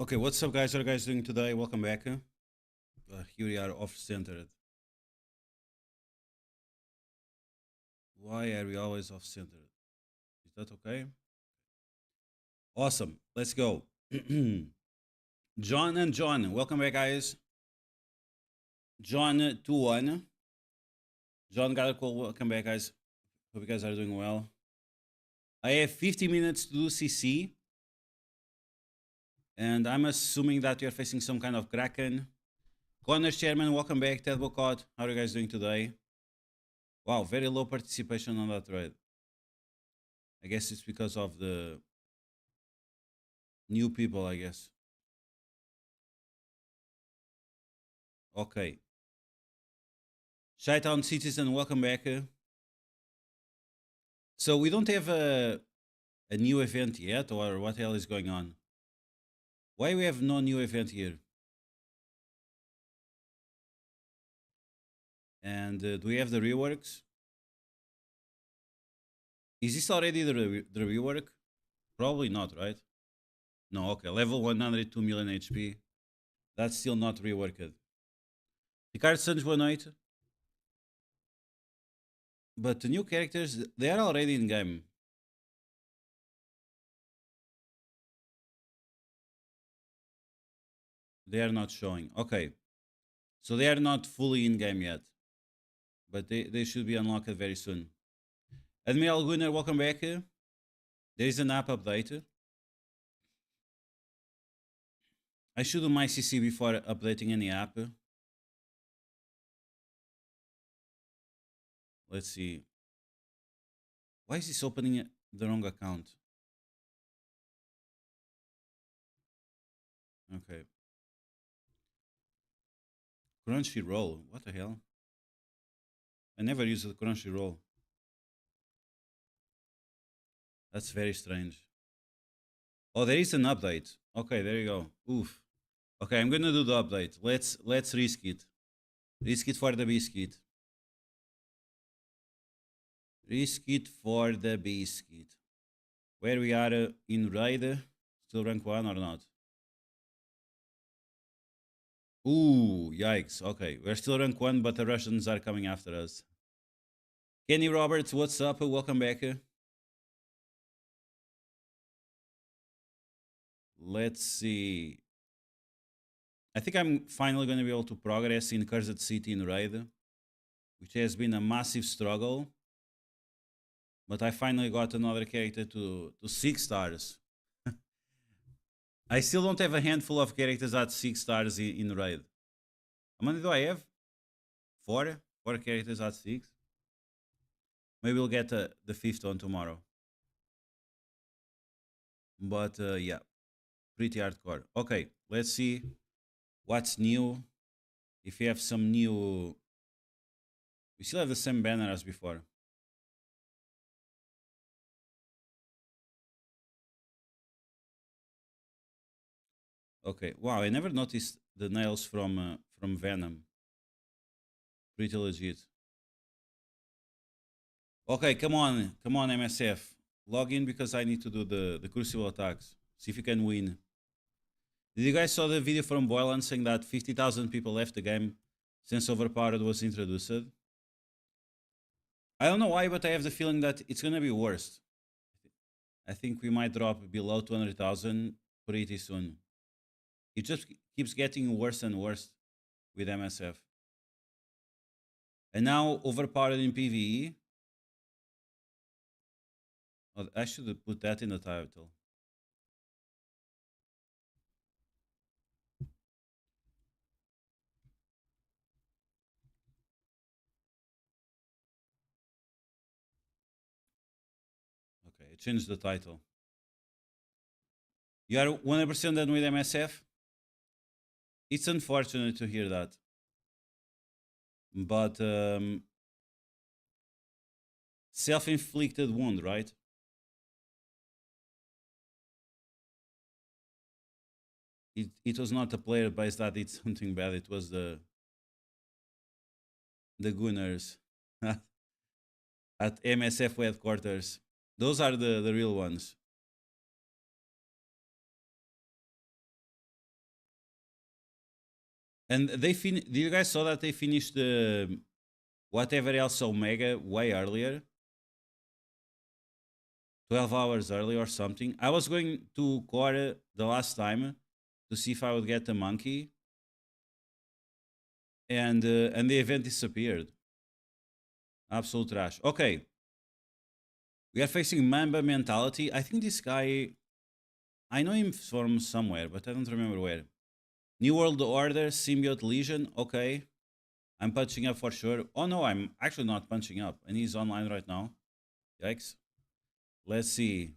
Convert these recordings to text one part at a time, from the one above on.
Okay, what's up, guys? What are you guys doing today? Welcome back. Here we are off-centered. Why are we always off-centered? Is that okay? Awesome. Let's go. John and John, welcome back, guys. John 2-1. John got a call. Welcome back, guys. Hope you guys are doing well. I have 50 minutes to do CC. And I'm assuming that you're facing some kind of Kraken. Connors Chairman, welcome back. Ted Bocott, how are you guys doing today? Wow, very low participation on that trade. I guess it's because of the new people, I guess. Okay. Shytown Citizen, welcome back. So we don't have a new event yet, or what the hell is going on? Why we have no new event here? And do we have the reworks? Is this already the rework? Probably not, right? No, okay. Level 102 million HP. That's still not reworked. Ricardo Santos, boa noite. But the new characters, they are already in game. They are not showing. Okay. So they are not fully in game yet. But they should be unlocked very soon. Admiral Gunnar, welcome back. There is an app update. I should do my CC before updating any app. Let's see. Why is this opening the wrong account? Okay. Crunchyroll. What the hell? I never used the Crunchyroll. That's very strange. Oh, there is an update. Okay, there you go. Oof. Okay, I'm gonna do the update. Let's risk it. Risk it for the biscuit. Risk it for the biscuit. Where we are in raid? Still rank 1 or not? Ooh, yikes. Okay, we're still rank 1, but the Russians are coming after us. Kenny Roberts, what's up? Welcome back. Let's see. I think I'm finally going to be able to progress in Cursed City in raid, which has been a massive struggle. But I finally got another character to 6 stars. I still don't have a handful of characters at 6 stars in raid. How many do I have? 4? 4 characters at 6? Maybe we'll get the 5th one tomorrow. But yeah, pretty hardcore. Okay, let's see what's new. If we have some new... We still have the same banner as before. Okay, wow, I never noticed the nails from Venom. Pretty legit. Okay, come on, MSF. Log in because I need to do the Crucible attacks. See if you can win. Did you guys saw the video from Boylan saying that 50,000 people left the game since Overpowered was introduced? I don't know why, but I have the feeling that it's gonna be worse. I think we might drop below 200,000 pretty soon. It just keeps getting worse and worse with MSF. And now overpowered in PVE. Oh, I should have put that in the title. Okay, I changed the title. You are 100% done with MSF? It's unfortunate to hear that. But self-inflicted wound, right? It was not a player base that did something bad. It was the Gunners at MSF headquarters. Those are the real ones. And did you guys saw that they finished the whatever else Omega way earlier? 12 hours early or something. I was going to core the last time to see if I would get the monkey. And the event disappeared. Absolute trash. Okay. We are facing Mamba Mentality. I think this guy, I know him from somewhere, but I don't remember where. New World Order, Symbiote Legion. Okay. I'm punching up for sure. Oh no, I'm actually not punching up. And he's online right now. Yikes. Let's see.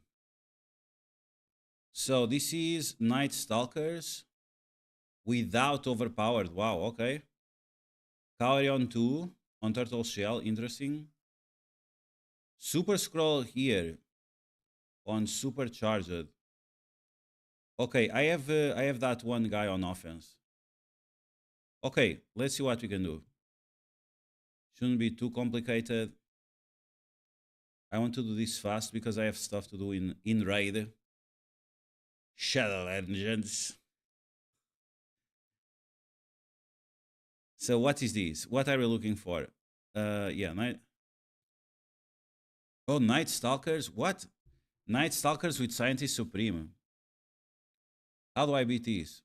So this is Night Stalkers without overpowered. Wow, okay. Kaorion 2 on Turtle Shell. Interesting. Super Scroll here on Supercharged. Okay, I have that one guy on offense. Okay, let's see what we can do. Shouldn't be too complicated. I want to do this fast because I have stuff to do in raid. Shadow Legends. So what is this? What are we looking for? Yeah, night. Oh, Night Stalkers. What? Night Stalkers with Scientist Supreme. How do I beat these?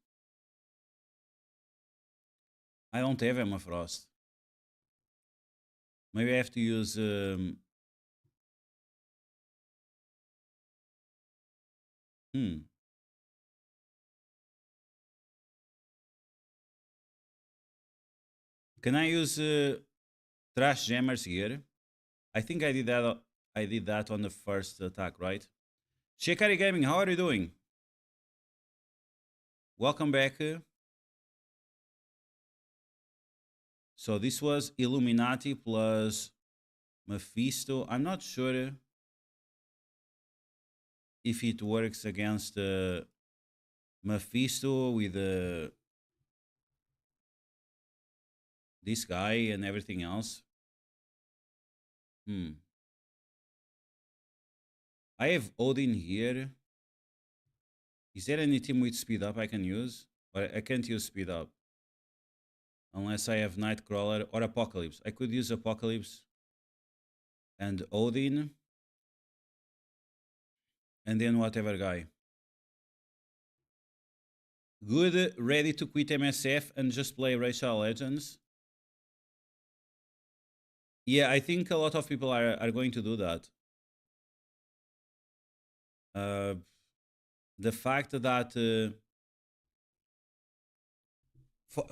I don't have Emma Frost. Maybe I have to use. Can I use Trash Jammers here? I think I did that. I did that on the first attack, right? Shikari Gaming, how are you doing? Welcome back. So this was Illuminati plus Mephisto. I'm not sure if it works against Mephisto with this guy and everything else. I have Odin here. Is there any team with speed up I can use? Or I can't use speed up. Unless I have Nightcrawler or Apocalypse. I could use Apocalypse and Odin. And then whatever guy. Good, ready to quit MSF and just play RSL Legends. Yeah, I think a lot of people are going to do that. The fact that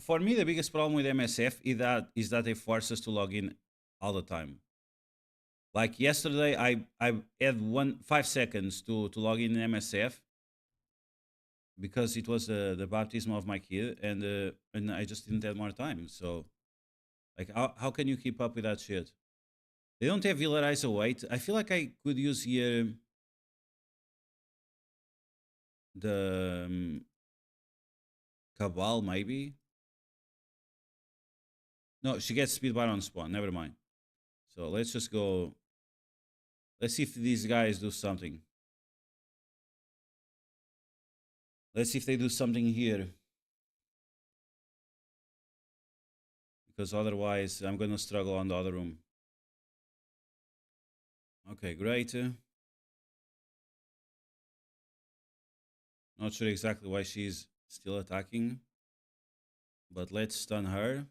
for me the biggest problem with MSF is that they force us to log in all the time. Like yesterday, I had 5 seconds to log in MSF because it was the baptism of my kid, and I just didn't have more time. So, like, how can you keep up with that shit? They don't have Villarize Await. I feel like I could use here the Cabal, maybe. No, she gets speed bar on spawn. Never mind. So let's just go. Let's see if these guys do something. Let's see if they do something here. Because otherwise I'm gonna struggle on the other room. Okay, great. Not sure exactly why she's still attacking. But let's stun her.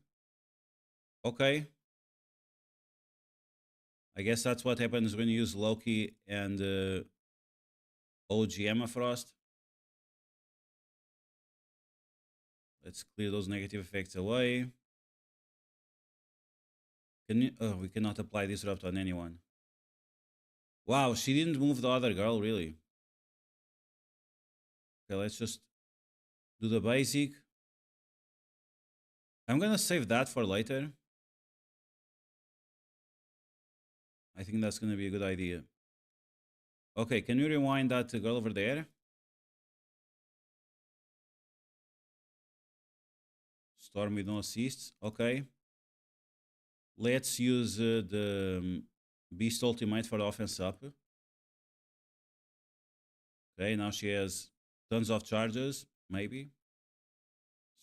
Okay. I guess that's what happens when you use Loki and OG Emma Frost. Let's clear those negative effects away. Can you, oh, we cannot apply Disrupt on anyone. Wow, she didn't move the other girl, really. Okay, let's just do the basic. I'm gonna save that for later. I think that's gonna be a good idea. Okay, can you rewind that girl over there? Storm with no assists. Okay. Let's use the Beast Ultimate for the offense up. Okay, now she has tons of charges, maybe.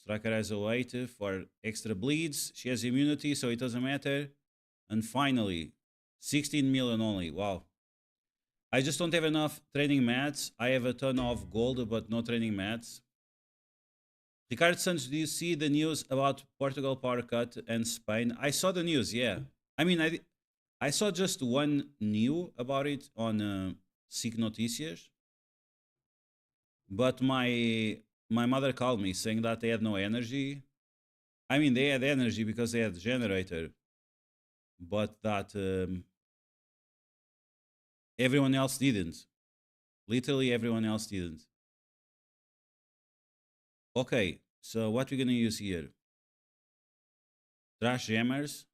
Striker has a weight for extra bleeds. She has immunity, so it doesn't matter. And finally, 16 million only. Wow. I just don't have enough training mats. I have a ton of gold, but no training mats. Ricardo Santos, do you see the news about Portugal power cut and Spain? I saw the news, yeah. I mean, I saw just one new about it on SIC Notícias. But my mother called me saying that they had no energy. I mean, they had energy because they had generator. But that everyone else didn't. Literally everyone else didn't. Okay, so what we're gonna use here? Trash Jammers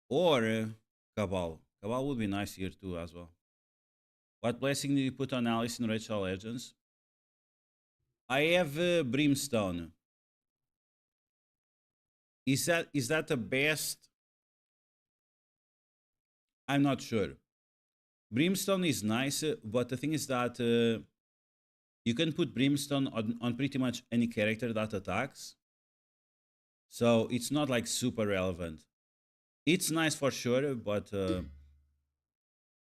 or Cabal. Cabal would be nice here too as well. What blessing did you put on Alice in RSL Legends? I have Brimstone. Is that the best? I'm not sure. Brimstone is nice, but the thing is that you can put Brimstone on pretty much any character that attacks. So it's not like super relevant. It's nice for sure, but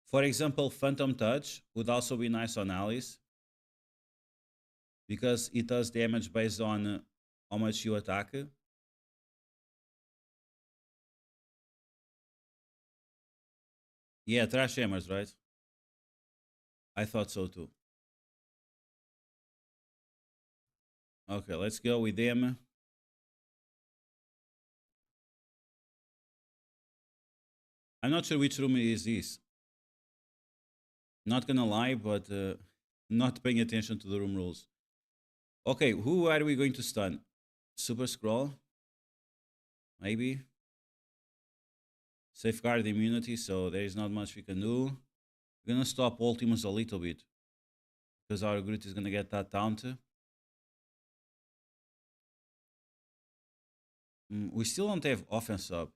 for example, Phantom Touch would also be nice on Alice because it does damage based on how much you attack. Yeah, Trash Hammers, right? I thought so too. Okay, let's go with them. I'm not sure which room is this. Not gonna lie, but not paying attention to the room rules. Okay, who are we going to stun? Super Scroll? Maybe. Safeguard immunity, so there is not much we can do. We're gonna stop Ultimus a little bit because our Groot is gonna get that taunt. We still don't have offense up.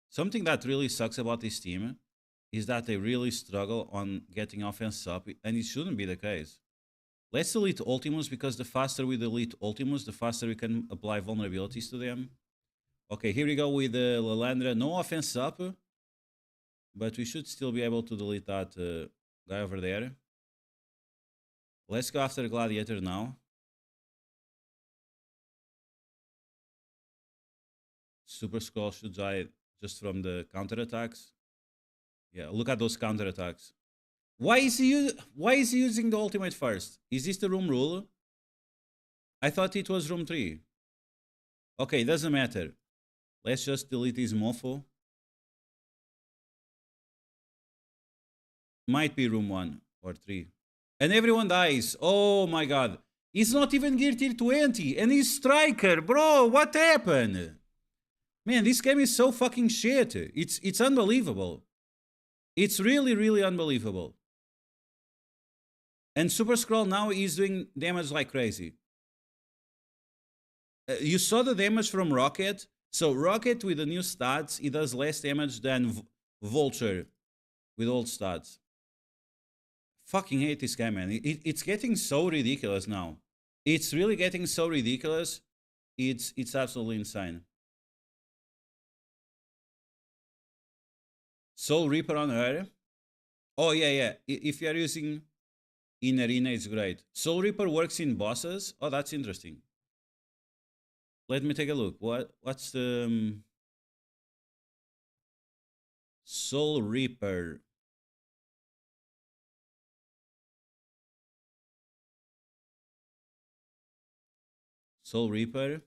Something that really sucks about this team is that they really struggle on getting offense up, and it shouldn't be the case. Let's delete Ultimus because the faster we delete Ultimus, the faster we can apply vulnerabilities to them. Okay, here we go with the Lalandra. No offense up, but we should still be able to delete that guy over there. Let's go after Gladiator now. Super Skull should die just from the counterattacks. Yeah, look at those counterattacks. Why is he using the ultimate first? Is this the room rule? I thought it was room 3. Okay, doesn't matter. Let's just delete this mofo. Might be room 1 or 3. And everyone dies. Oh my god. He's not even gear tier 20 and he's striker, bro. What happened? Man, this game is so fucking shit. It's unbelievable. It's really, really unbelievable. And Super Scroll now is doing damage like crazy. You saw the damage from Rocket. So Rocket with the new stats, it does less damage than Vulture with old stats. Fucking hate this guy, man. It's getting so ridiculous now. It's really getting so ridiculous. It's absolutely insane. Soul Reaper on her. Oh yeah. If you are using in arena, it's great. Soul Reaper works in bosses. Oh, that's interesting. Let me take a look. What's the Soul Reaper? Soul Reaper.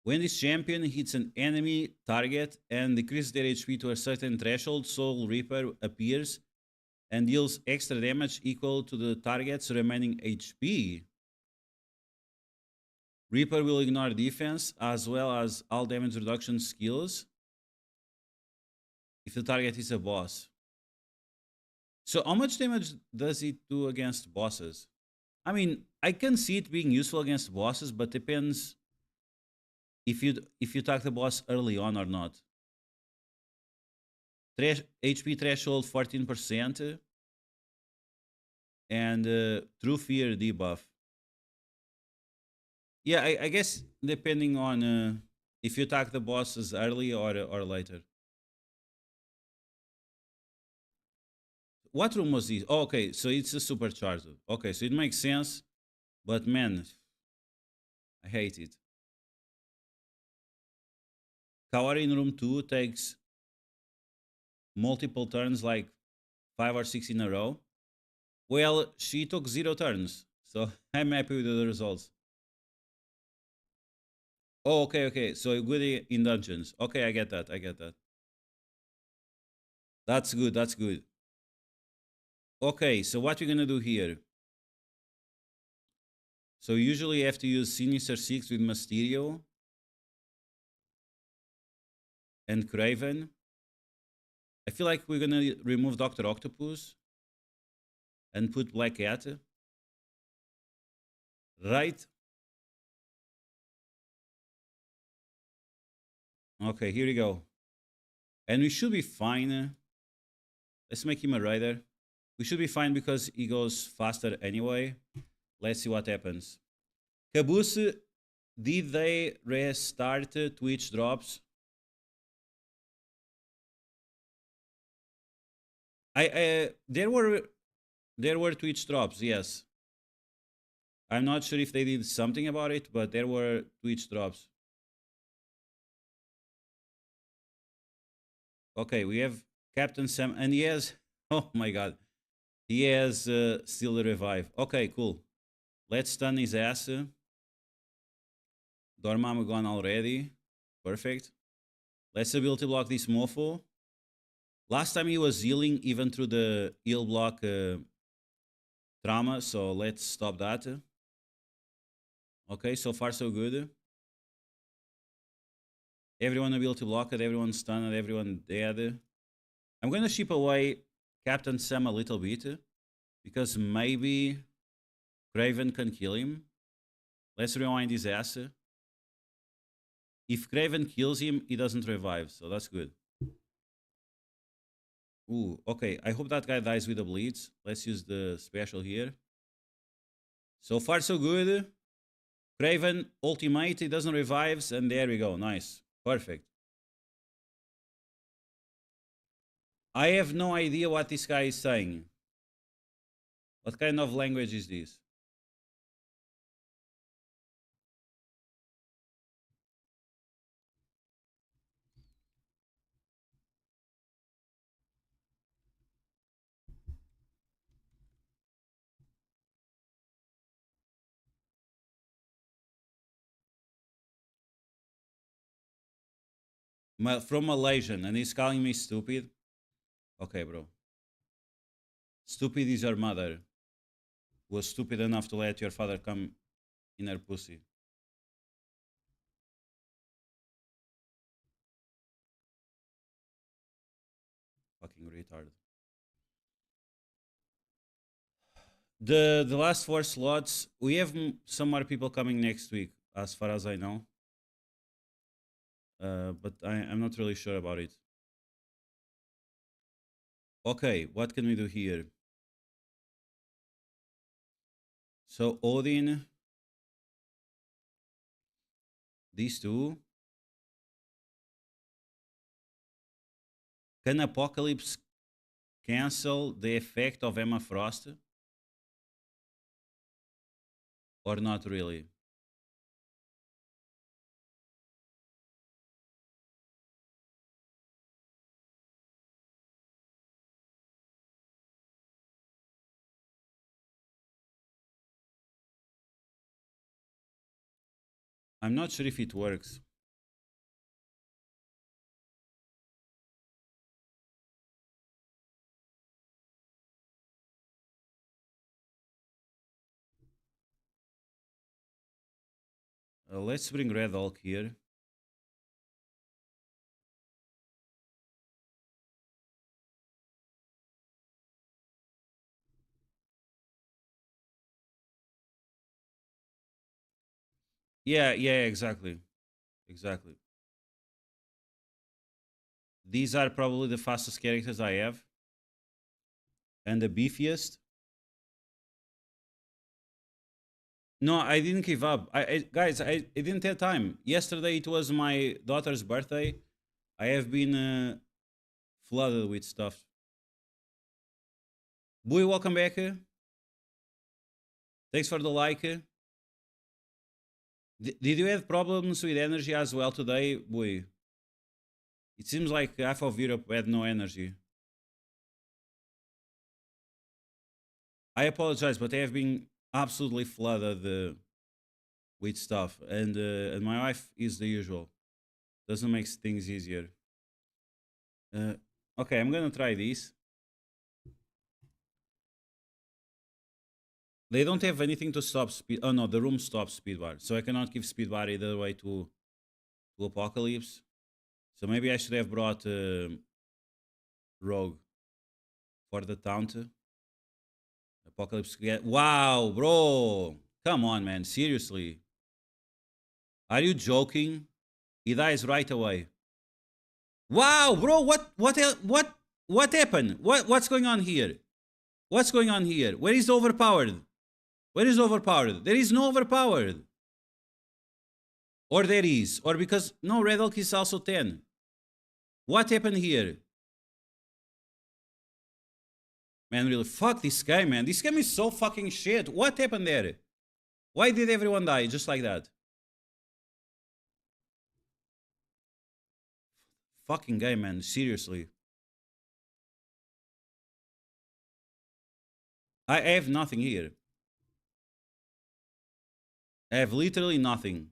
When this champion hits an enemy target and decreases their HP to a certain threshold, Soul Reaper appears and deals extra damage equal to the target's remaining HP. Reaper will ignore defense as well as all damage reduction skills if the target is a boss. So how much damage does it do against bosses? I mean, I can see it being useful against bosses, but depends if you attack the boss early on or not. HP threshold 14%, and True Fear debuff. Yeah, I guess depending on if you attack the bosses early or later. What room was this? Oh, okay, so it's a supercharger. Okay, so it makes sense, but man, I hate it. Kawari in room 2 takes multiple turns, like 5 or 6 in a row. Well, she took 0 turns, so I'm happy with the results. Oh, okay. So good in dungeons. Okay, I get that. That's good. Okay, so what we're gonna do here? So usually you have to use Sinister 6 with Mysterio and Craven. I feel like we're gonna remove Dr. Octopus and put Black Cat. Right? Okay, here we go. And we should be fine. Let's make him a rider. We should be fine because he goes faster anyway. Let's see what happens. Caboose, did they restart Twitch drops? There were Twitch drops, yes. I'm not sure if they did something about it, but there were Twitch drops. Okay, we have Captain Sam, and he has, oh my god, he has still a revive. Okay, cool. Let's stun his ass. Dormammu gone already. Perfect. Let's ability block this mofo. Last time he was healing even through the heal block trauma, so let's stop that. Okay, so far so good. Everyone ability blocked, everyone stunned, everyone dead. I'm gonna ship away Captain Sam a little bit because maybe Craven can kill him. Let's rewind his ass. If Craven kills him, he doesn't revive, so that's good. Ooh, okay. I hope that guy dies with a bleeds. Let's use the special here. So far, so good. Craven, ultimate, he doesn't revives, and there we go. Nice. Perfect. I have no idea what this guy is saying. What kind of language is this? From Malaysian, and he's calling me stupid. Okay, bro. Stupid is your mother. Was stupid enough to let your father come in her pussy. Fucking retard. The last 4 slots, we have some more people coming next week, as far as I know. But I'm not really sure about it. Okay, what can we do here? So Odin, these two. Can Apocalypse cancel the effect of Emma Frost? Or not really? I'm not sure if it works. Let's bring Red Hulk here. Yeah, exactly. Exactly. These are probably the fastest characters I have. And the beefiest. No, I didn't give up. Guys, I didn't have time. Yesterday it was my daughter's birthday. I have been flooded with stuff. Boy, welcome back. Thanks for the like. Did you have problems with energy as well today, boy? It seems like half of Europe had no energy. I apologize, but I have been absolutely flooded with stuff, and my wife is the usual. Doesn't make things easier. Okay, I'm gonna try this. They don't have anything to stop speed. Oh no, the room stops speed bar, so I cannot give speed bar either way to Apocalypse. So maybe I should have brought Rogue for the taunt. Apocalypse. Wow, bro! Come on, man. Seriously. Are you joking? He dies right away. Wow, bro! What happened? What's going on here? What's going on here? Where is the overpowered? Where is overpowered? There is no overpowered. Or there is. Or because... No, Red Hulk is also 10. What happened here? Man, really, fuck this guy, man. This game is so fucking shit. What happened there? Why did everyone die just like that? Fucking guy, man. Seriously. I have nothing here. I have literally nothing.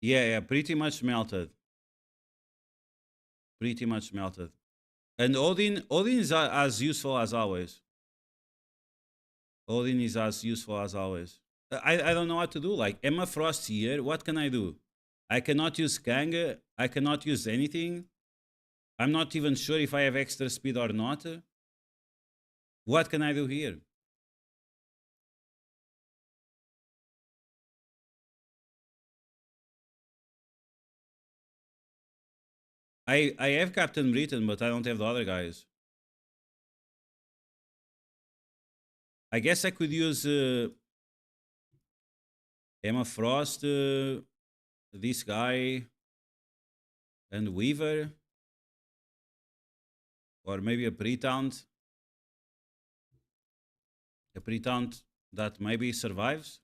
Yeah, pretty much melted. Pretty much melted. And Odin is as useful as always. Odin is as useful as always. I don't know what to do. Like, Emma Frost here, what can I do? I cannot use Kang. I cannot use anything. I'm not even sure if I have extra speed or not. What can I do here? I have Captain Britain, but I don't have the other guys. I guess I could use Emma Frost, this guy, and Weaver. Or maybe a pre-taunt. A pre-taunt that maybe survives.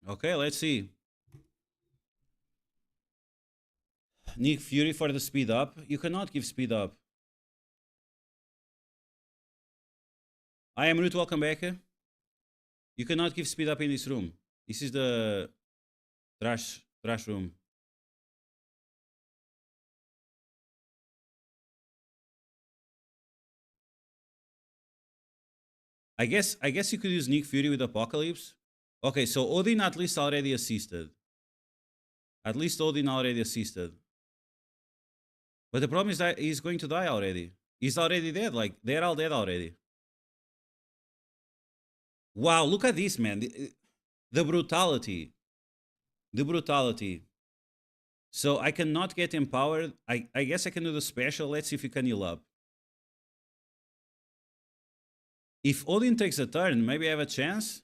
Okay, let's see. Nick Fury for the speed up. You cannot give speed up. I am Root, welcome back. You cannot give speed up in this room. This is the trash room. I guess you could use Nick Fury with Apocalypse. Okay, so Odin at least already assisted. At least Odin already assisted. But the problem is that he's going to die already. He's already dead. Like, they're all dead already. Wow, look at this, man. The brutality. The brutality. So I cannot get empowered. I guess I can do the special. Let's see if we can heal up. If Odin takes a turn, maybe I have a chance.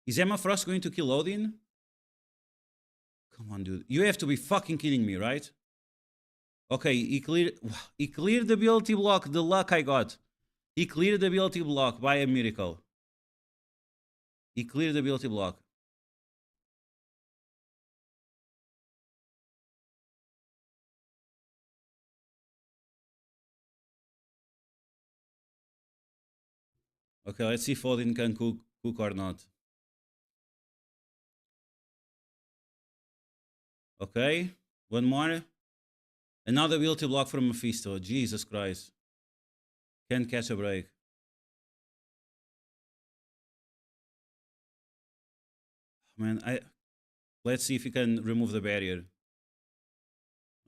Is Emma Frost going to kill Odin? Come on, dude. You have to be fucking kidding me, right? Okay, he cleared the ability block. The luck I got. He cleared the ability block by a miracle. He cleared the ability block. Okay, let's see if Odin can cook or not. Okay, one more. Another ability block from Mephisto. Jesus Christ. Can't catch a break. Man, let's see if we can remove the barrier.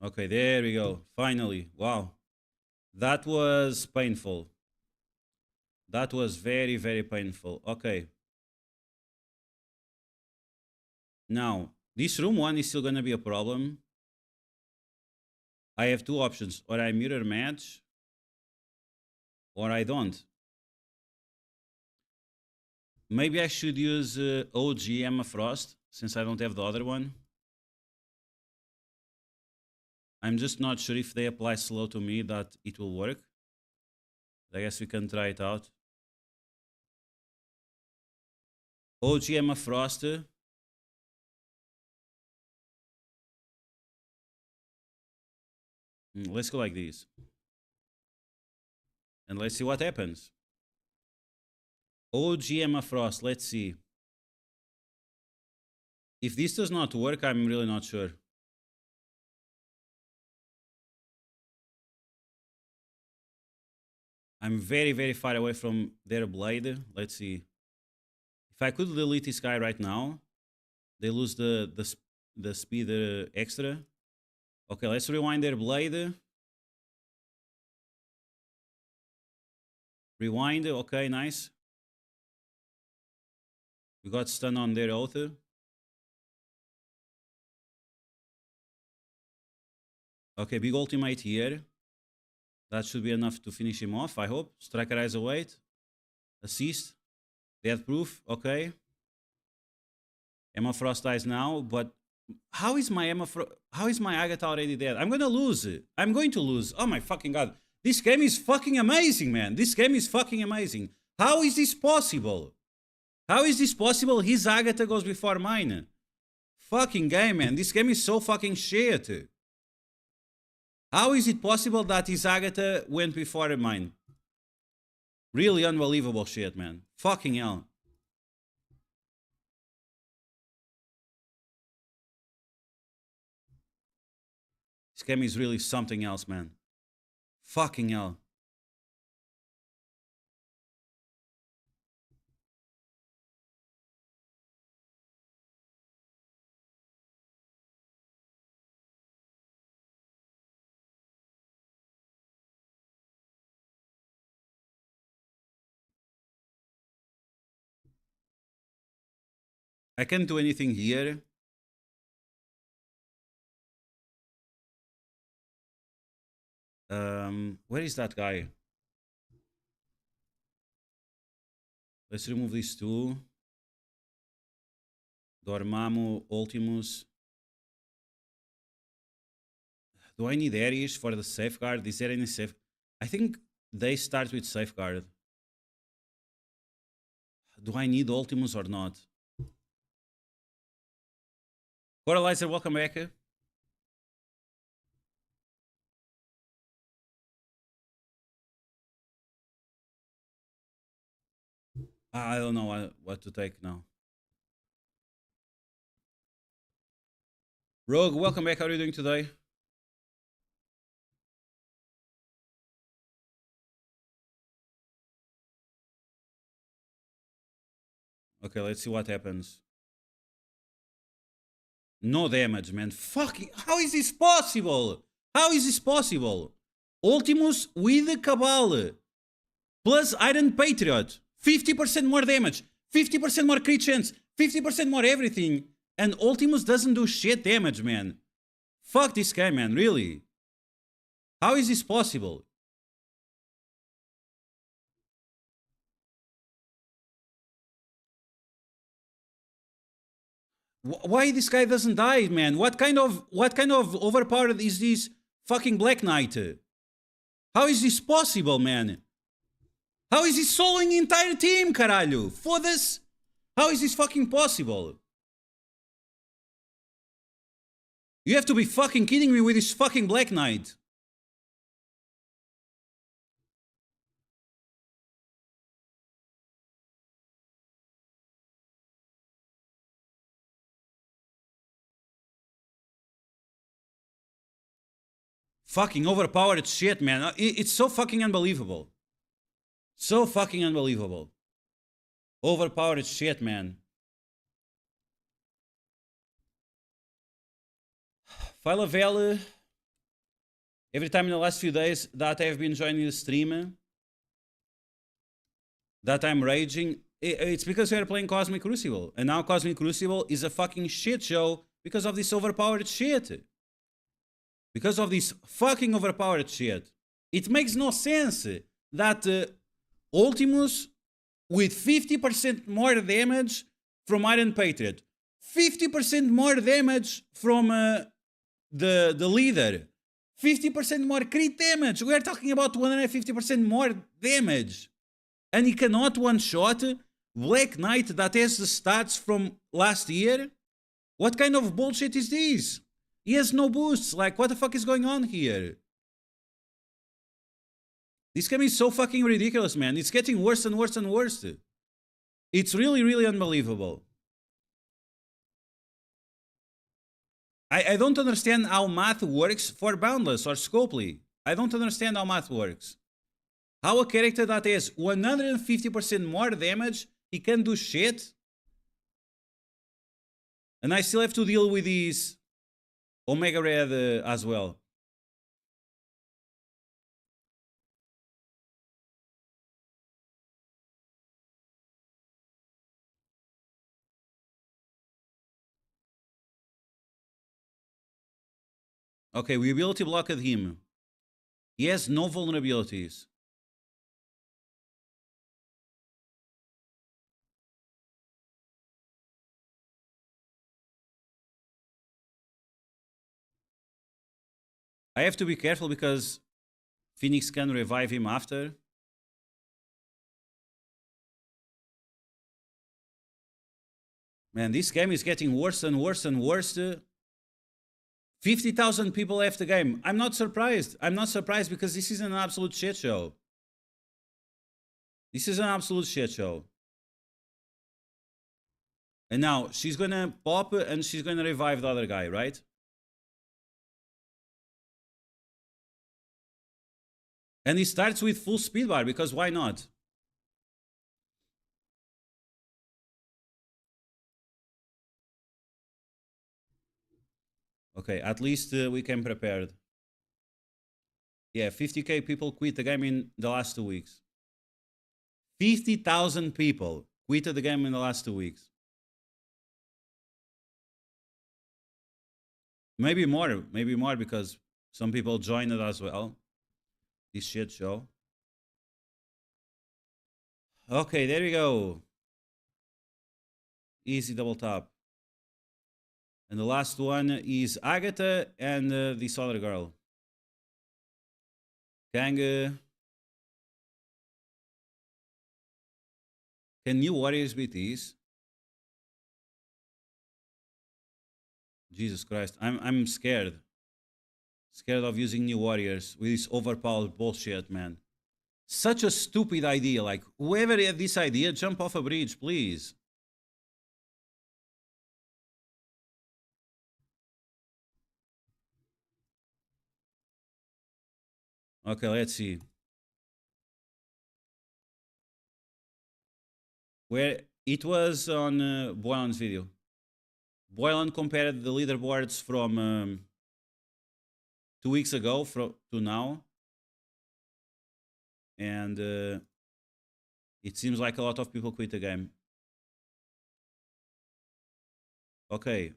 Okay, there we go. Finally. Wow. That was painful. That was very, very painful. Okay. Now, this room 1 is still gonna be a problem. I have two options. Or I mirror match, or I don't. Maybe I should use OG Emma Frost, since I don't have the other one. I'm just not sure if they apply slow to me that it will work. I guess we can try it out. OG Emma Frost. Let's go like this. And let's see what happens. OG Emma Frost, let's see. If this does not work, I'm really not sure. I'm very, very far away from their blade. Let's see. If I could delete this guy right now, they lose the speed extra. Okay, let's rewind their blade. Rewind, okay, nice. We got stun on their oath. Okay, big ultimate here. That should be enough to finish him off, I hope. Striker eyes await. Assist. Death proof, okay. Emma Frost dies now, but how is my Agatha already dead? I'm gonna lose. I'm going to lose. Oh my fucking god. This game is fucking amazing, man. This game is fucking amazing. How is this possible? How is this possible? His Agatha goes before mine. Fucking game, man. This game is so fucking shit. How is it possible that his Agatha went before mine? Really unbelievable shit, man. Fucking hell. This game is really something else, man. Fucking hell. I can't do anything here. Where is that guy? Let's remove these two. Dormammu, Ultimus. Do I need Ares for the safeguard? Is there any safe? I think they start with safeguard. Do I need Ultimus or not? Coralizer, welcome back. I don't know what to take now. Rogue, welcome back. How are you doing today? Okay, let's see what happens. No damage, man. Fucking, how is this possible? How is this possible? Ultimus with the Cabal plus Iron Patriot. 50% more damage, 50% more crit chance, 50% more everything. And Ultimus doesn't do shit damage, man. Fuck this guy, man, really. How is this possible? Why this guy doesn't die, man? What kind of overpowered is this fucking Black Knight? How is this possible, man? How is he soloing the entire team, caralho? Foda-se. How is this fucking possible? You have to be fucking kidding me with this fucking Black Knight. Fucking overpowered shit, man. It's so fucking unbelievable. So fucking unbelievable. Overpowered shit, man. Filavel, every time in the last few days that I've been joining the stream, that I'm raging, it's because we are playing Cosmic Crucible. And now Cosmic Crucible is a fucking shit show because of this overpowered shit. Because of this fucking overpowered shit. It makes no sense that Ultimus with 50% more damage from Iron Patriot, 50% more damage from the leader, 50% more crit damage. We are talking about 150% more damage. And he cannot one-shot Black Knight that has the stats from last year? What kind of bullshit is this? He has no boosts. Like, what the fuck is going on here? This game is so fucking ridiculous, man. It's getting worse and worse and worse. It's really, really unbelievable. I don't understand how math works for Boundless or Scopely. I don't understand how math works. How a character that has 150% more damage, he can do shit? And I still have to deal with these Omega Red as well. Okay, we ability blocked him. He has no vulnerabilities. I have to be careful because Phoenix can revive him after. Man, this game is getting worse and worse and worse. 50,000 people left the game. I'm not surprised. I'm not surprised because this is an absolute shit show. This is an absolute shit show. And now she's gonna pop and she's gonna revive the other guy, right? And he starts with full speed bar because why not? Okay, at least we came prepared. Yeah, 50k people quit the game in the last 2 weeks. 50,000 people quitted the game in the last 2 weeks. Maybe more because some people joined it as well. This shit show. Okay, there we go. Easy double tap. And the last one is Agatha and this other girl. Can new warriors beat these? Jesus Christ, I'm scared. Scared of using new warriors with this overpowered bullshit, man. Such a stupid idea. Like, whoever had this idea, jump off a bridge, please. Okay, let's see. Where it was on Boylan's video. Boylan compared the leaderboards from 2 weeks ago to now. And it seems like a lot of people quit the game. Okay.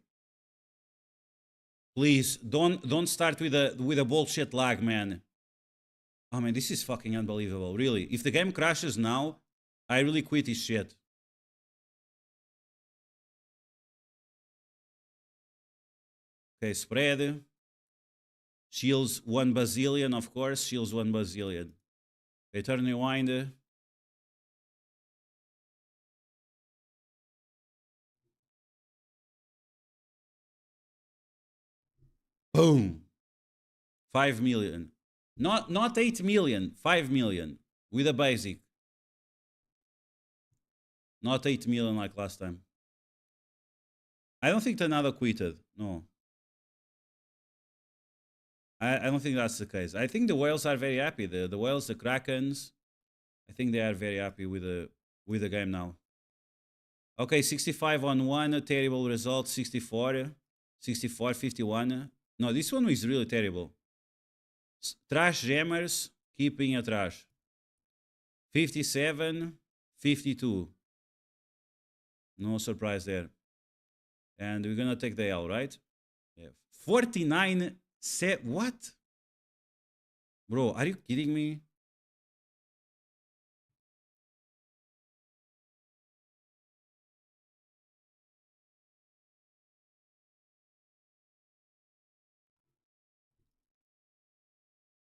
Please don't start with a bullshit lag, man. Oh man, this is fucking unbelievable. Really. If the game crashes now, I really quit this shit. Okay, spread. Shields 1 bazillion, of course. Shields 1 bazillion. Okay, turn rewind. Boom. 5 million. Not 8 million, 5 million with a basic. Not 8 million like last time. I don't think Tanada quitted. No. I don't think that's the case. I think the whales are very happy. The whales, the Krakens, I think they are very happy with the game now. Okay, 65 on 1, terrible result. 64, 51. No, this one is really terrible. Trash jammers keeping a trash. 57, 52. No surprise there. And we're gonna take the L, right? Yeah. 49 set. What? Bro, are you kidding me?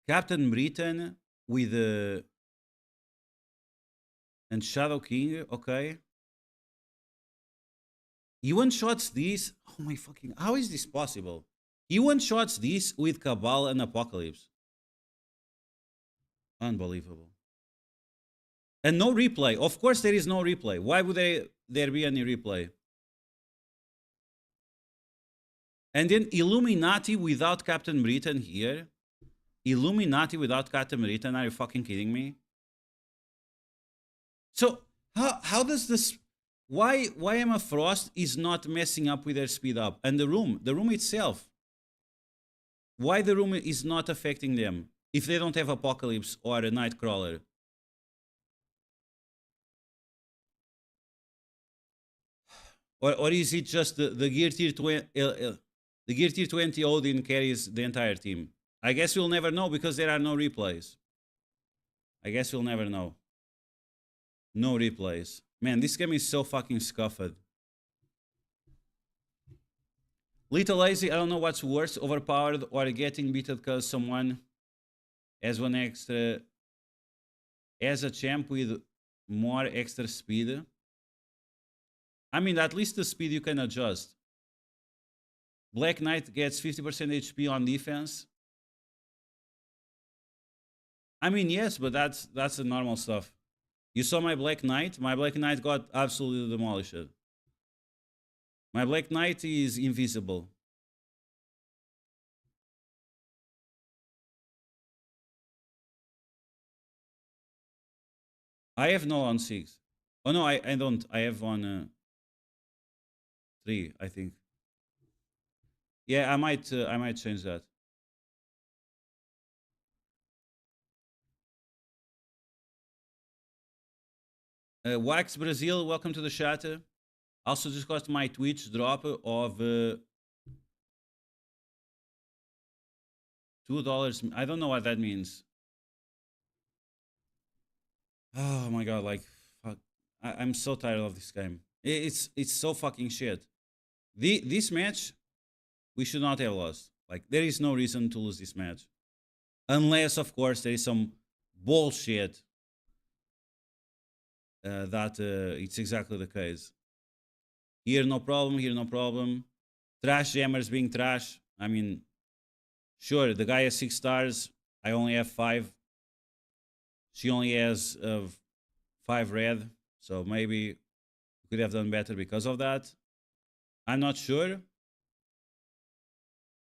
Captain Britain with and Shadow King, okay. He one-shots these. Oh my fucking, how is this possible? He one-shots these with Cabal and Apocalypse. Unbelievable. And no replay. Of course there is no replay. Why would there be any replay? And then Illuminati without Captain Britain here. Illuminati without Captain Britain. Are you fucking kidding me? So how does this? Why Emma Frost is not messing up with their speed up and the room itself? Why the room is not affecting them if they don't have Apocalypse or a Nightcrawler? Or is it just the Gear Tier 20? The Gear Tier 20 Odin carries the entire team. I guess we'll never know because there are no replays. I guess we'll never know. No replays. Man, this game is so fucking scuffed. Little lazy, I don't know what's worse, overpowered or getting beaten because someone has one extra, as a champ with more extra speed. I mean, at least the speed you can adjust. Black Knight gets 50% HP on defense. I mean, yes, but that's the normal stuff. You saw my Black Knight? My Black Knight got absolutely demolished. My Black Knight is invisible. I have no on 6. Oh no, I don't. I have on 3, I think. Yeah, I might change that. YIKES Brazil, welcome to the chat. Also just got my Twitch drop of $2. I don't know what that means. Oh my god, like fuck. I'm so tired of this game. It's so fucking shit. This match we should not have lost. Like there is no reason to lose this match. Unless of course there is some bullshit that it's exactly the case. Here no problem, here no problem. Trash jammers being trash. I mean, sure, the guy has 6 stars. I only have 5. She only has 5 red. So maybe we could have done better because of that. I'm not sure.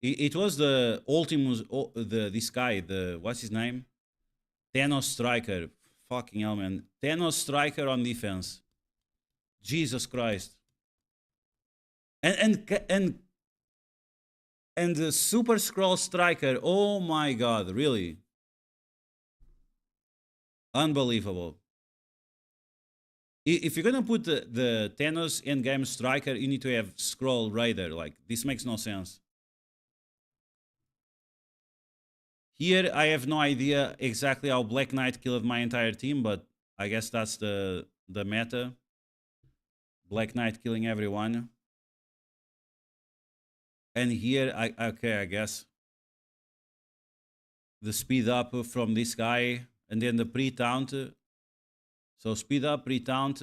It was the Ultimus, this guy, what's his name? Thanos Striker. Fucking hell, man. Thanos Striker on defense. Jesus Christ. And the Super Scroll Striker. Oh my god, really? Unbelievable. If you're gonna put the Thanos endgame Striker, you need to have Scroll Raider. Like, this makes no sense. Here, I have no idea exactly how Black Knight killed my entire team, but I guess that's the meta. Black Knight killing everyone. And here, I guess the speed up from this guy, and then the pre-taunt. So speed up, pre-taunt,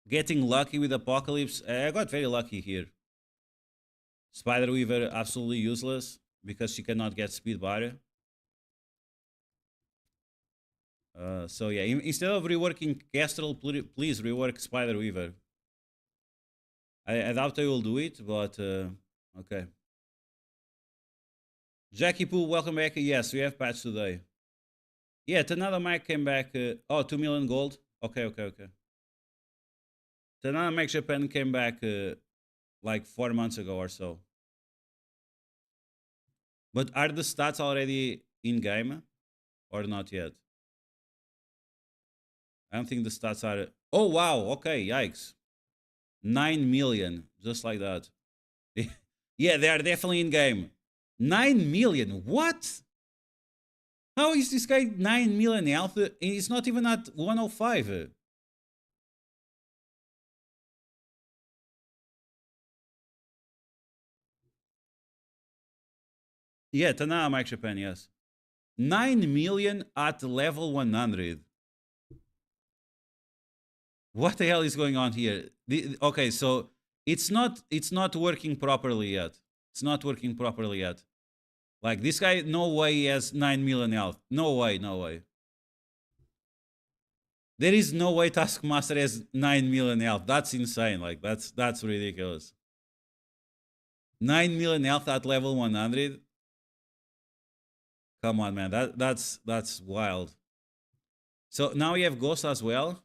getting lucky with Apocalypse. I got very lucky here. Spider Weaver absolutely useless because she cannot get speed bar. So yeah, instead of reworking Kestrel, please rework Spider Weaver. I doubt I will do it, but okay. Jackie Poo, welcome back. Yes, we have patch today. Yeah, Tanada Mac came back. 2 million gold. Okay. Tanada Mac Japan came back like 4 months ago or so. But are the stats already in game or not yet? I don't think the stats are. Oh wow! Okay, yikes! 9 million, just like that. Yeah, they are definitely in game. 9 million. What? How is this guy 9 million health? He's not even at 105. Yeah, Tana Mike Japan, yes. 9 million at level 100. What the hell is going on here? Okay, so it's not working properly yet. It's not working properly yet. Like this guy, no way he has 9 million health. No way, no way. There is no way Taskmaster has 9 million health. That's insane. Like that's ridiculous. 9 million health at level 100. Come on, man. That's wild. So now we have Ghost as well.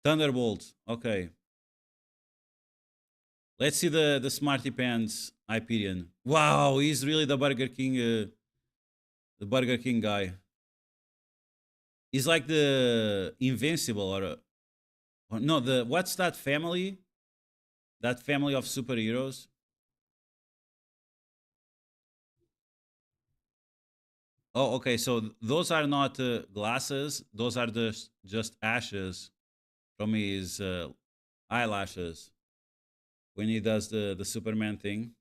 Thunderbolt. Okay. Let's see the Smarty Pants Hyperion. Wow, he's really the Burger King guy. He's like the Invincible or no, the what's that family? That family of superheroes. Oh, okay. So those are not glasses. Those are just ashes from his eyelashes when he does the Superman thing.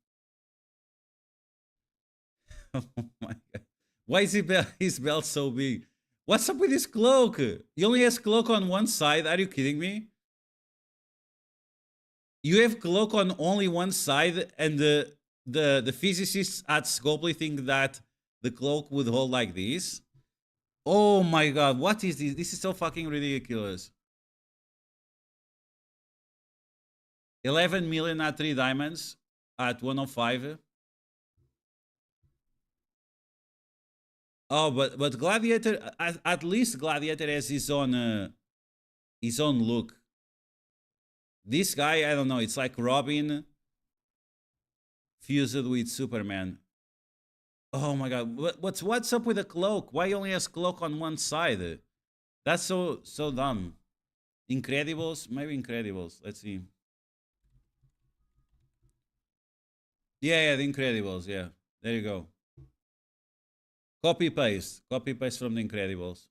Oh my god! Why is his belt so big? What's up with his cloak? He only has cloak on one side. Are you kidding me? You have cloak on only one side, and the physicists at Scopely think that the cloak would hold like this. Oh my god! What is this? This is so fucking ridiculous. 11 million at 3 diamonds at 105. Oh, but Gladiator, at least Gladiator has his own look. This guy, I don't know. It's like Robin fused with Superman. Oh my god! What's up with the cloak? Why he only has cloak on one side? That's so dumb. Incredibles, maybe Incredibles. Let's see. Yeah, the Incredibles. Yeah, there you go. Copy paste from the Incredibles.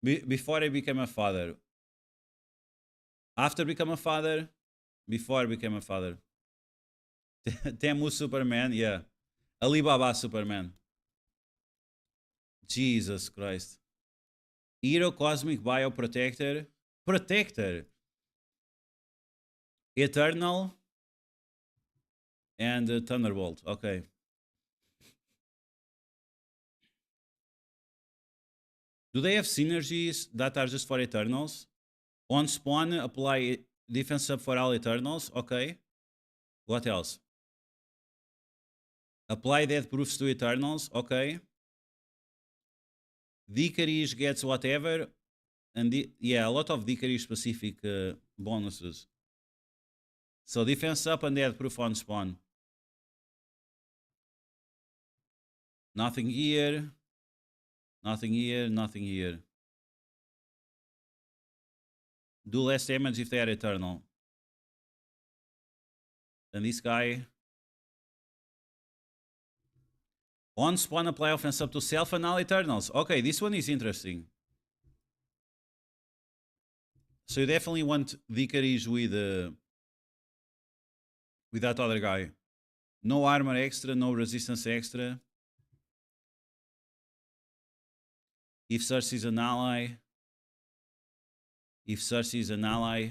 Before I became a father. After become a father. Before I became a father. Temu Superman, yeah. Alibaba Superman. Jesus Christ. Hero Cosmic Bio Protector. Protector. Eternal. And Thunderbolt. Okay. Do they have synergies that are just for Eternals? On spawn, apply defense up for all Eternals. Okay. What else? Apply death proofs to Eternals. Okay. Vicarish gets whatever. And yeah, a lot of Vicarish specific bonuses. So defense up and death proof on spawn. Nothing here. Nothing here. Nothing here. Do less damage if they are Eternal. And this guy. On spawn, apply offense up to self and all Eternals. Okay, this one is interesting. So you definitely want Vicarish with that other guy. No armor extra, no resistance extra. If Cersei is an ally. If Cersei is an ally.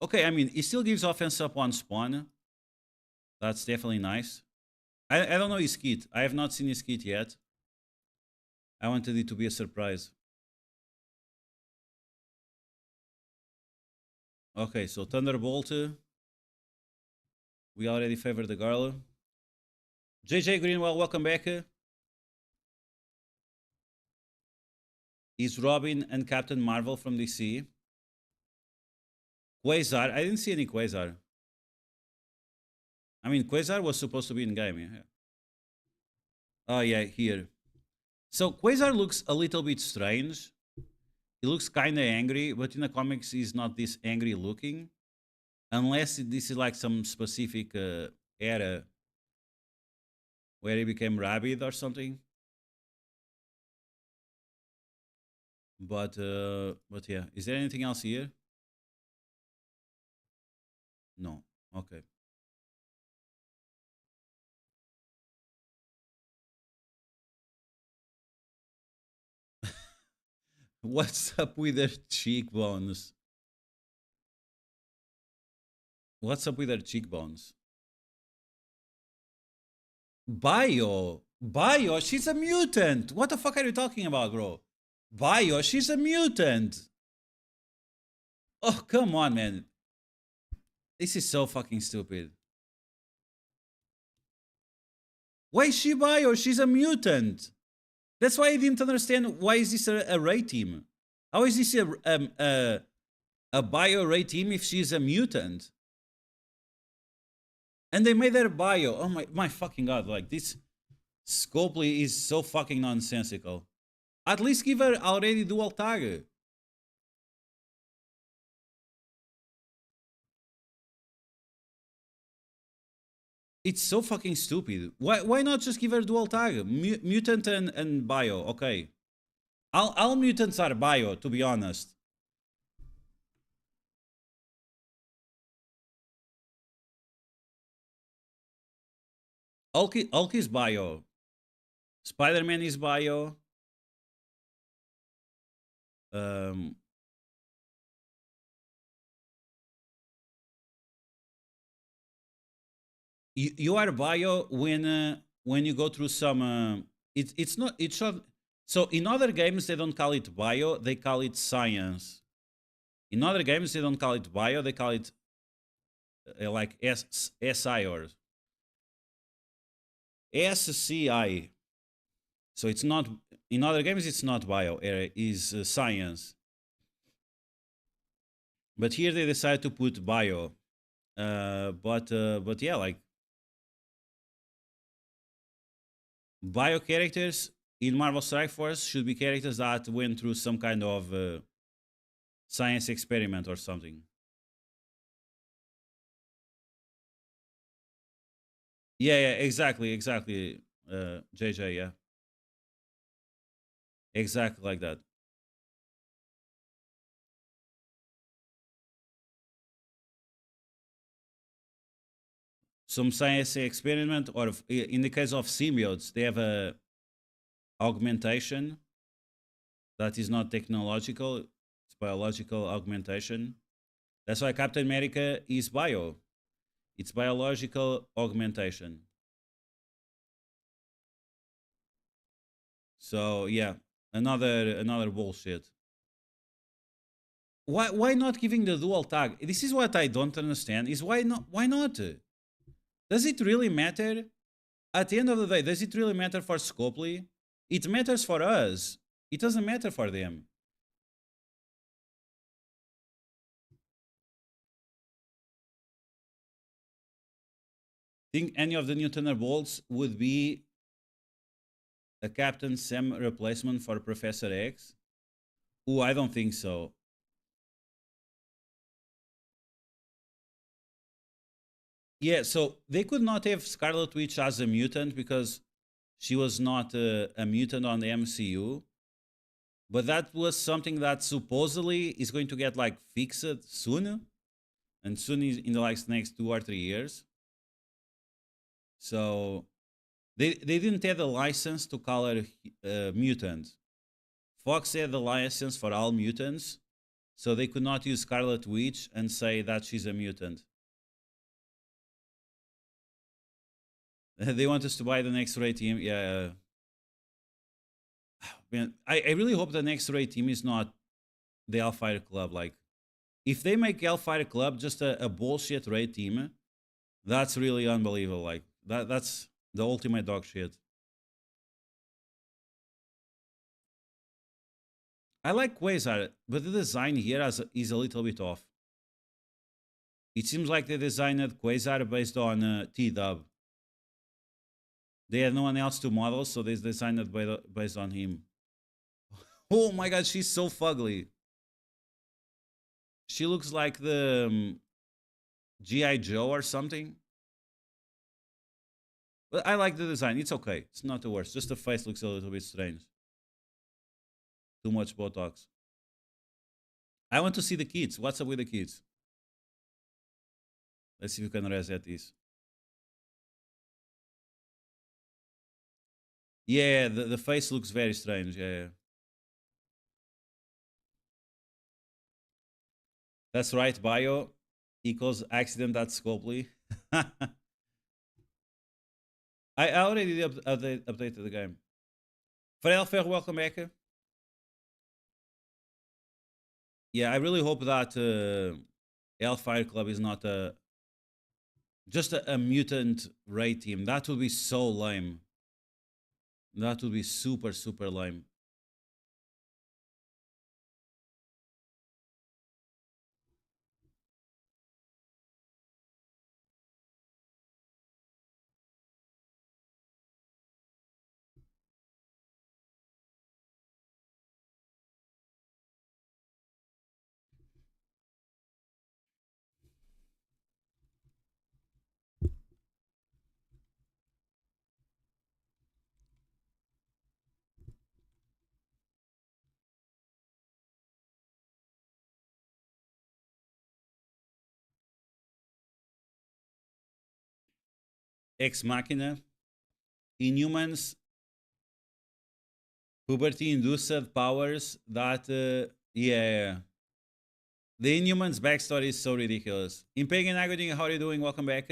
Okay, I mean, it still gives offense up on spawn. That's definitely nice. I don't know his kit. I have not seen his kit yet. I wanted it to be a surprise. Okay, so Thunderbolt. We already favored the girl. JJ Greenwell, welcome back. Is Robin and Captain Marvel from DC? Quasar. I didn't see any Quasar. I mean, Quasar was supposed to be in game. Yeah. Oh yeah, here. So Quasar looks a little bit strange. He looks kind of angry, but in the comics, he's not this angry looking, unless this is like some specific era where he became rabid or something. But yeah, is there anything else here? No. Okay. What's up with their cheekbones? What's up with their cheekbones? Bio, she's a mutant. What the fuck are you talking about, bro? Bio, she's a mutant. Oh, come on, man. This is so fucking stupid. Why is she bio? She's a mutant. That's why I didn't understand why is this a raid team? How is this a bio raid team if she's a mutant? And they made her bio. Oh my fucking god! Like this, Scopely is so fucking nonsensical. At least give her already dual tag. It's so fucking stupid. Why not just give her dual tag? Mutant and bio. Okay. All mutants are bio, to be honest. Hulk is bio. Spider-Man is bio. Um, you are bio when you go through some. It's not. So in other games they don't call it bio, they call it science. In other games they don't call it bio, they call it like SI or SCI. So it's not in other games. It's not bio. It is science. But here they decide to put bio. But yeah, like bio characters in Marvel Strike Force should be characters that went through some kind of science experiment or something. Yeah, exactly, JJ, yeah, exactly like that. Some science experiment, or in the case of symbiotes, they have a augmentation that is not technological; it's biological augmentation. That's why Captain America is bio. It's biological augmentation. So yeah, another bullshit. Why not giving the dual tag? This is what I don't understand. Is why not? Does it really matter? At the end of the day, does it really matter for Scopely? It matters for us. It doesn't matter for them. Think any of the new Thunderbolts would be a Captain Sam replacement for Professor X? Ooh, I don't think so. Yeah, so they could not have Scarlet Witch as a mutant because she was not a mutant on the MCU. But that was something that supposedly is going to get like fixed soon, and soon is in the like next 2 or 3 years. So they didn't have the license to call her mutant. Fox had the license for all mutants, so they could not use Scarlet Witch and say that she's a mutant. They want us to buy the next raid team. Yeah. Man, I really hope the next raid team is not the Hellfire Club. Like, if they make Hellfire Club just a bullshit raid team, that's really unbelievable. Like, that's the ultimate dog shit. I like Quasar, but the design here is a little bit off. It seems like they designed Quasar based on T-Dub. They had no one else to model, so they designed it based on him. Oh my god, she's so fugly. She looks like the G.I. Joe or something. But I like the design. It's okay. It's not the worst. Just the face looks a little bit strange. Too much Botox. I want to see the kids. What's up with the kids? Let's see if we can reset this. Yeah, the face looks very strange. Yeah. That's right, bio equals accident at Scopely. I already updated the game. Farel Ferro, welcome back. Yeah, I really hope that Hellfire Club is not just a mutant raid team. That would be so lame. That would be super, super lame. Ex Machina. Inhumans. Puberty induced powers that, yeah. The Inhumans backstory is so ridiculous. Impeg and Agony, how are you doing? Welcome back.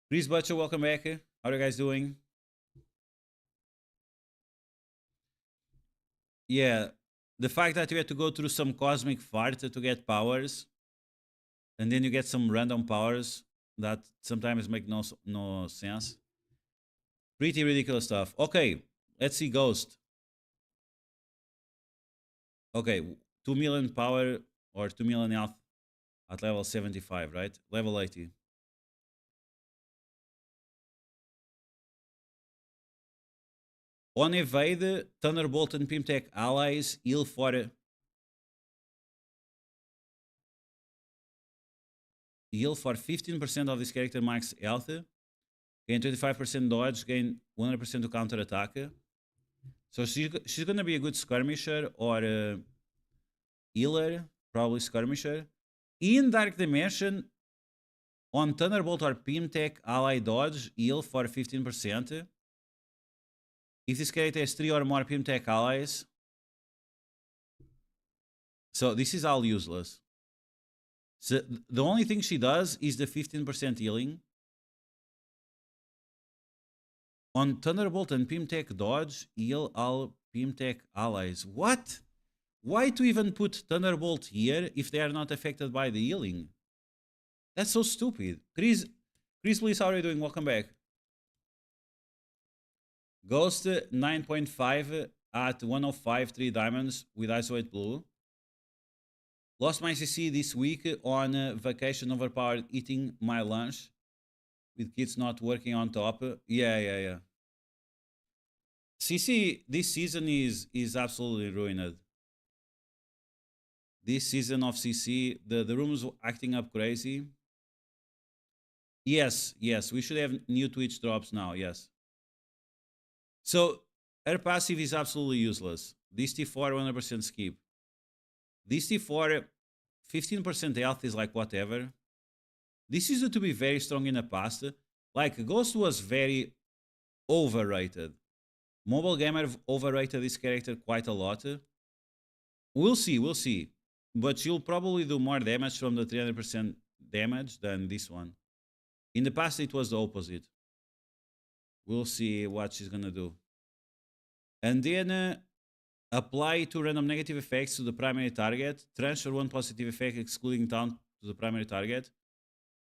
Chris Butcher, welcome back. How are you guys doing? Yeah, the fact that you had to go through some cosmic fart to get powers, and then you get some random powers that sometimes make no sense. Pretty ridiculous stuff. Okay, let's see Ghost. Okay, 2 million power or 2 million health at level 75, right? Level 80. On evade, Thunderbolt and Pimtech allies heal for 15% of this character max health, gain 25% dodge, gain 100% to counter attack. So she's gonna be a good skirmisher or healer, probably skirmisher. In Dark Dimension, on Thunderbolt or Pimtech ally dodge, heal for 15%. If this character has 3 or more Pimtech allies. So this is all useless. So the only thing she does is the 15% healing. On Thunderbolt and Pimtech dodge, heal all Pimtech allies. What? Why to even put Thunderbolt here if they are not affected by the healing? That's so stupid. Chris, please, how are you doing? Welcome back. Ghost 9.5 at 105 3 diamonds with isolate blue. Lost my CC this week on vacation, overpowered, eating my lunch with kids not working on top. Yeah. CC this season is absolutely ruined. This season of CC, the room's acting up crazy. Yes, we should have new Twitch drops now, yes. So, her passive is absolutely useless. This T4, 100% skip. This T4, 15% health is like whatever. This used to be very strong in the past. Like, Ghost was very overrated. Mobile Gamer overrated this character quite a lot. We'll see. But she'll probably do more damage from the 300% damage than this one. In the past, it was the opposite. We'll see what she's gonna do. And then apply 2 random negative effects to the primary target. Transfer 1 positive effect excluding taunt to the primary target.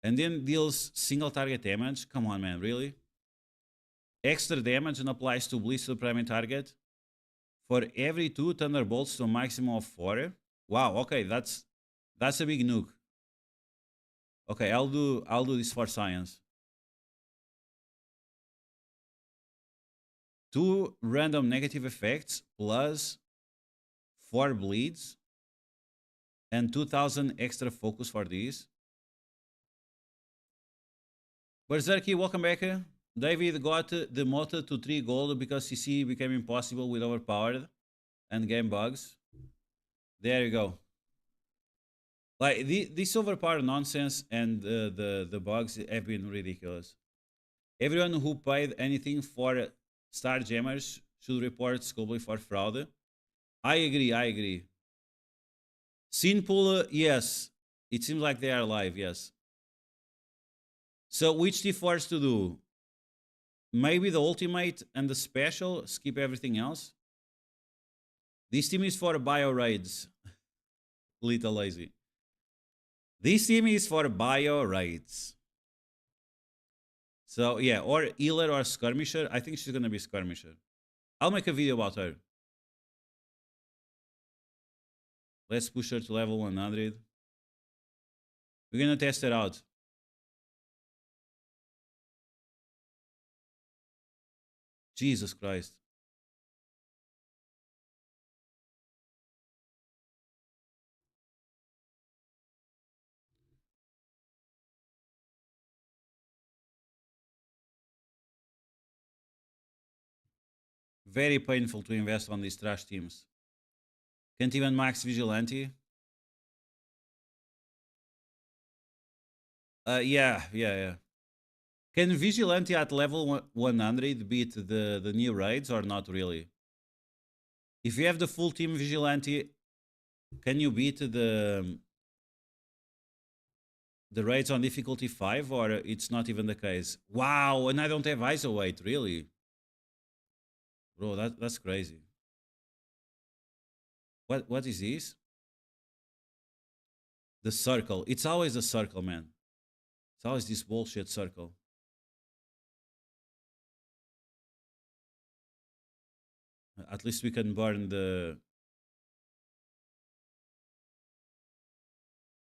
And then deals single target damage. Come on, man, really? Extra damage and applies to Bliss to the primary target. For every 2 Thunderbolts to a maximum of 4. Wow, okay, that's a big nuke. Okay, I'll do this for science. 2 random negative effects plus 4 bleeds and 2000 extra focus for these. Berserky, welcome back. David got demoted to 3 gold because CC became impossible with overpowered and game bugs. There you go. Like this overpowered nonsense and the bugs have been ridiculous. Everyone who paid anything for Star Jammers should report Scobly for fraud. I agree. Simple, yes. It seems like they are live, yes. So which T4s to do? Maybe the ultimate and the special, skip everything else. This team is for bio raids. Little lazy. This team is for bio raids. So yeah, or healer or skirmisher. I think she's gonna be skirmisher. I'll make a video about her. Let's push her to level 100. We're gonna test it out. Jesus Christ. Very painful to invest on these trash teams. Can't even max Vigilante. Yeah. Can Vigilante at level 100 beat the new raids or not really? If you have the full team Vigilante, can you beat the raids on difficulty 5 or it's not even the case? Wow, and I don't have ISO weight, really? Bro, that's crazy. What is this? The circle. It's always a circle, man. It's always this bullshit circle. At least we can burn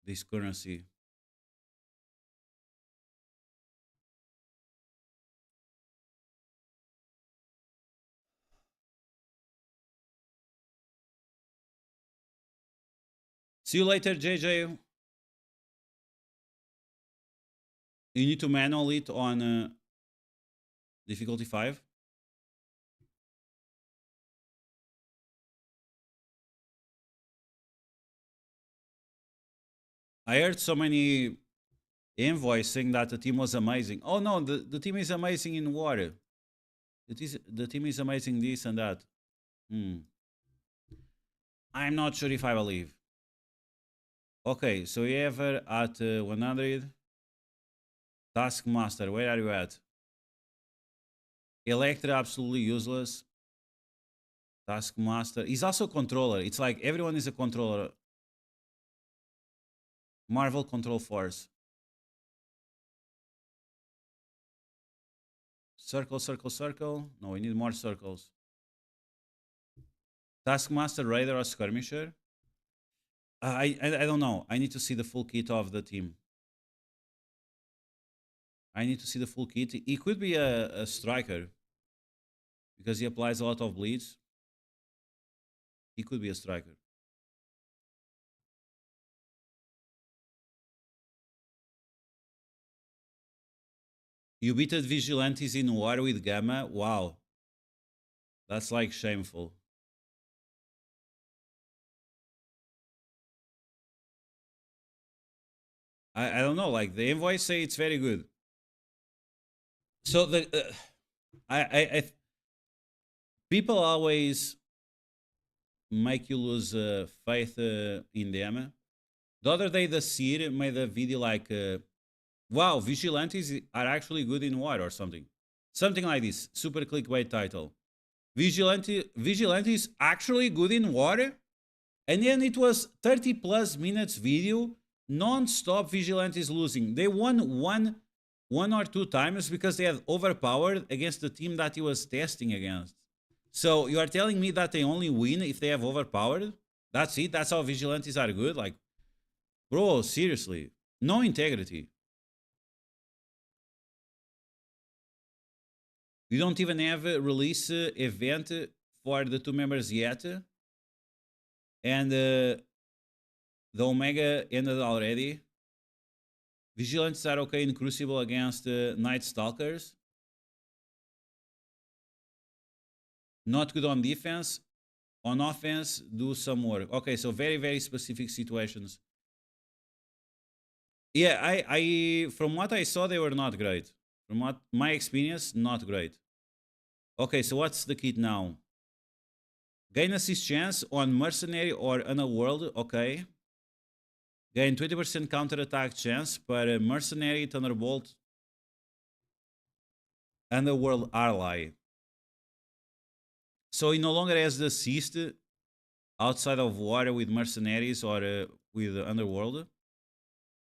this currency. See you later, JJ. You need to manual it on difficulty 5. I heard so many envoys saying that the team was amazing. Oh no, the team is amazing in water. The team is amazing this and that. I'm not sure if I believe. Okay, so you have her at 100. Taskmaster, where are you at? Electra, absolutely useless. Taskmaster. He's also controller. It's like everyone is a controller. Marvel Control Force. Circle, circle, circle. No, we need more circles. Taskmaster, Raider, or Skirmisher? I don't know. I need to see the full kit of the team. I need to see the full kit. He could be a striker because he applies a lot of bleeds. He could be a striker. You beated Vigilantes in war with Gamma? Wow. That's like shameful. I don't know. Like the envoys say it's very good. So the people always make you lose faith in them. The other day, the Seer made a video like, "Wow, Vigilantes are actually good in war" or something like this. Super clickbait title. Vigilantes actually good in war, and then it was 30+ minutes video, non-stop Vigilantes losing. They won one or two times because they had overpowered against the team that he was testing against. So you are telling me that they only win if they have overpowered? That's it? That's how Vigilantes are good? Like, bro, seriously. No integrity. We don't even have a release event for the 2 members yet. And the Omega ended already. Vigilantes are okay in Crucible against Night Stalkers. Not good on defense. On offense, do some work. Okay, so very, very specific situations. Yeah, I from what I saw, they were not great. From what my experience, not great. Okay, so what's the kit now? Gain assist chance on Mercenary or Underworld, okay. Gain 20% counter attack chance per Mercenary, Thunderbolt, Underworld ally. So he no longer has the assist outside of war with Mercenaries or with Underworld.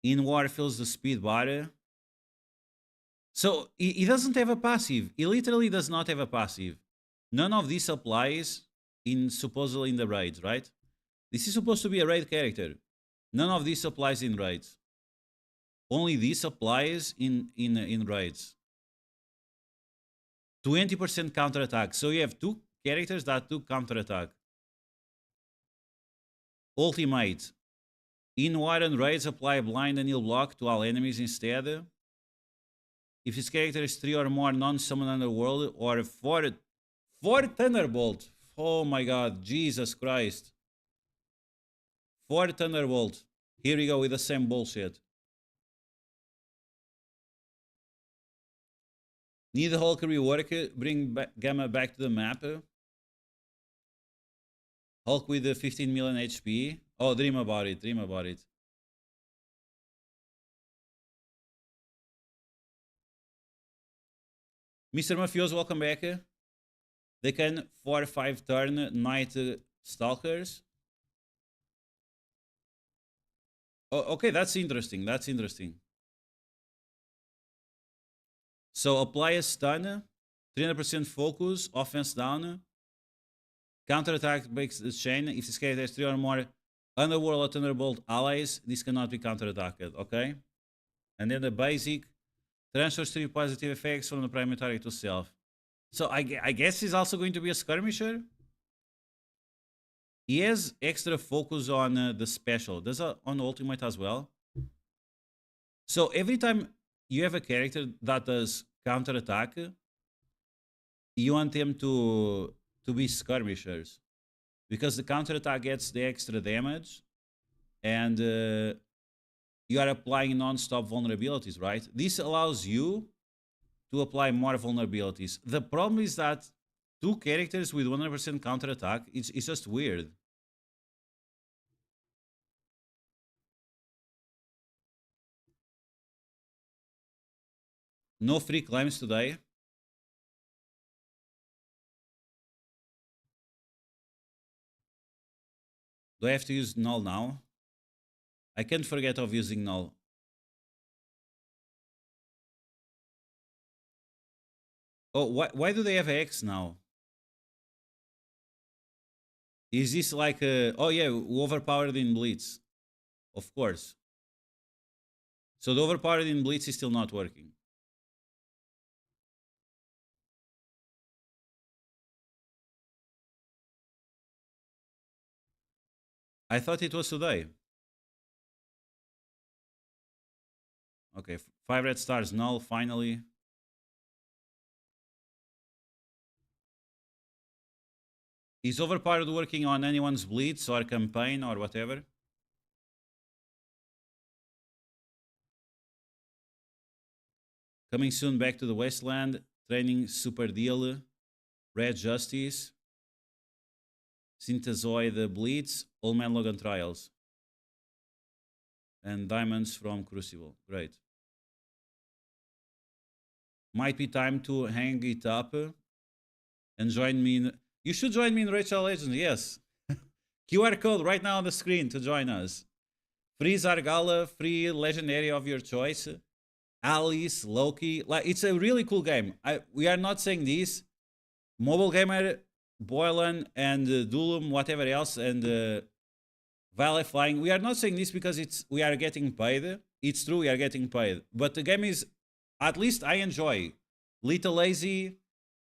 In war fills the speed bar. So he doesn't have a passive. He literally does not have a passive. None of this applies in supposedly in the raids, right? This is supposed to be a raid character. None of this applies in raids. Only this applies in raids. 20% counter attack. So you have 2 characters that do counter attack. Ultimate. In war and raids, apply blind and heal block to all enemies instead. If his character is 3 or more non-summon Underworld or 4 Thunderbolt. Oh my god, Jesus Christ. 4 Thunderbolt. Here we go with the same bullshit. Need the Hulk rework, bring Gamma back to the map. Hulk with the 15 million HP. Oh, dream about it, dream about it. Mr. Mafioso, welcome back. They can 4 or 5 turn Night Stalkers. Oh, okay, that's interesting, that's interesting. So apply a stun, 300% focus, offense down. Counter attack breaks the chain. If this character has 3 or more Underworld or Thunderbolt allies, this cannot be counter attacked, okay? And then the basic transfers 3 positive effects from the primary target to self. So I guess he's also going to be a skirmisher. He has extra focus on the special. Does on ultimate as well. So every time you have a character that does counter attack, you want them to be skirmishers, because the counter attack gets the extra damage, and you are applying non-stop vulnerabilities, right? This allows you to apply more vulnerabilities. The problem is that 2 characters with 100% counter attack, it's just weird. No free claims today. Do I have to use null now? I can't forget of using null. Oh, why do they have X now? Is this like oh yeah, overpowered in Blitz? Of course. So the overpowered in Blitz is still not working. I thought it was today. Okay, 5 red stars, null, finally. Is overpowered working on anyone's Blitz or campaign or whatever? Coming soon back to the Wasteland. Training Super Deal. Red Justice. Synthezoid Blitz. Old Man Logan Trials. And Diamonds from Crucible. Great. Might be time to hang it up and join me in... You should join me in Rachel Legends, yes. QR code right now on the screen to join us. Free Zargala, free legendary of your choice. Alice, Loki. Like, it's a really cool game. We are not saying this. Mobile Gamer, Boylan, and Dulum, whatever else, and Valley Flying. We are not saying this because we are getting paid. it's true we are getting paid, but the game is, at least I enjoy. Little lazy,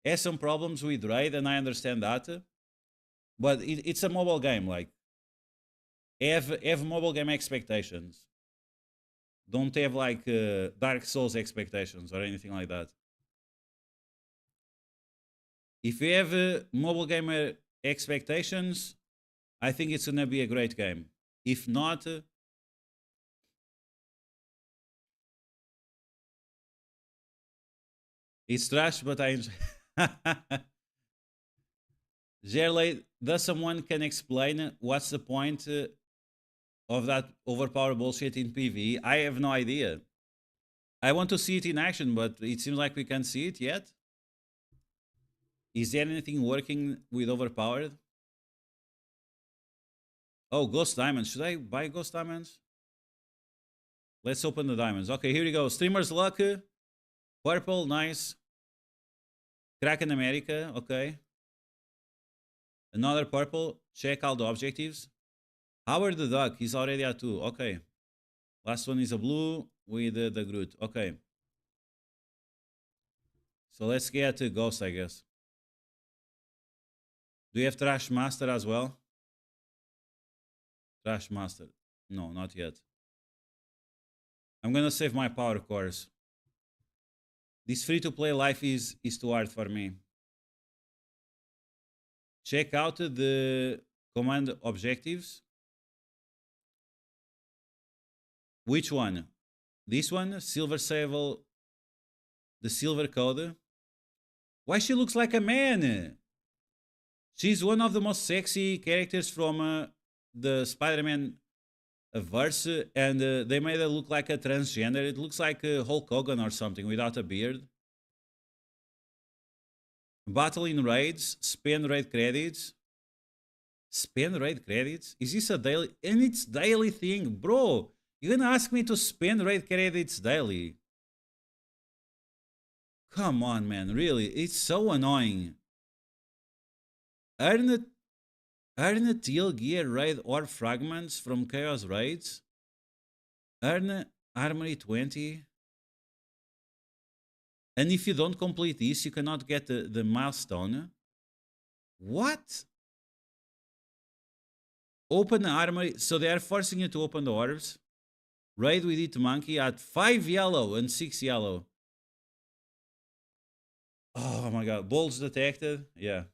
has some problems with raid, and I understand that. But it's a mobile game. Like, have mobile game expectations. Don't have like Dark Souls expectations or anything like that. If you have mobile gamer expectations, I think it's gonna be a great game. If not, it's trash, but I enjoy. Gerlay, does someone can explain what's the point of that overpowered bullshit in PvE? I have no idea. I want to see it in action, but it seems like we can't see it yet. Is there anything working with overpowered? Oh, ghost diamonds. Should I buy ghost diamonds? Let's open the diamonds. Okay, here we go. Streamer's luck. Purple, nice. Kraken America, okay. Another purple. Check all the objectives. Howard the Duck, he's already at 2. Okay. Last one is a blue with the Groot. Okay. So let's get to Ghost, I guess. Do you have Trash Master as well? Trash Master. No, not yet. I'm gonna save my power cores. This free-to-play life is too hard for me. Check out the command objectives. Which one? This one? Silver Sable. The silver code. Why she looks like a man? She's one of the most sexy characters from the Spider-Man verse, and they made her look like a transgender. It looks like Hulk Hogan or something without a beard. Battle in raids, spend raid credits. Spend raid credits? Is this a daily? And it's daily thing, bro. You're gonna ask me to spend raid credits daily? Come on, man. Really, it's so annoying. Earn a teal gear raid or fragments from chaos raids. Earn armory 20. And if you don't complete this, you cannot get the milestone. What? Open the armory. So they are forcing you to open the orbs. Raid with it monkey at 5 yellow and 6 yellow. Oh my god. Bolts detected. Yeah.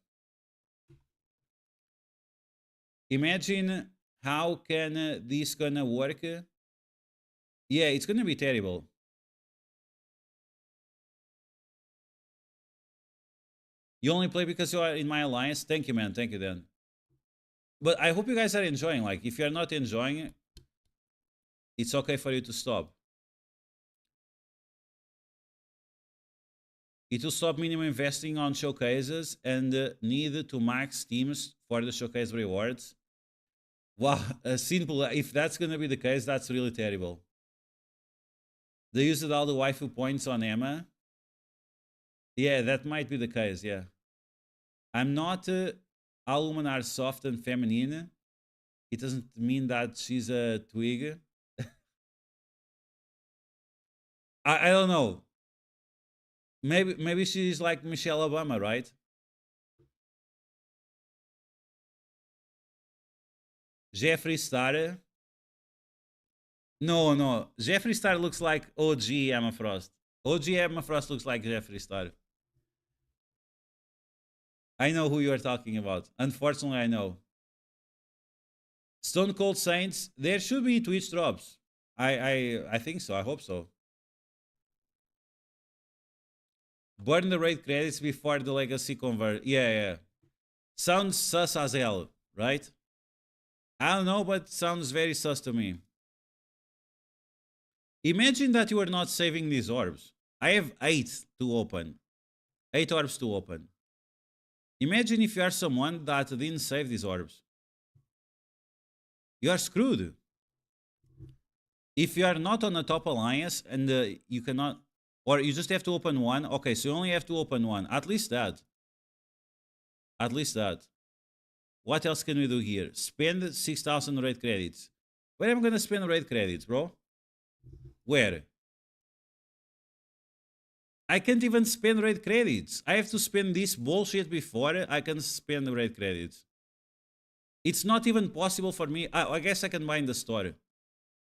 Imagine how can this gonna work. Yeah, it's gonna be terrible. You only play because you are in my alliance. Thank you, man. Thank you, Dan. But I hope you guys are enjoying. Like, if you're not enjoying it, it's okay for you to stop. It will stop minimum investing on showcases and need to max teams for the showcase rewards. Wow, simple. If that's gonna be the case, that's really terrible. They used all the waifu points on Emma. Yeah, that might be the case, yeah. I'm not all women are soft and feminine. It doesn't mean that she's a twig. I don't know. Maybe she's like Michelle Obama, right? Jeffree Star. No. Jeffree Star looks like OG Emma Frost. OG Emma Frost looks like Jeffree Star. I know who you are talking about. Unfortunately, I know. Stone Cold Saints. There should be Twitch drops. I think so. I hope so. Burn the raid credits before the legacy convert. Yeah. Sounds sus as hell, right? I don't know, but sounds very sus to me. Imagine that you are not saving these orbs. I have 8 to open. 8 orbs to open. Imagine if you are someone that didn't save these orbs. You are screwed. If you are not on a top alliance and you cannot, or you just have to open one. Okay, so you only have to open one. At least that. At least that. What else can we do here? Spend 6,000 raid credits. Where am I gonna spend raid credits, bro? Where? I can't even spend raid credits. I have to spend this bullshit before I can spend the raid credits. It's not even possible for me. I guess I can buy in the store.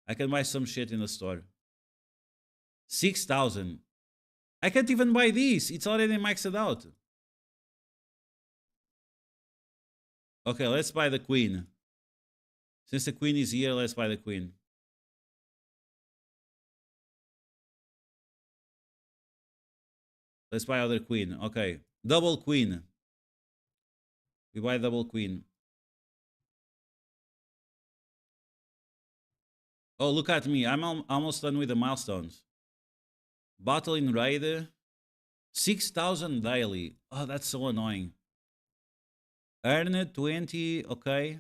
I can buy some shit in the store. 6,000. I can't even buy this. It's already maxed out. Okay, let's buy the queen. Since the queen is here, let's buy the queen. Let's buy other queen. Okay, double queen. We buy double queen. Oh, look at me. I'm almost done with the milestones. Battle in raid. 6,000 daily. Oh, that's so annoying. Earn 20. Okay.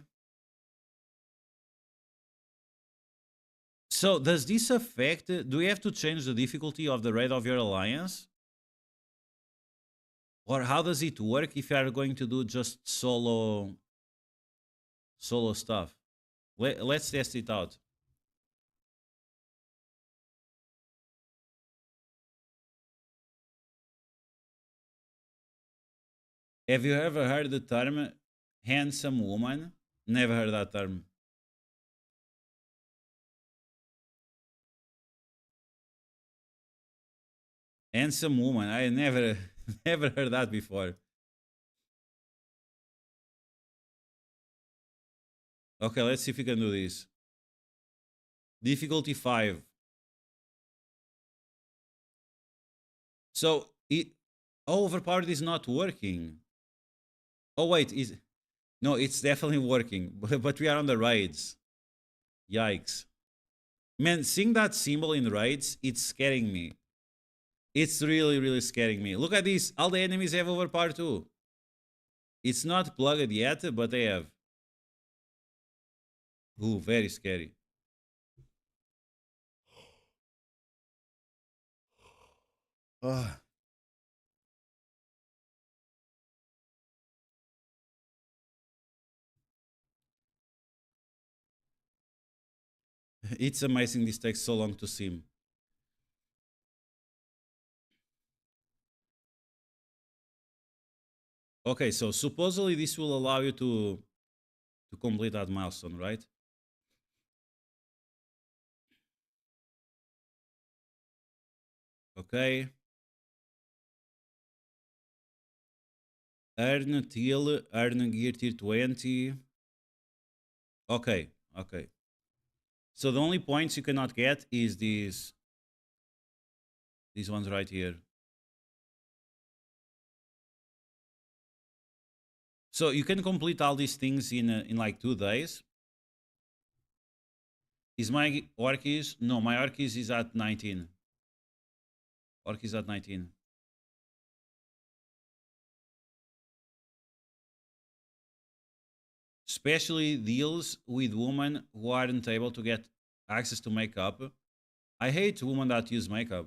So does this affect? Do we have to change the difficulty of the raid of your alliance? Or how does it work if you are going to do just solo stuff? Let's test it out. Have you ever heard the term handsome woman? Never heard that term. Handsome woman. I never never heard that before. Okay, let's see if we can do this. Difficulty 5. So overpowered is not working. Oh wait, no, it's definitely working, but we are on the raids. Yikes. Man, seeing that symbol in raids, it's scaring me. It's really, really scaring me. Look at this. All the enemies have overpower too. It's not plugged yet, but they have. Ooh, very scary. Oh. It's amazing this takes so long to sim. Okay, so supposedly this will allow you to complete that milestone, right? Okay. Earn till, earn gear tier 20. Okay, okay. So the only points you cannot get is these ones right here. So you can complete all these things in like 2 days. Is my Orchis? No, my Orchis is at 19. Orchis at 19. Especially deals with women who aren't able to get access to makeup. I hate women that use makeup.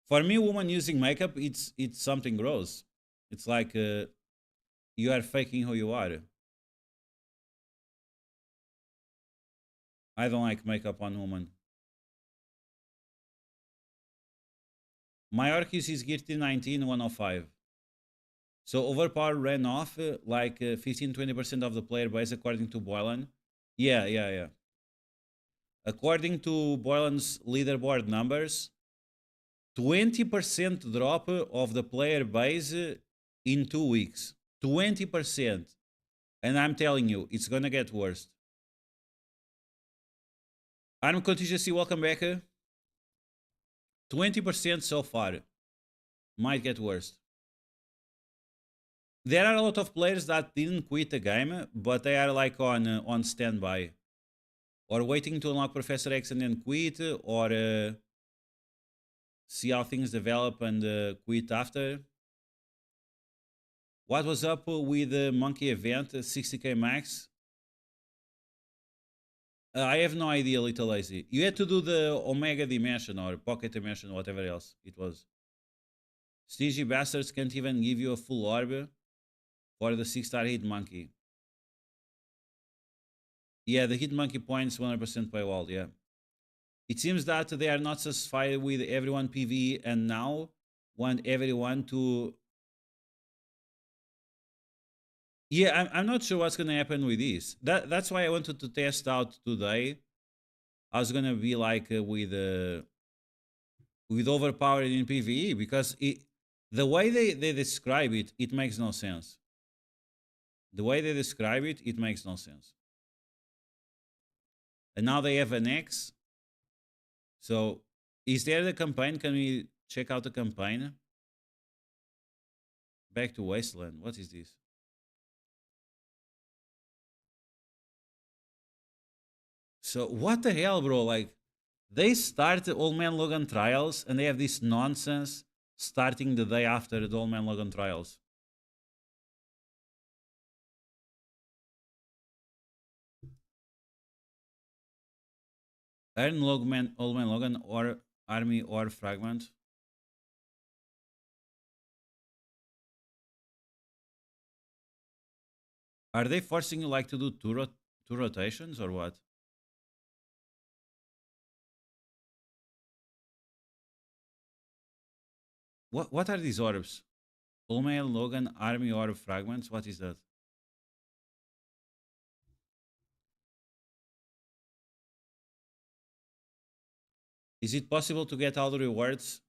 For me, women using makeup, it's something gross. It's like you are faking who you are. I don't like makeup on women. My Orchis is geared to 19, 105. So overpower ran off like 15-20% of the player base according to Boylan. Yeah. According to Boylan's leaderboard numbers, 20% drop of the player base in 2 weeks. 20%. And I'm telling you, it's gonna get worse. Arm contingency, welcome back. 20% so far. Might get worse. There are a lot of players that didn't quit the game, but they are like on standby. Or waiting to unlock Professor X and then quit, or see how things develop and quit after. What was up with the monkey event, 60k max? I have no idea, Little Lazy. You had to do the Omega Dimension or Pocket Dimension, whatever else it was. Stingy bastards can't even give you a full orb for the 6-star hit monkey. Yeah, the hit monkey points 100% paywall, yeah. It seems that they are not satisfied with everyone PvE and now want everyone to... Yeah, I'm not sure what's going to happen with this. That's why I wanted to test out today. I was going to be like with overpowered in PvE because the way they describe it, it makes no sense. The way they describe it, it makes no sense. And now they have an X. So is there the campaign? Can we check out the campaign? Back to Wasteland. What is this? So what the hell, bro? Like, they start Old Man Logan trials and they have this nonsense starting the day after the Old Man Logan trials. Earn Old Man Logan or Army or Fragment. Are they forcing you like to do two rotations or what? What are these orbs? Old Man Logan Army Orb Fragments? What is that? Is it possible to get all the rewards?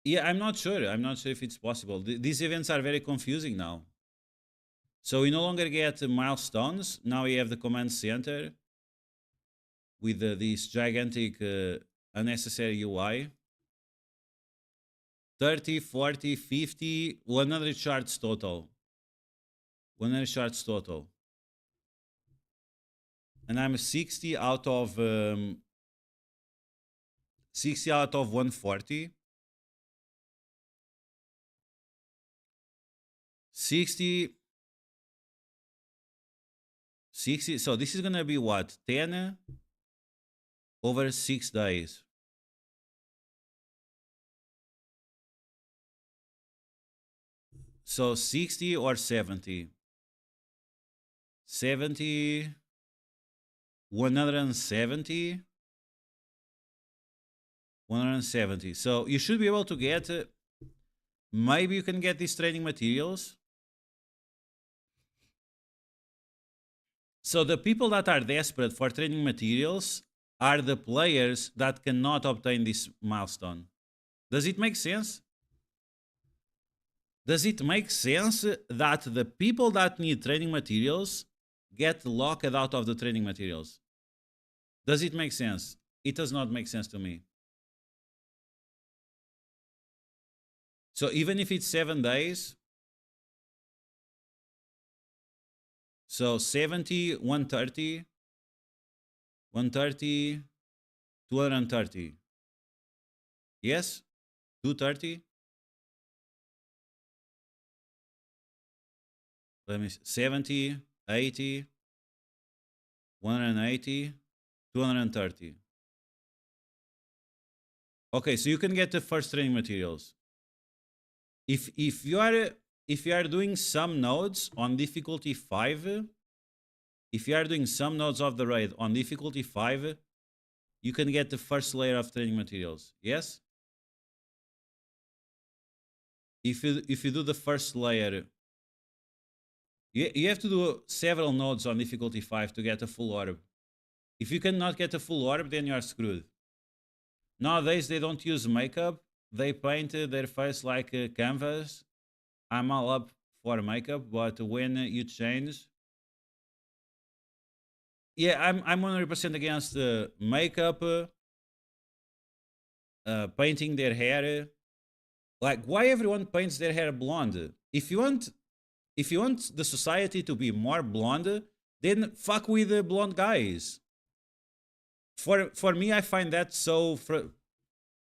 Yeah, I'm not sure. I'm not sure if it's possible. These events are very confusing now. So we no longer get milestones. Now we have the command center with this gigantic unnecessary UI. 30, 40, 50, 100 shards total. 100 shards total. And I'm 60 out of 60 out of 140. 60. So this is gonna be what? 10 over 6 days. So 60 or 70. 70. 170. 170. So you should be able to get maybe you can get these training materials. So the people that are desperate for training materials are the players that cannot obtain this milestone. Does it make sense? Does it make sense that the people that need training materials get locked out of the training materials? Does it make sense? It does not make sense to me. So even if it's 7 days, so 70, 130, 130, 230. Yes? 230? Let me see. 70, 80, 180, 230. Okay, so you can get the first training materials. If you are doing some nodes on difficulty 5, if you are doing some nodes of the raid on difficulty 5, you can get the first layer of training materials. Yes? If you do the first layer, you have to do several nodes on difficulty 5 to get a full orb. If you cannot get a full orb, then you are screwed. Nowadays, they don't use makeup. They paint their face like a canvas. I'm all up for makeup, but when you change... Yeah, I'm 100% against makeup, painting their hair. Like, why everyone paints their hair blonde? If you want the society to be more blonde, then fuck with the blonde guys. For me, I find that so...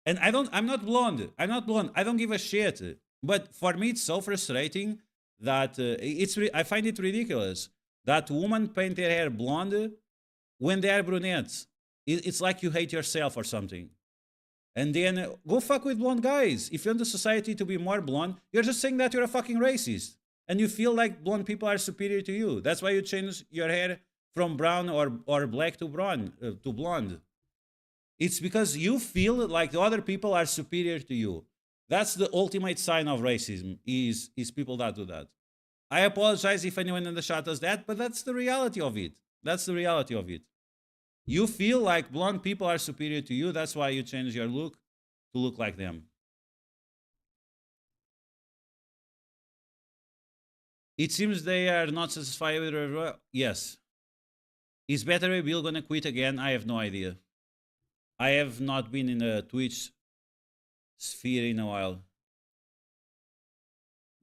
And I'm not blonde. I'm not blonde. I don't give a shit. But for me, it's so frustrating that I find it ridiculous that women paint their hair blonde when they are brunettes. It's like you hate yourself or something. And then go fuck with blonde guys. If you want the society to be more blonde, you're just saying that you're a fucking racist. And you feel like blonde people are superior to you. That's why you change your hair from brown or black to blonde. It's because you feel like the other people are superior to you. That's the ultimate sign of racism, is people that do that. I apologize if anyone in the chat does that, but that's the reality of it. That's the reality of it. You feel like blonde people are superior to you. That's why you change your look to look like them. It seems they are not satisfied with her. Yes. Is Better Bill gonna quit again? I have no idea. I have not been in the Twitch sphere in a while.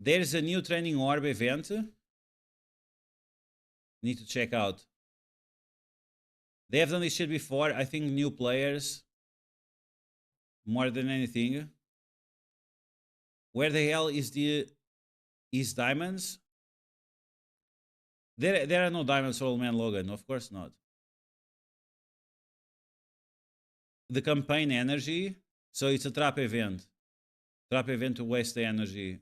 There's a new training orb event. Need to check out. They have done this shit before. I think new players more than anything. Where the hell is diamonds? There are no diamonds for Old Man Logan, of course not. The campaign energy, so it's a trap event. Trap event to waste the energy.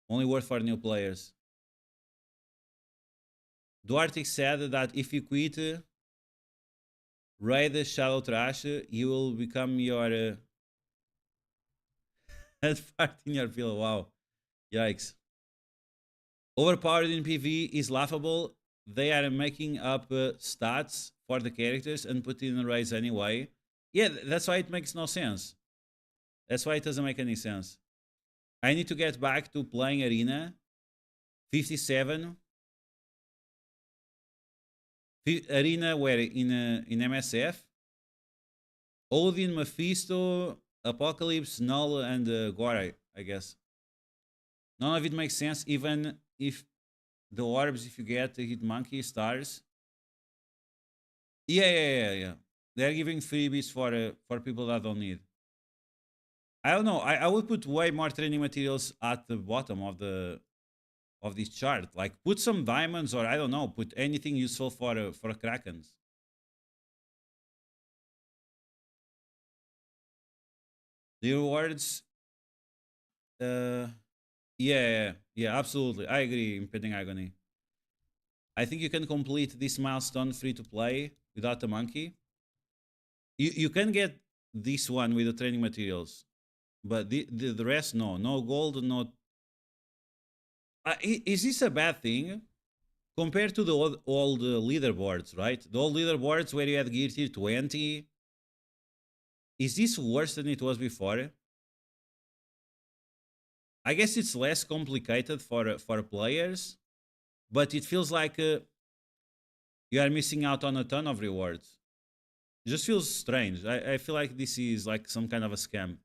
Only worth for new players. Duarte said that if you quit raid Shadow Trash, you will become your head part in your pillow. Wow. Yikes. Overpowered in PvE is laughable. They are making up stats for the characters and put in raids anyway. Yeah, that's why it makes no sense. That's why it doesn't make any sense. I need to get back to playing Arena. 57. Arena where in MSF. Odin, Mephisto, Apocalypse, Null, and Gore, I guess. None of it makes sense, even if the orbs, if you get hit monkey stars. Yeah. They're giving freebies for people that don't need. I don't know. I would put way more training materials at the bottom of this chart. Like put some diamonds, or I don't know, put anything useful for Krakens. The rewards. Yeah, absolutely. I agree. Impending Agony. I think you can complete this milestone free to play without the monkey. You can get this one with the training materials, but the rest no gold, no. Is this a bad thing compared to the old leaderboards, right? The old leaderboards where you had gear tier 20. Is this worse than it was before? I guess it's less complicated for players, but it feels like you are missing out on a ton of rewards. It just feels strange. I feel like this is like some kind of a scam.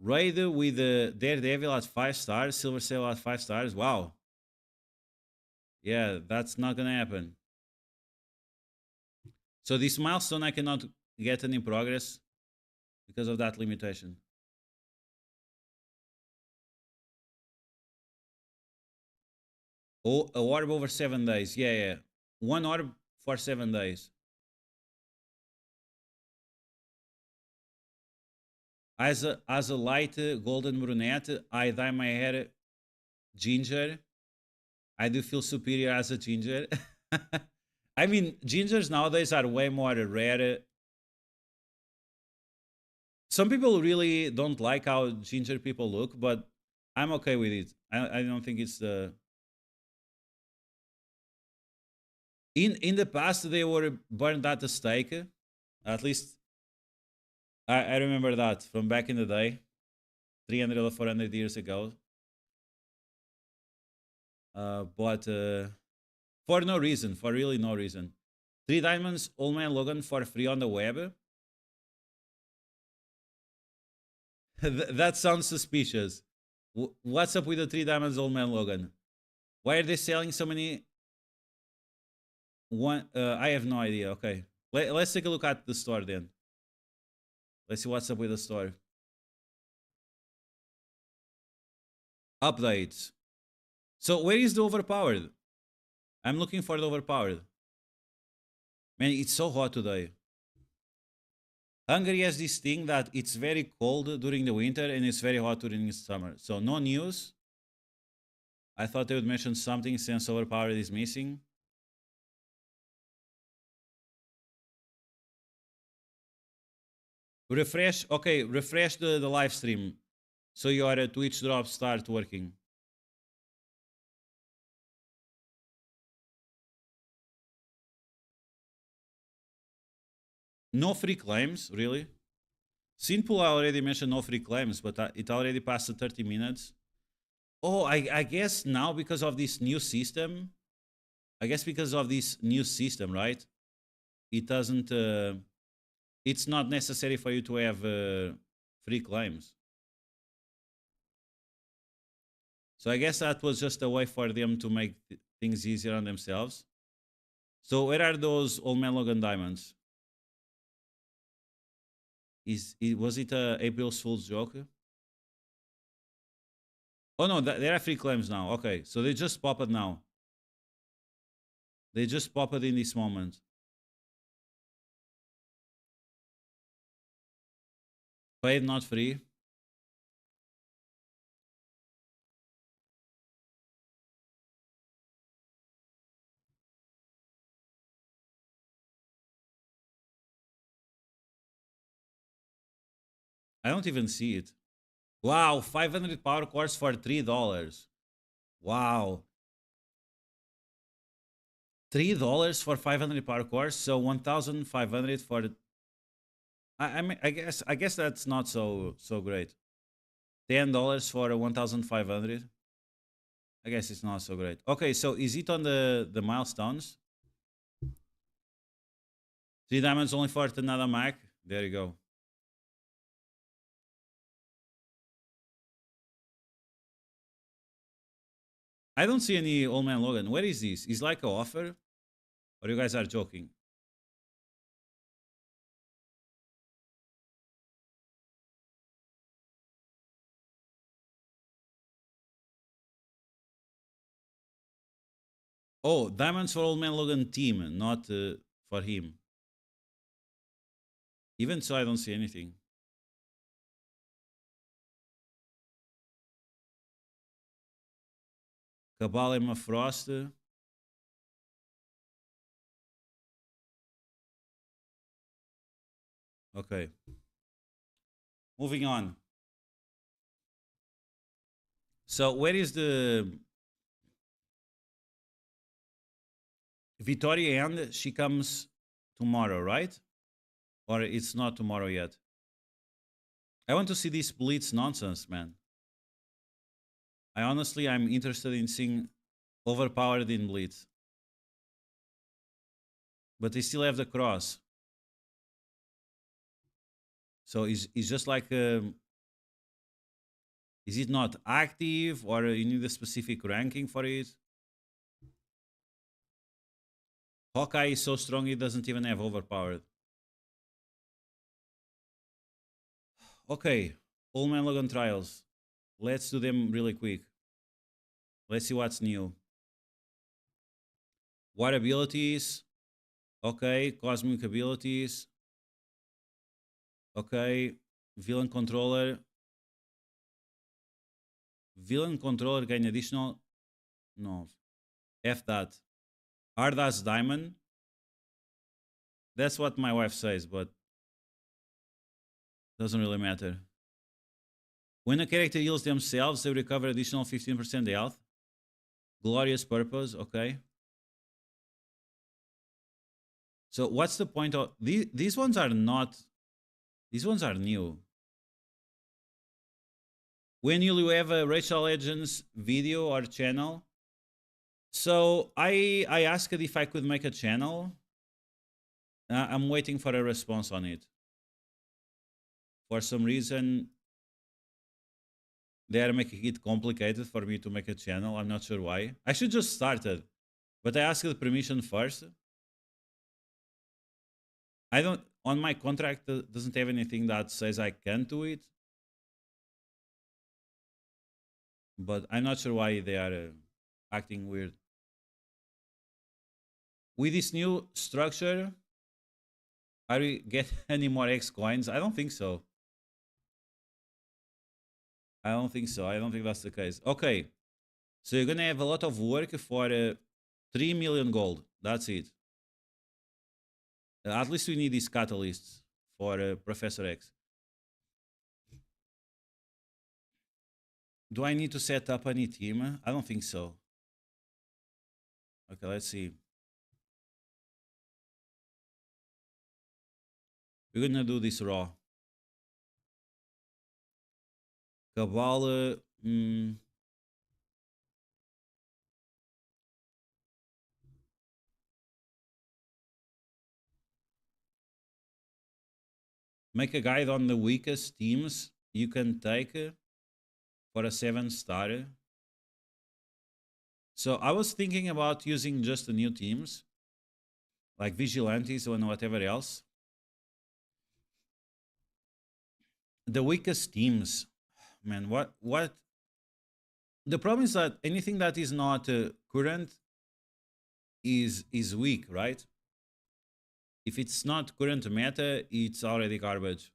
Raid with Daredevil at 5 stars, Silver Sale at 5 stars. Wow. Yeah, that's not gonna happen. So this milestone I cannot get any progress because of that limitation. Oh, a orb over 7 days. Yeah. One orb for 7 days. As a light golden brunette, I dye my hair ginger. I do feel superior as a ginger. I mean, gingers nowadays are way more rare. Some people really don't like how ginger people look, but I'm okay with it. I don't think it's the... In the past, they were burned at the stake. At least I remember that from back in the day, 300 or 400 years ago. But for no reason, for really no reason. 3 diamonds, Old Man Logan for free on the web. That sounds suspicious. What's up with the 3 diamonds, Old Man Logan? Why are they selling so many? I have no idea. Okay, let's take a look at the store then. Let's see what's up with the store. Updates. So where is the overpowered? I'm looking for the overpowered. Man, it's so hot today. Hungary has this thing that it's very cold during the winter and it's very hot during the summer. So no news. I thought they would mention something since overpowered is missing. Refresh, okay, refresh the live stream so your Twitch drops start working. No free claims, really? Simple already mentioned no free claims, but it already passed the 30 minutes. Oh, I guess now because of this new system, right? It doesn't, it's not necessary for you to have free claims. So I guess that was just a way for them to make things easier on themselves. So where are those Old Man Logan diamonds? Was it a April's Fool's joke? Oh no, there are free claims now. Okay, so they just pop it now. They just pop it in this moment. Paid, not free. I don't even see it. Wow, 500 power cores for $3. Wow. $3 for 500 power cores, so 1,500 for. I guess that's not so great. $10 for 1,500. I guess it's not so great. Okay, so is it on the milestones? 3 diamonds only for another Mac. There you go. I don't see any Old Man Logan. Where is this? Is like an offer? Or you guys are joking? Oh, diamonds for Old Man Logan team, not for him. Even so, I don't see anything. Cabal Emma Frost. Okay. Moving on. So where is the Victoria end? She comes tomorrow, right? Or it's not tomorrow yet? I want to see this Blitz nonsense, man. I'm interested in seeing overpowered in Blitz. But they still have the cross. So it's just like, is it not active or you need a specific ranking for it? Hawkeye is so strong it doesn't even have overpowered. Okay, Old Man Logan trials. Let's do them really quick. Let's see what's new. What abilities? Okay, cosmic abilities. Okay, villain controller. Villain controller gain additional. No, F that. Ardas diamond. That's what my wife says, but doesn't really matter. When a character heals themselves, they recover additional 15% health. Glorious purpose. Okay. So what's the point of these ones are not. These ones are new. When you have a Rachel Legends video or channel. So I asked if I could make a channel. I'm waiting for a response on it. For some reason, they are making it complicated for me to make a channel. I'm not sure why. I should just start it, but I asked the permission first. I don't. On my contract, doesn't have anything that says I can do it. But I'm not sure why they are acting weird. With this new structure, are we get any more X coins? I don't think so. I don't think so. I don't think that's the case. Okay. So you're gonna have a lot of work for 3 million gold. That's it. At least we need these catalysts for Professor X. Do I need to set up any team? I don't think so. Okay, let's see. We're gonna do this raw. Cabal. Make a guide on the weakest teams you can take for a 7-star. So I was thinking about using just the new teams, like Vigilantes and whatever else. The weakest teams, man, what? The problem is that anything that is not current is weak, right? If it's not current meta, it's already garbage.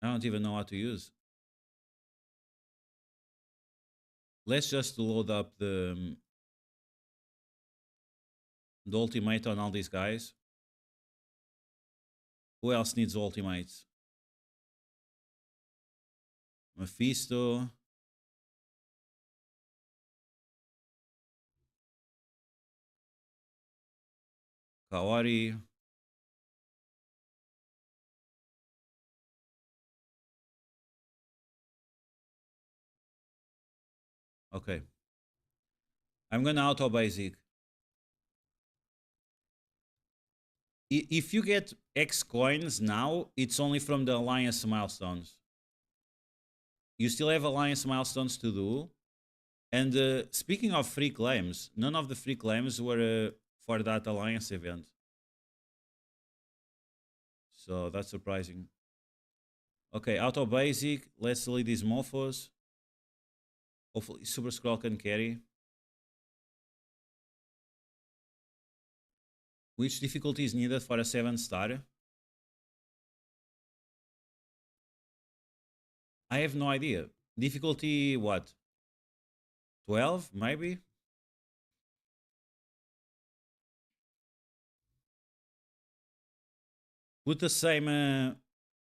I don't even know what to use. Let's just load up the ultimate on all these guys. Who else needs ultimates? Mephisto. Kawari. Okay. I'm gonna auto basic. If you get X coins now, it's only from the Alliance milestones. You still have Alliance milestones to do. And speaking of free claims, none of the free claims were for that Alliance event. So that's surprising. Okay, auto basic. Let's delete these mofos. Hopefully Super Scroll can carry. Which difficulty is needed for a 7-star? I have no idea. Difficulty what? 12 maybe? Put the same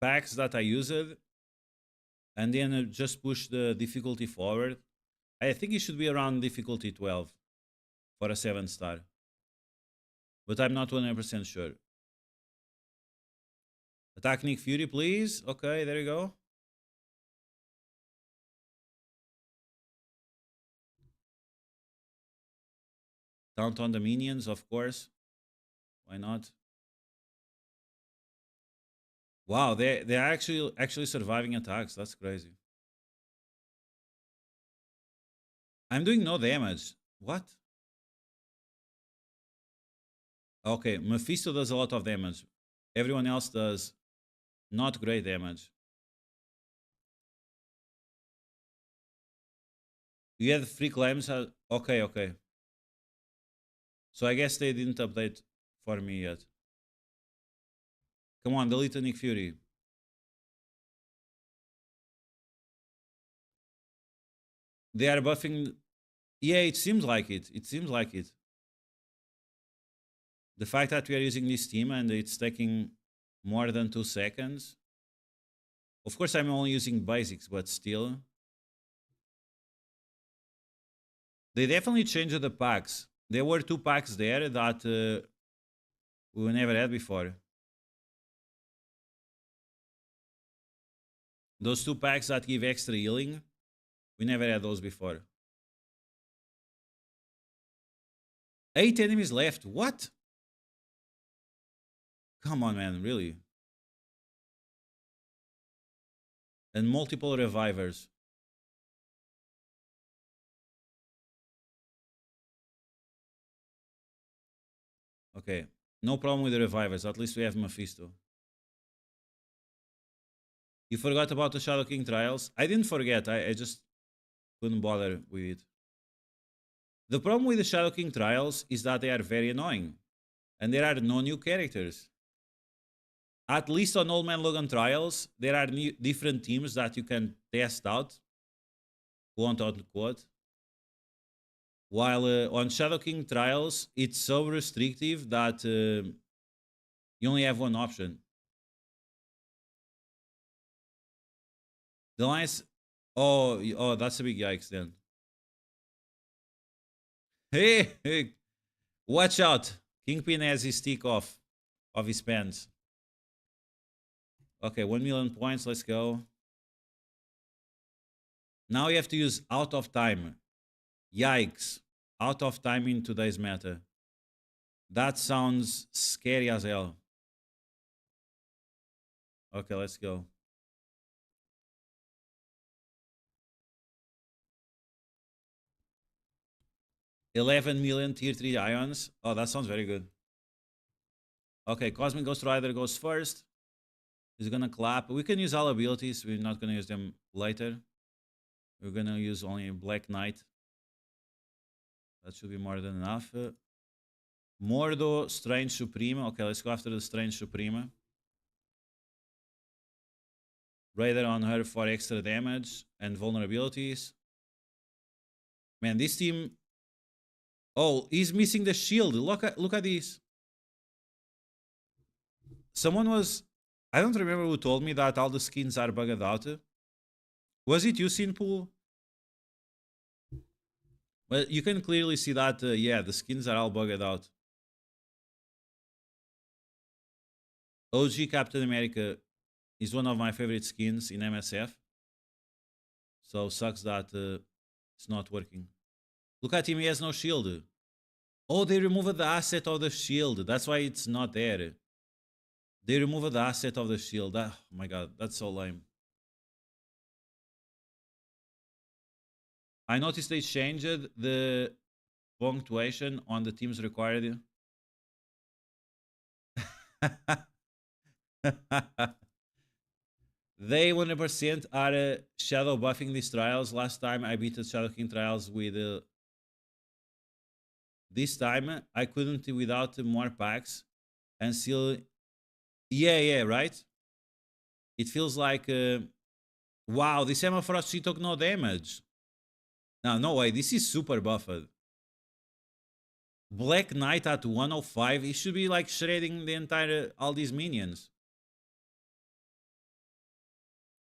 packs that I used and then just push the difficulty forward. I think it should be around difficulty 12 for a 7-star. But I'm not 100% sure. Attack Nick Fury, please. Okay, there you go. Count on the minions, of course. Why not? Wow, they're actually surviving attacks. That's crazy. I'm doing no damage. What? Okay, Mephisto does a lot of damage. Everyone else does not great damage. You had free claims? Okay, okay. So I guess they didn't update for me yet. Come on, delete the Nick Fury. They are buffing. Yeah, it seems like it. It seems like it. The fact that we are using this team and it's taking more than 2 seconds. Of course, I'm only using basics, but still. They definitely changed the packs. There were 2 packs there that we never had before. Those 2 packs that give extra healing, we never had those before. 8 enemies left. What? Come on, man, really? And multiple revivers. Okay, no problem with the revivers. At least we have Mephisto. You forgot about the Shadow King trials? I didn't forget. I just couldn't bother with it. The problem with the Shadow King trials is that they are very annoying. And there are no new characters. At least on Old Man Logan trials, there are different teams that you can test out. quote unquote. While on Shadow King trials, it's so restrictive that you only have one option. The lines. Oh, that's a big yikes then. Hey, watch out! Kingpin has his stick off of his pants. Okay, 1 million points. Let's go. Now you have to use out of time. Yikes! Out of time in today's meta. That sounds scary as hell. Okay, let's go. 11 million tier 3 ions. Oh, that sounds very good. Okay, Cosmic Ghost Rider goes first. He's gonna clap. We can use all abilities. We're not gonna use them later. We're gonna use only Black Knight. That should be more than enough. Mordo, Strange Suprema. Okay, let's go after the Strange Suprema. Raider on her for extra damage and vulnerabilities. Man, this team... Oh, he's missing the shield. Look at this. Someone was... I don't remember who told me that all the skins are bugged out. Was it you, Sinpool? Well, you can clearly see that, yeah, the skins are all bugged out. OG Captain America is one of my favorite skins in MSF. So sucks that it's not working. Look at him, he has no shield. Oh, they removed the asset of the shield. That's why it's not there. They removed the asset of the shield. Oh my god, that's so lame. I noticed they changed the punctuation on the teams required. They 100% are shadow buffing these trials. Last time I beat the Shadow King trials with... this time I couldn't without more packs. And still... Yeah, right? It feels like... wow, this Emma Frost, she took no damage. No way, this is super buffed. Black Knight at 105, he should be like shredding the entire... all these minions.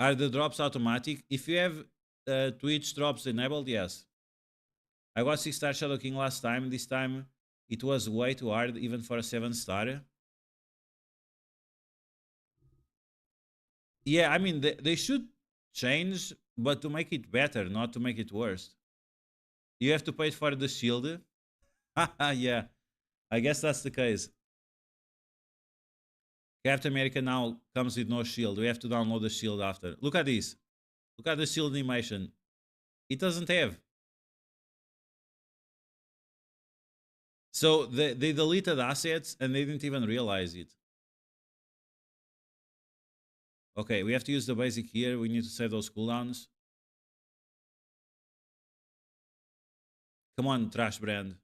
Are the drops automatic? If you have Twitch drops enabled, yes. I got 6-star Shadow King last time. This time it was way too hard, even for a 7-star. Yeah, I mean, they should change, but to make it better, not to make it worse. You have to pay for the shield. Yeah, I guess that's the case. Captain America now comes with no shield. We have to download the shield after. Look at this. Look at the shield animation. It doesn't have. So they deleted assets and they didn't even realize it. Okay, we have to use the basic here. We need to save those cooldowns. Come on, Trash Brand.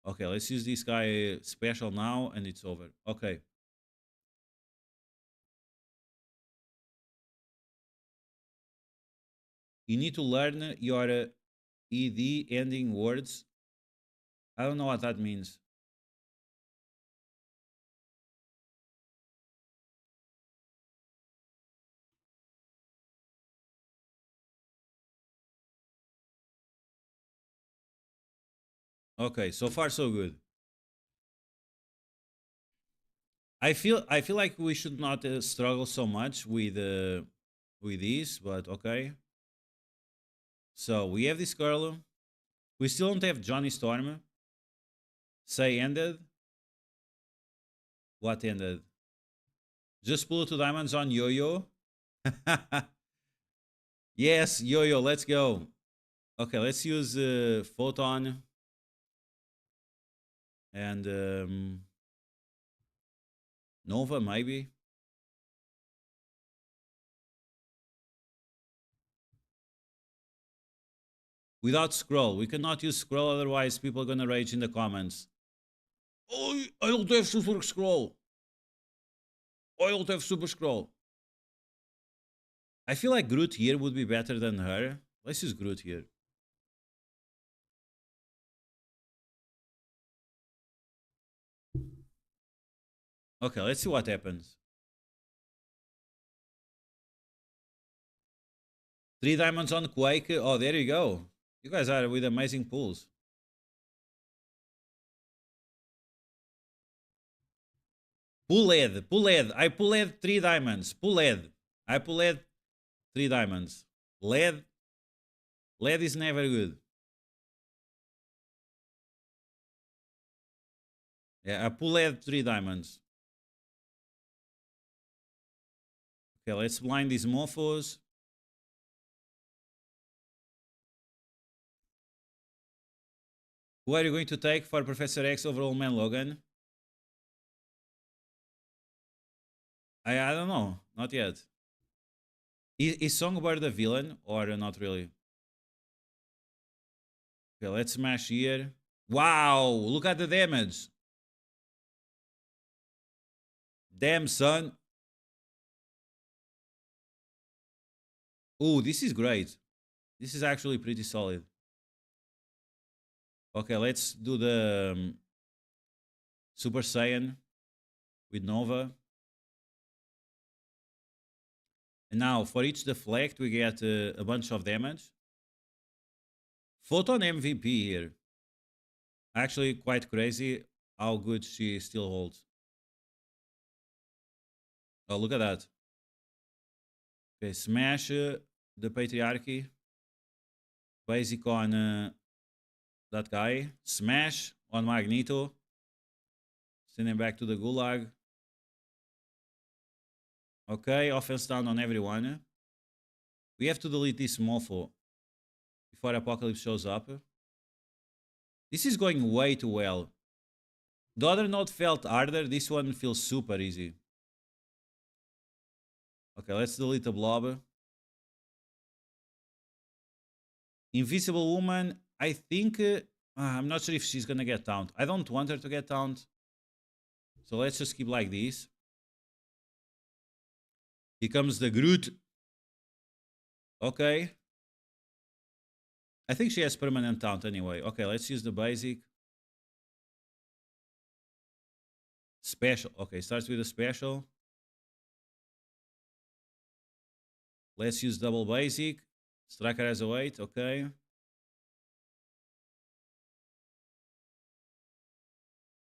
Okay, let's use this guy special now and it's over. Okay. You need to learn your ED ending words. I don't know what that means. Okay, so far so good. I feel like we should not struggle so much with these, but okay. So we have this girl. We still don't have Johnny Storm. Say ended. What ended? Just pull 2 diamonds on Yo-Yo. Yes, Yo-Yo, let's go. Okay, let's use Photon. And Nova, maybe. Without scroll. We cannot use scroll, otherwise people are gonna rage in the comments. Oh, I don't have super scroll. I don't have super scroll. I feel like Groot here would be better than her. Let's use Groot here. Okay, let's see what happens. 3 diamonds on Quake. Oh, there you go. You guys are with amazing pulls. Pull lead. Pull lead. I pull lead 3 diamonds. Pull lead. I pull lead 3 diamonds. Lead. Lead is never good. Yeah, I pull lead 3 diamonds. Okay, let's blind these mofos. Who are you going to take for Professor X over Old Man Logan? I don't know. Not yet. Is Songbird a villain or not really? Okay, let's smash here. Wow, look at the damage. Damn, son. Oh, this is great. This is actually pretty solid. Okay, let's do the Super Saiyan with Nova. And now, for each deflect, we get a bunch of damage. Photon MVP here. Actually, quite crazy how good she still holds. Oh, look at that. Okay, smash the Patriarchy. Basic on that guy. Smash on Magneto. Send him back to the Gulag. Okay, offense down on everyone. We have to delete this mofo before Apocalypse shows up. This is going way too well. The other node felt harder. This one feels super easy. Okay, let's delete the blob. Invisible Woman, I think... I'm not sure if she's gonna get taunt. I don't want her to get taunt. So let's just keep like this. Here comes the Groot. Okay. I think she has permanent taunt anyway. Okay, let's use the basic. Special. Okay, starts with a special. Let's use double basic. Striker has a weight. Okay.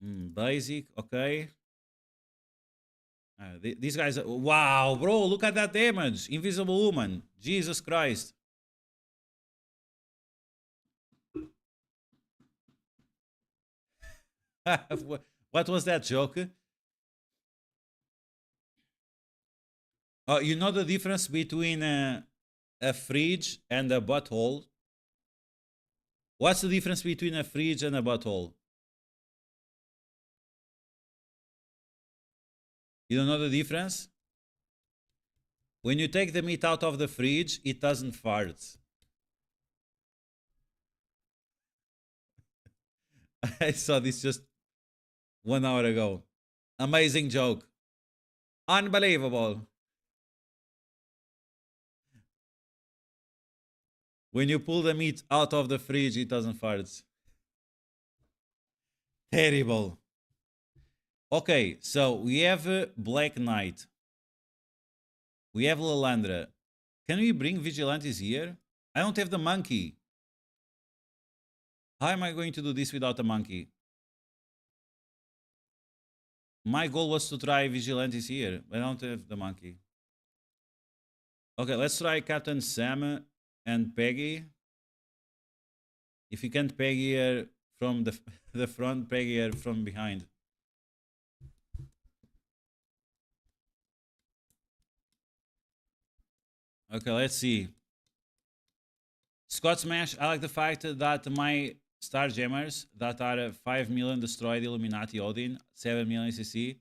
Basic. Okay. These guys. Wow, bro. Look at that damage. Invisible Woman. Jesus Christ. What was that joke? You know the difference between a fridge and a butthole? What's the difference between a fridge and a butthole? You don't know the difference? When you take the meat out of the fridge, it doesn't fart. I saw this just 1 hour ago. Amazing joke. Unbelievable. When you pull the meat out of the fridge, it doesn't fart. Terrible. Okay, so we have Black Knight. We have Lalandra. Can we bring Vigilantes here? I don't have the monkey. How am I going to do this without a monkey? My goal was to try Vigilantes here, but I don't have the monkey. Okay, let's try Captain Sam and Peggy. If you can't Peggy her from the front, Peggy her from behind. Okay, let's see. Scott Smash, I like the fact that my Star Gemmers that are 5 million destroyed Illuminati Odin, 7 million CC.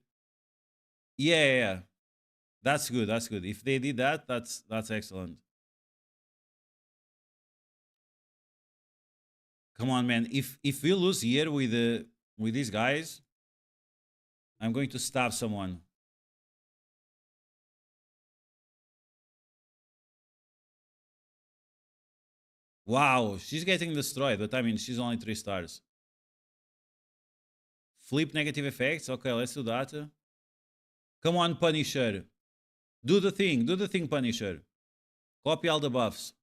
Yeah. That's good, that's good. If they did that, that's excellent. Come on, man. If we lose here with these guys, I'm going to stab someone. Wow, she's getting destroyed, but I mean, she's only 3 stars. Flip negative effects. Okay, let's do that. Come on, Punisher. Do the thing, Punisher. Copy all the buffs.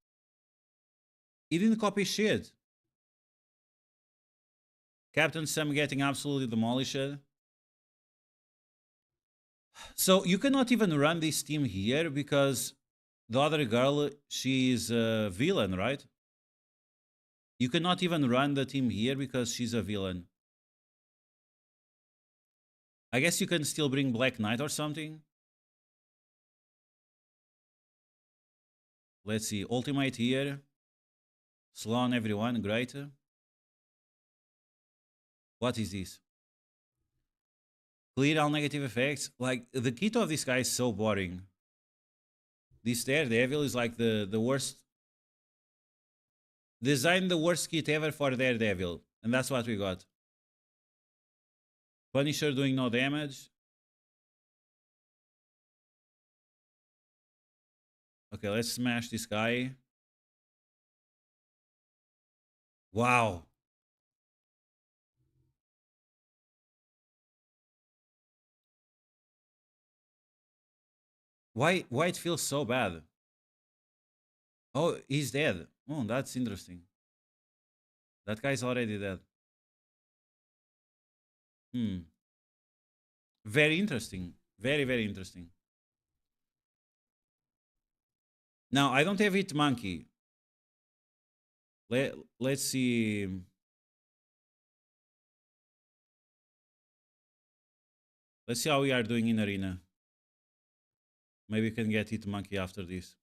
He didn't copy shit. Captain Sam getting absolutely demolished. So you cannot even run this team here because the other girl, she's a villain, right? You cannot even run the team here because she's a villain. I guess you can still bring Black Knight or something. Let's see. Ultimate here. Slow on everyone. Great. What is this? Clear all negative effects. Like, the kit of this guy is so boring. This Daredevil is like the worst. Design the worst kit ever for Daredevil. And that's what we got. Punisher doing no damage. Okay, let's smash this guy. Wow. Why it feels so bad? Oh, he's dead. Oh, that's interesting. That guy's already dead. Hmm. Very interesting. Very, very interesting. Now, I don't have Hit Monkey. Let's see. Let's see how we are doing in Arena. Maybe we can get Hit Monkey after this.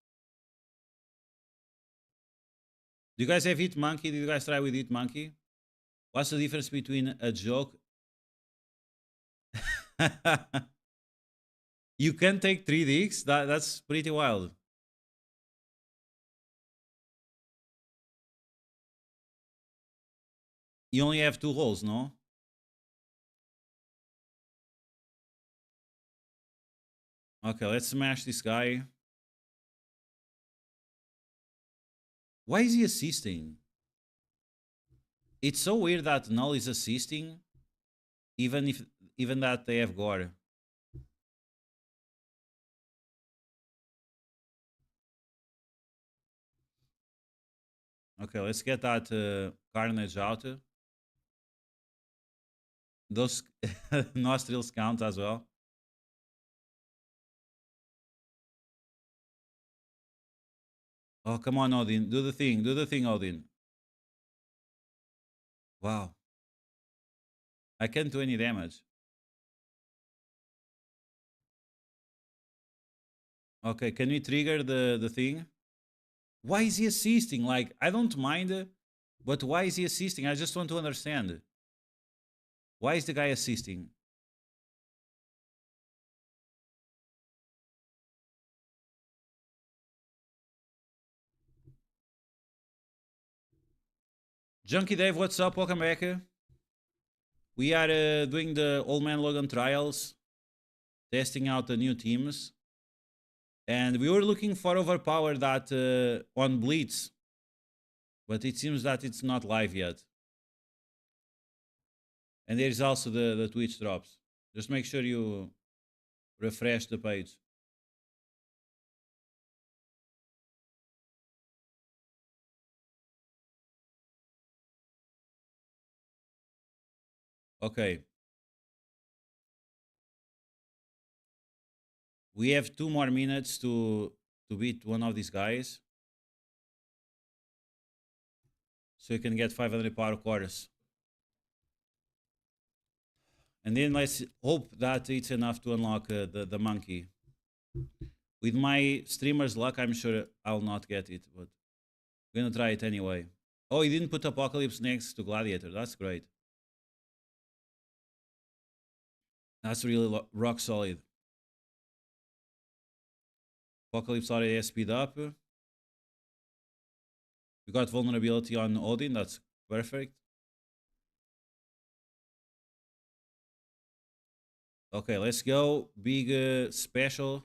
Do you guys have Hit Monkey? Did you guys try with Hit Monkey? What's the difference between a joke? You can take 3 dicks? That's pretty wild. You only have 2 holes, no? Okay, let's smash this guy. Why is he assisting? It's so weird that Null is assisting, even that they have gore. Okay, let's get that Carnage out. Those nostrils count as well. Oh, come on, Odin. Do the thing, Odin. Wow. I can't do any damage. Okay, can we trigger the thing? Why is he assisting? Like, I don't mind, but why is he assisting? I just want to understand. Why is the guy assisting? Junkie Dave, what's up? Welcome back. We are doing the Old Man Logan trials, testing out the new teams. And we were looking for overpower that on Blitz, but it seems that it's not live yet. And there's also the Twitch drops. Just make sure you refresh the page. Okay. We have 2 more minutes to beat one of these guys. So you can get 500 power cores. And then let's hope that it's enough to unlock the monkey. With my streamer's luck, I'm sure I'll not get it, but I'm gonna try it anyway. Oh, he didn't put Apocalypse next to Gladiator. That's great. That's really rock solid. Apocalypse already SP'd up. We got vulnerability on Odin. That's perfect. Okay, let's go. Big special.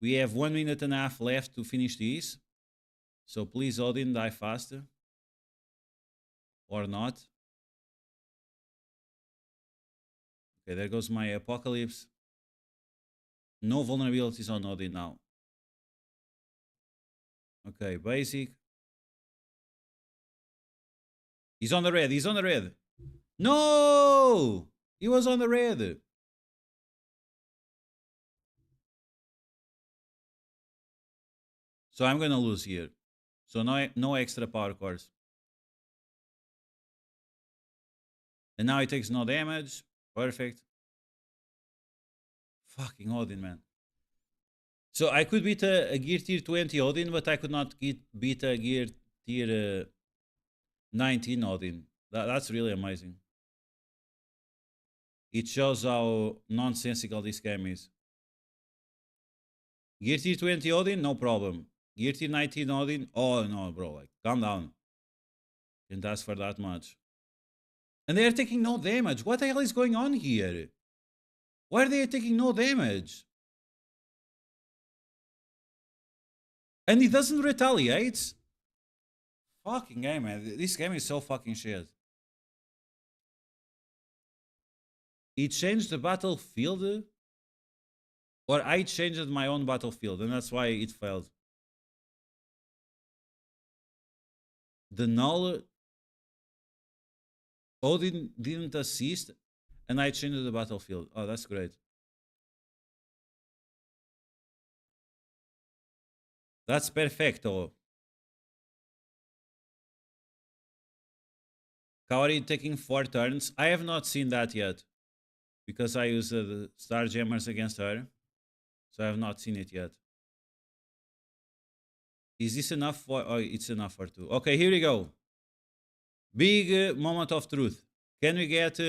We have 1.5 minutes left to finish these. So please, Odin, die faster. Or not. Okay, there goes my Apocalypse. No vulnerabilities on Odin now. Okay, basic. He's on the red. He's on the red. No! He was on the red. So I'm going to lose here. So no extra power cores. And now he takes no damage. Perfect. Fucking Odin, man. So I could beat a gear tier 20 Odin, but I could not beat a gear tier 19 Odin. That's really amazing. It shows how nonsensical this game is. Gear tier 20 Odin, no problem. Gear tier 19 Odin, oh no, bro, like, calm down. Can't ask for that much. And they are taking no damage. What the hell is going on here? Why are they taking no damage? And he doesn't retaliate? Fucking game, man. This game is so fucking shit. He changed the battlefield? Or I changed my own battlefield, and that's why it failed. The null... Odin didn't assist, and I changed the battlefield. Oh, that's great. That's perfecto. Kaori taking 4 turns. I have not seen that yet. Because I used the Star Jammers against her. So I have not seen it yet. Is this enough for... Oh, it's enough for 2. Okay, here we go. Big moment of truth. Can we get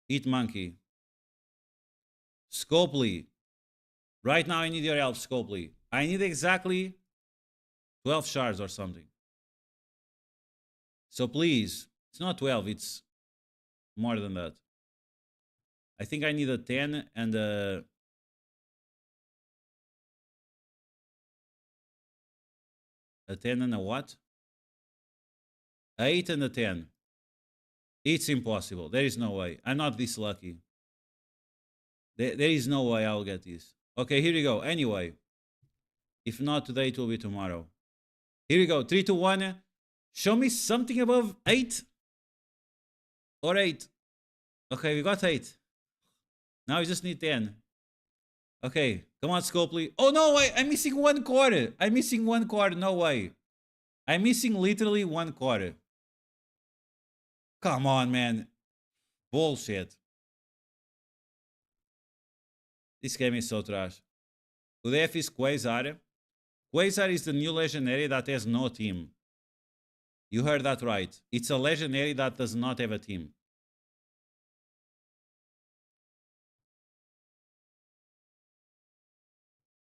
Eat Monkey? Scopely. Right now I need your help, Scopely. I need exactly 12 shards or something. So please, it's not 12, it's more than that. I think I need a 10 and a... A 10 and a what? 8 and a 10. It's impossible. There is no way. I'm not this lucky. There is no way I'll get this. Okay, here we go. Anyway. If not today, it will be tomorrow. Here we go. 3, 2, 1. Show me something above 8. Or 8. Okay, we got 8. Now we just need 10. Okay, come on, Scopely. Oh, no, I'm missing 1 quarter. I'm missing 1 quarter. No way. I'm missing literally 1 quarter. Come on, man. Bullshit. This game is so trash. UDF is Quasar. Quasar is the new legendary that has no team. You heard that right. It's a legendary that does not have a team.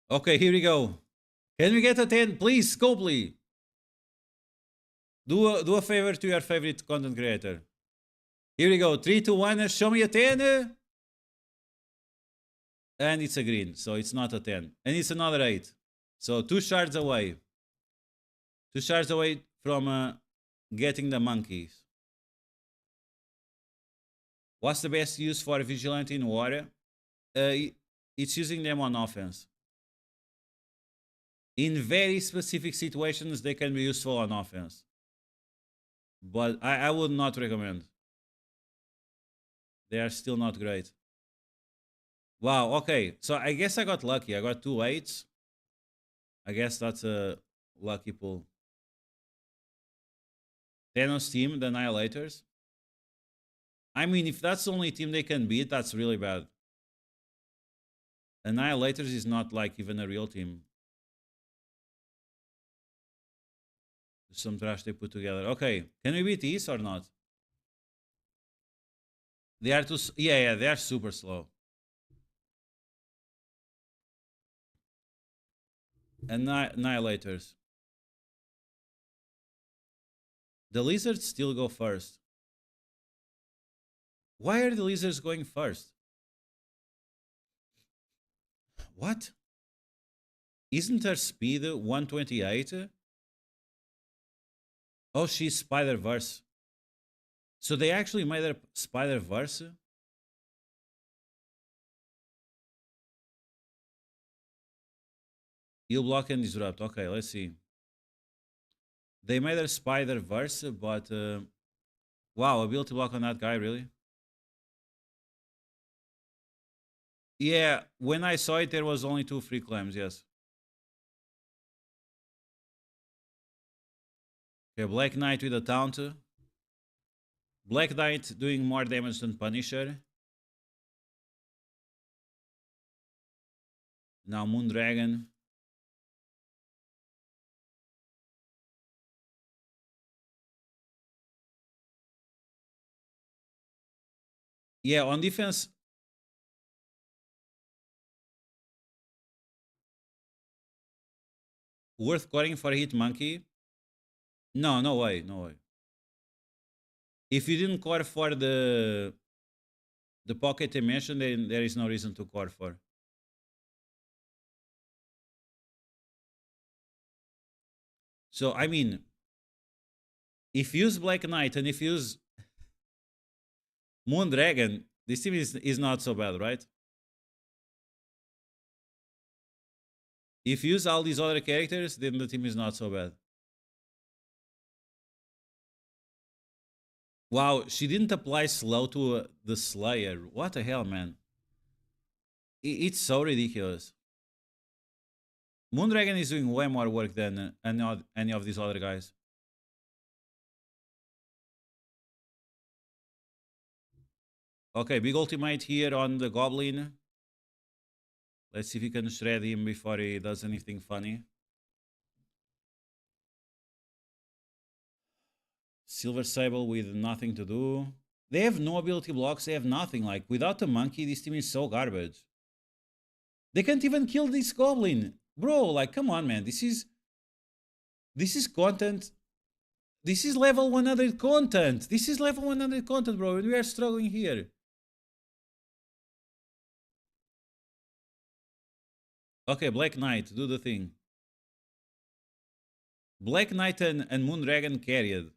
Okay, here we go. Can we get a 10? Please, Scopely. Do a favor to your favorite content creator. Here we go. 3, 2, 1. Show me a 10. And it's a green, so it's not a 10. And it's another 8. So 2 shards away. 2 shards away from getting the monkeys. What's the best use for a Vigilante in War? It's using them on offense. In very specific situations, they can be useful on offense. But I would not recommend. They are still not great. Wow, okay. So I guess I got lucky. I got 2 8s. I guess that's a lucky pull. Thanos team, the Annihilators. I mean, if that's the only team they can beat, that's really bad. Annihilators is not like even a real team. Some trash they put together. Okay, can we beat these or not? They are too... Yeah, they are super slow. Annihilators. The lizards still go first. Why are the lizards going first? What? Isn't their speed 128? Oh, she's Spider-Verse. So they actually made her Spider-Verse? Heal, block, and disrupt. Okay, let's see. They made her Spider-Verse, but... wow, ability block on that guy, really? Yeah, when I saw it, there was only 2 free claims, yes. Okay, Black Knight with a taunt. Black Knight doing more damage than Punisher. Now Moondragon. Yeah, on defense... worth coring for Hit Monkey? No, no way, no way. If you didn't core for the pocket dimension, then there is no reason to core for. So I mean, if you use Black Knight and if you use Moondragon, this team is not so bad, right? If you use all these other characters, then the team is not so bad. Wow, she didn't apply slow to the Slayer. What the hell, man? It's so ridiculous. Moondragon is doing way more work than any of these other guys. Okay, big ultimate here on the Goblin. Let's see if we can shred him before he does anything funny. Silver Sable with nothing to do. They have no ability blocks, they have nothing. Like, without the monkey, this team is so garbage. They can't even kill this Goblin. Bro, like, come on, man. This is content. This is level 100 content. This is level 100 content, bro, and we are struggling here. Okay, Black Knight, do the thing. Black Knight and Moondragon carried.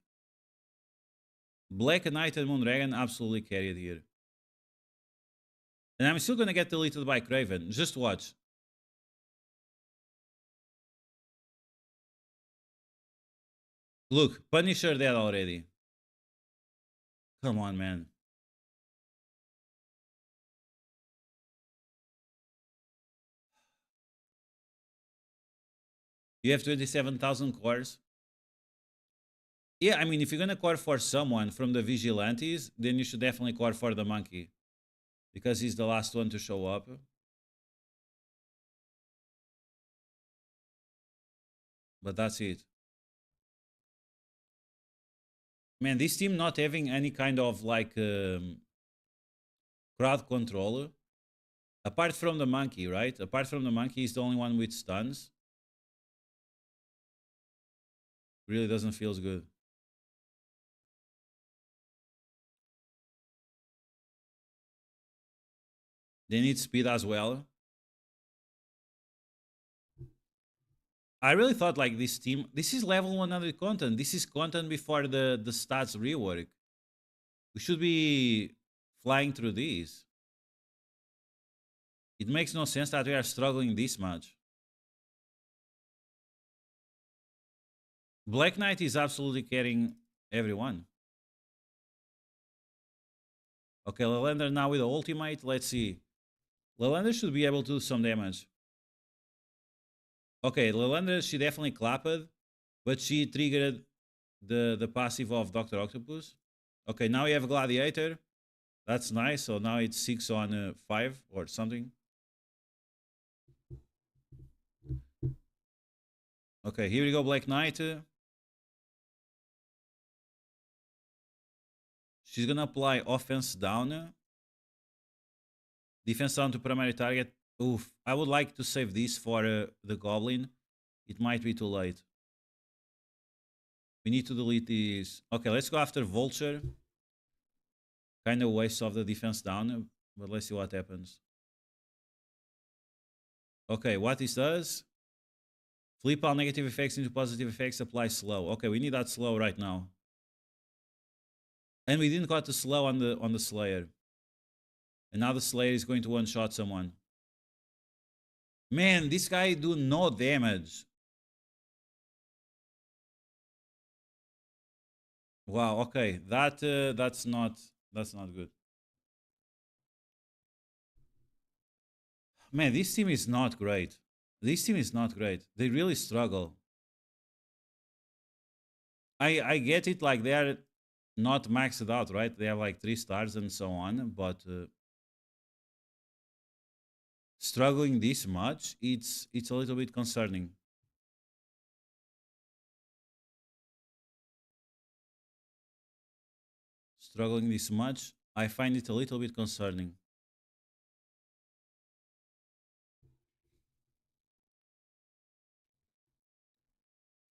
Black Knight and Moondragon absolutely carried here. And I'm still gonna get deleted by Craven. Just watch. Look, Punisher dead already. Come on, man. You have 27,000 cores. Yeah, I mean, if you're gonna core for someone from the Vigilantes, then you should definitely core for the monkey. Because he's the last one to show up. But that's it. Man, this team not having any kind of like crowd control. Apart from the monkey, right? Apart from the monkey, he's the only one with stuns. Really doesn't feel as good. They need speed as well. I really thought like this team, this is level 100 content. This is content before the stats rework. We should be flying through these. It makes no sense that we are struggling this much. Black Knight is absolutely carrying everyone. Okay, Lelander now with the ultimate. Let's see. Lelander should be able to do some damage. Okay, Lelander, she definitely clapped, but she triggered the passive of Dr. Octopus. Okay, now we have Gladiator. That's nice. So now it's 6 on 5 or something. Okay, here we go, Black Knight. She's gonna apply offense down. Defense down to primary target. Oof. I would like to save this for the Goblin. It might be too late. We need to delete these. Okay, let's go after Vulture. Kind of waste of the defense down, but let's see what happens. Okay, what this does. Flip all negative effects into positive effects, apply slow. Okay, we need that slow right now. And we didn't got the slow on the Slayer. And now the Slayer is going to one-shot someone. Man, this guy do no damage. Wow, okay. That's not good. Man, this team is not great. This team is not great. They really struggle. I get it, like they are not maxed out, right? They have like 3 stars and so on, but struggling this much, it's a little bit concerning. Struggling this much, I find it a little bit concerning.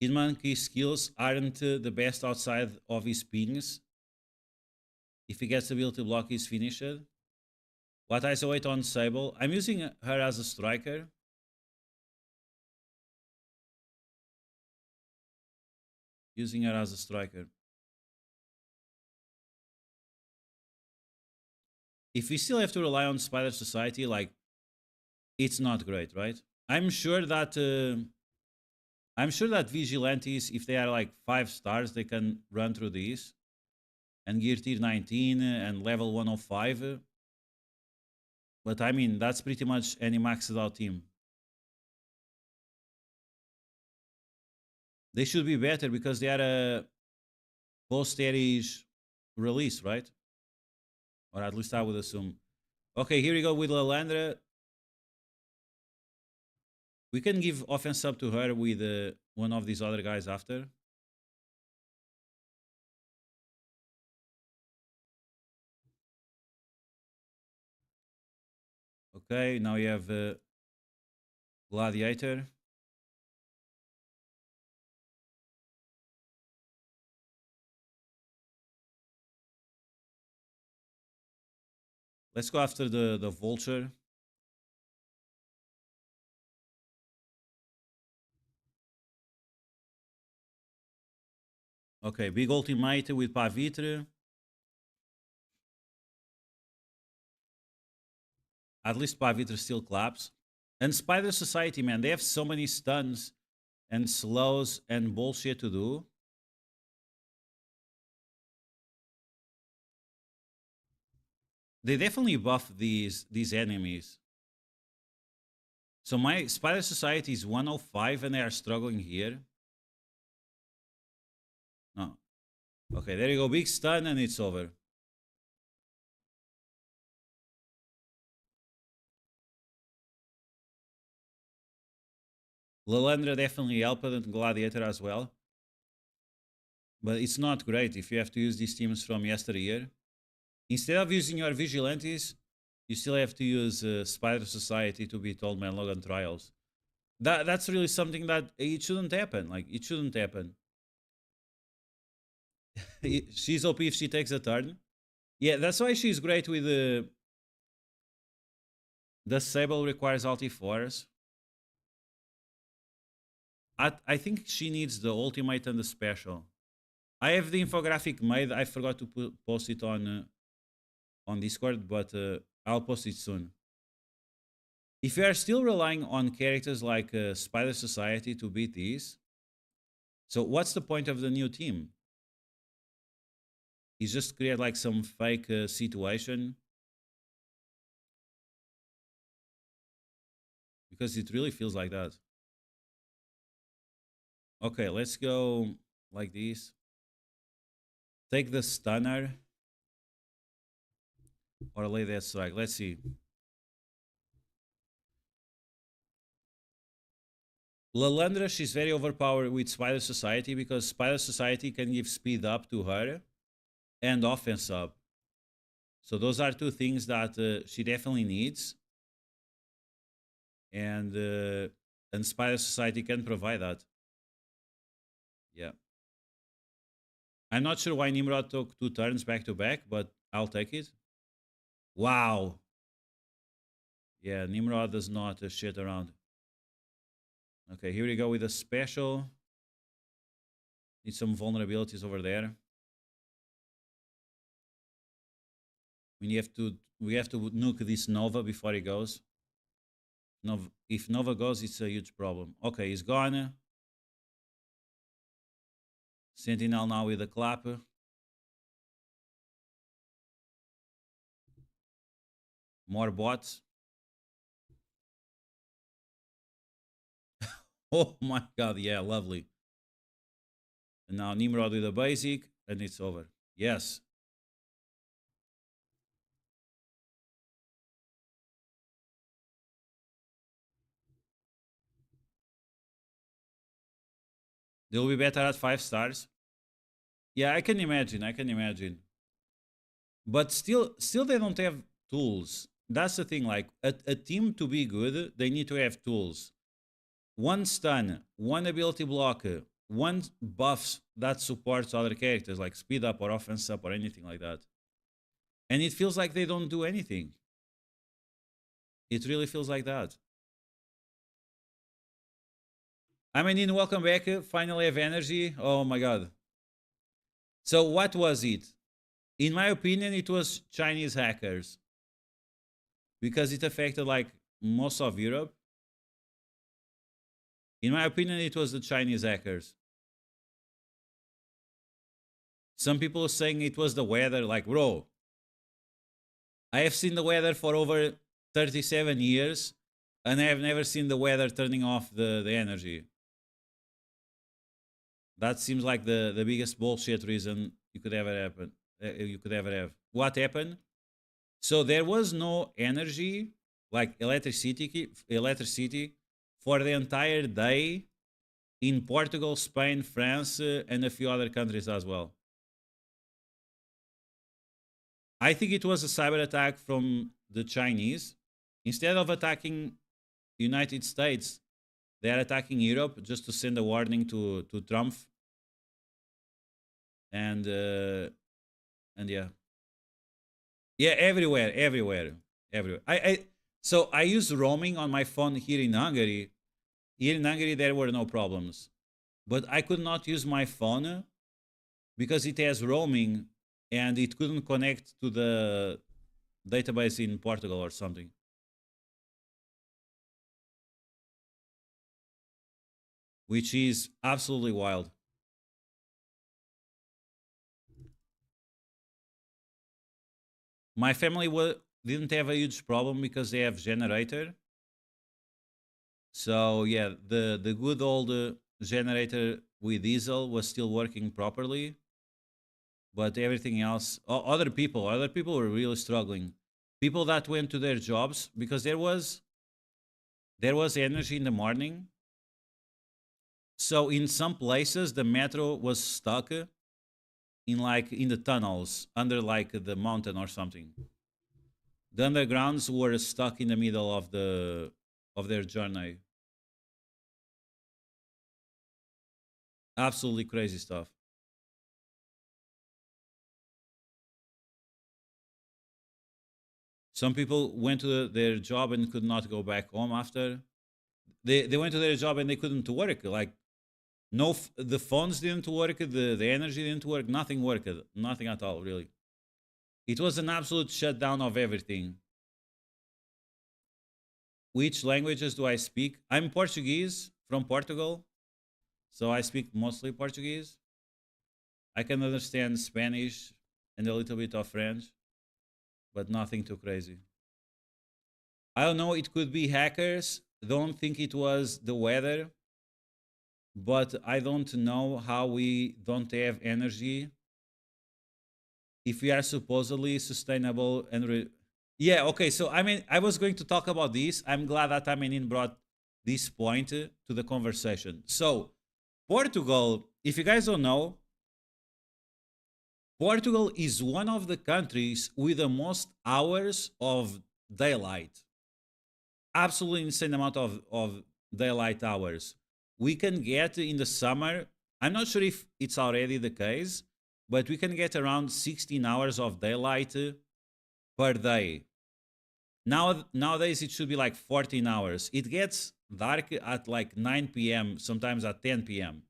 Kidmonkey's skills aren't the best outside of his pings. If he gets the ability to block, he's finished. What I wait on Sable. I'm using her as a striker. Using her as a striker. If we still have to rely on Spider Society, like, it's not great, right? I'm sure that Vigilantes, if they are like 5 stars, they can run through these. And gear tier 19 and level 105. But I mean, that's pretty much any maxed out team. They should be better because they are a post-terish release, right? Or at least I would assume. Okay, here we go with Lalandra. We can give offense up to her with one of these other guys after. Okay, now you have Gladiator. Let's go after the Vulture. Okay, big ultimate with Pavitre. At least Pavitre still claps. And Spider Society, man, they have so many stuns and slows and bullshit to do. They definitely buff these enemies. So my Spider Society is 105 and they are struggling here. No. Okay, there you go. Big stun and it's over. Lalandra definitely helped and Gladiator as well. But it's not great if you have to use these teams from yesteryear. Instead of using your Vigilantes, you still have to use Spider Society to beat Old Man Logan Trials. That's really something that it shouldn't happen. Like, it shouldn't happen. She's OP if she takes a turn. Yeah, that's why she's great with the Sable requires ulti force. I think she needs the ultimate and the special. I have the infographic made. I forgot to post it on Discord, but I'll post it soon. If you are still relying on characters like Spider Society to beat these, so what's the point of the new team? Is just create like some fake situation? Because it really feels like that. Okay, let's go like this. Take the stunner. Or lay that strike. Let's see. Lalandra, she's very overpowered with Spider Society because Spider Society can give speed up to her and offense up. So those are 2 things that she definitely needs. And Spider Society can provide that. Yeah. I'm not sure why Nimrod took 2 turns back to back, but I'll take it. Wow. Yeah, Nimrod does not shit around. Okay, here we go with a special. Need some vulnerabilities over there. We have to nuke this Nova before he goes. Nova, if Nova goes, it's a huge problem. Okay, he's gone. Sentinel now with a clap. More bots. Oh my god, yeah, lovely. And now Nimrod with a basic, and it's over. Yes. They'll be better at 5 stars. Yeah, I can imagine. I can imagine. But still they don't have tools. That's the thing. Like a team to be good, they need to have tools. One stun, one ability block, one buff that supports other characters, like speed up or offense up or anything like that. And it feels like they don't do anything. It really feels like that. I mean, welcome back. Finally have energy. Oh my god. So what was it? In my opinion, it was Chinese hackers. Because it affected like most of Europe. In my opinion, it was the Chinese hackers. Some people are saying it was the weather. Like, bro, I have seen the weather for over 37 years, and I have never seen the weather turning off the energy. That seems like the biggest bullshit reason you could ever happen. You could ever have. What happened? So there was no energy, like electricity, for the entire day in Portugal, Spain, France, and a few other countries as well. I think it was a cyber attack from the Chinese. Instead of attacking the United States, they are attacking Europe just to send a warning to Trump. And yeah, everywhere. So I use roaming on my phone here in Hungary. Here in Hungary, there were no problems, but I could not use my phone because it has roaming and it couldn't connect to the database in Portugal or something. Which is absolutely wild. My family didn't have a huge problem because they have generator. So yeah, the good old generator with diesel was still working properly, but everything else, other people were really struggling. People that went to their jobs because there was energy in the morning. So in some places the metro was stuck in the tunnels under like the mountain or something. The undergrounds were stuck in the middle of their journey. Absolutely crazy stuff. Some people went to their job and could not go back home after. They went to their job and they couldn't work. Like no, the phones didn't work, the energy didn't work, nothing worked, nothing at all, really. It was an absolute shutdown of everything. Which languages do I speak? I'm Portuguese from Portugal, so I speak mostly Portuguese. I can understand Spanish and a little bit of French, but nothing too crazy. I don't know, it could be hackers. Don't think it was the weather, but I don't know how we don't have energy if we are supposedly sustainable and yeah, okay. So I mean, I was going to talk about this. I'm glad that Amenin brought this point to the conversation. So Portugal, if you guys don't know, Portugal is one of the countries with the most hours of daylight. Absolutely insane amount of daylight hours. We can get in the summer, I'm not sure if it's already the case, but we can get around 16 hours of daylight per day. Nowadays it should be like 14 hours. It gets dark at like 9 p.m., sometimes at 10 p.m.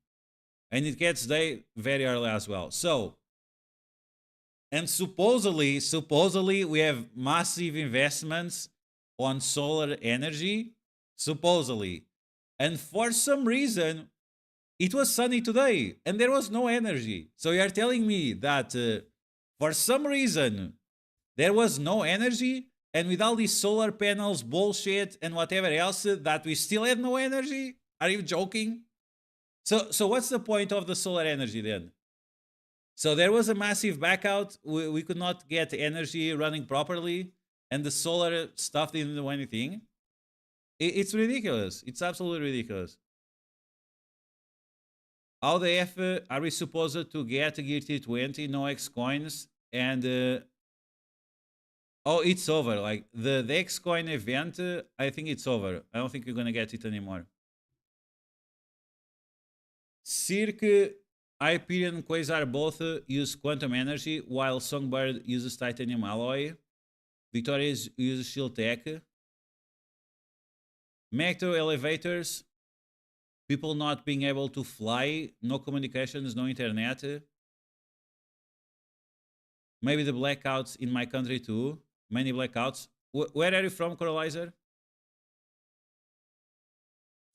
And it gets day very early as well. So, and supposedly we have massive investments on solar energy, supposedly. And for some reason, it was sunny today and there was no energy. So you're telling me that for some reason there was no energy, and with all these solar panels, bullshit, and whatever else, that we still had no energy? Are you joking? So what's the point of the solar energy then? So there was a massive backout. We could not get energy running properly, and the solar stuff didn't do anything. It's ridiculous. It's absolutely ridiculous. How the F are we supposed to get Gear T20, no X coins, and oh, it's over. Like the X coin event, I think it's over. I don't think you're gonna get it anymore. Cirque, Hyperion, Quasar both use quantum energy, while Songbird uses titanium alloy. Victoria uses shield tech. Metro elevators, people not being able to fly, no communications, no internet. Maybe the blackouts in my country too. Many blackouts. Where are you from, Coralizer?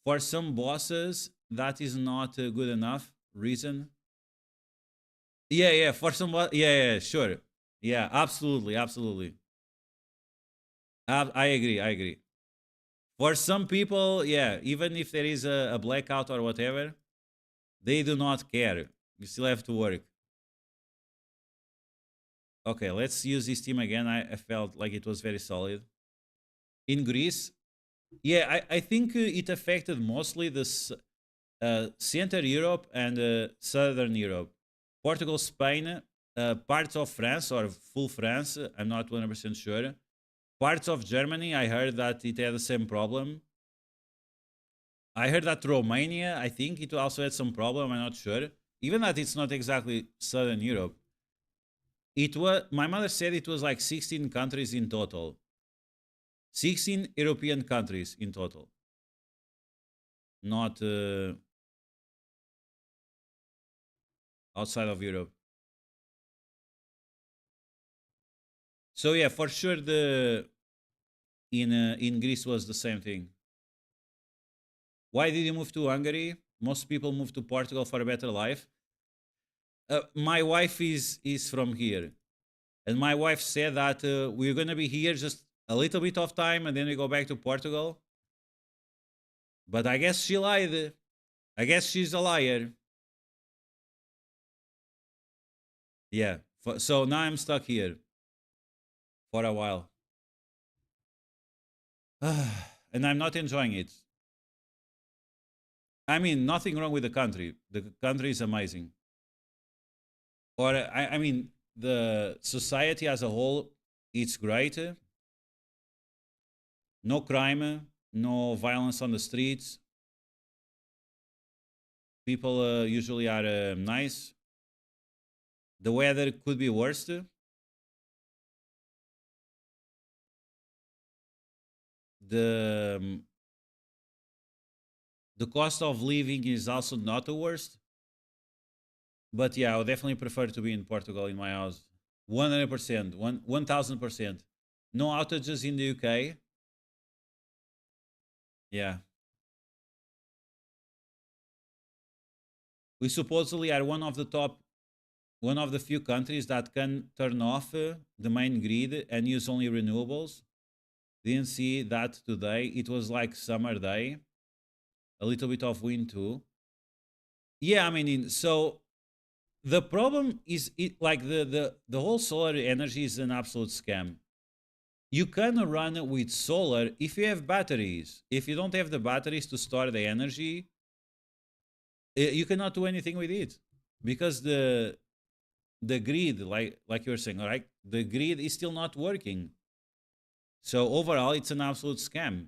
For some bosses, that is not a good enough reason. Yeah, for some, yeah, sure. Yeah, absolutely. I agree. For some people, yeah, even if there is a blackout or whatever, they do not care. You still have to work. Okay, let's use this team again. I felt like it was very solid. In Greece, yeah, I think it affected mostly the Central Europe and Southern Europe. Portugal, Spain, parts of France or full France, I'm not 100% sure. Parts of Germany, I heard that it had the same problem. I heard that Romania, I think it also had some problem, I'm not sure. Even that it's not exactly Southern Europe. It was, my mother said it was like 16 countries in total. 16 European countries in total. Not outside of Europe. So yeah, for sure the in Greece was the same thing. Why did you move to Hungary? Most people move to Portugal for a better life. My wife is from here, and my wife said that we're gonna be here just a little bit of time, and then we go back to Portugal. But I guess she lied. I guess she's a liar. Yeah. So now I'm stuck here for a while, and I'm not enjoying it. I mean, nothing wrong with the country. The country is amazing. Or I mean, the society as a whole, it's great. No crime, no violence on the streets. People usually are nice. The weather could be worse. The um, the cost of living is also not the worst. But yeah, I would definitely prefer to be in Portugal in my house. 100%, 1000%. No outages in the UK. Yeah. We supposedly are one of the few countries that can turn off the main grid and use only renewables. Didn't see that today. It was like summer day, a little bit of wind too. Yeah, I mean, so the problem is it like the whole solar energy is an absolute scam. You can run with solar if you have batteries. If you don't have the batteries to store the energy, you cannot do anything with it because the grid, like you were saying, all right, the grid is still not working. So overall, it's an absolute scam.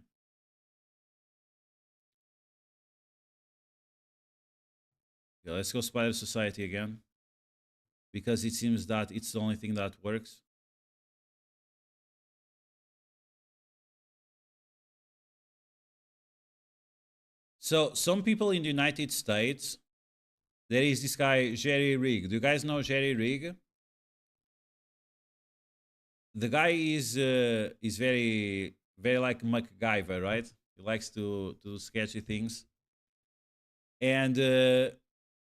Yeah, let's go Spider Society again because it seems that it's the only thing that works. So some people in the United States, there is this guy Jerry Rig. Do you guys know Jerry Rig? The guy is very like MacGyver, right? He likes to do sketchy things, and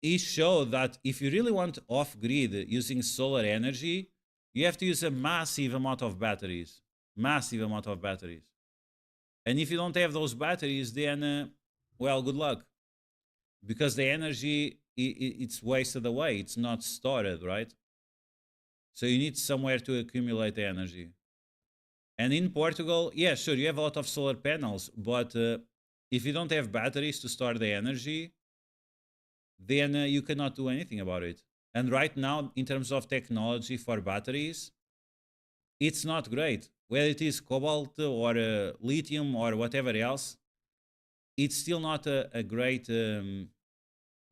he showed that if you really want off grid using solar energy, you have to use a massive amount of batteries, and if you don't have those batteries, then well, good luck, because the energy it's wasted away. It's not stored, right? So you need somewhere to accumulate the energy. And in Portugal, yeah, sure, you have a lot of solar panels, but if you don't have batteries to store the energy, then you cannot do anything about it. And right now, in terms of technology for batteries, it's not great. Whether it is cobalt or lithium or whatever else, it's still not a great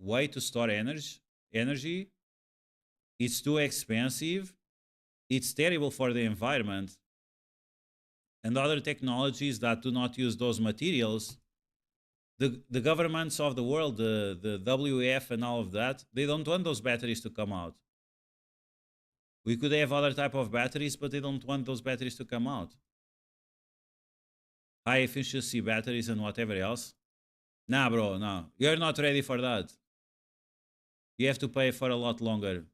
way to store energy. It's too expensive. It's terrible for the environment. And other technologies that do not use those materials, the governments of the world, the WF and all of that, they don't want those batteries to come out. We could have other type of batteries, but they don't want those batteries to come out. High efficiency batteries and whatever else. Nah, bro, no. You're not ready for that. You have to pay for a lot longer.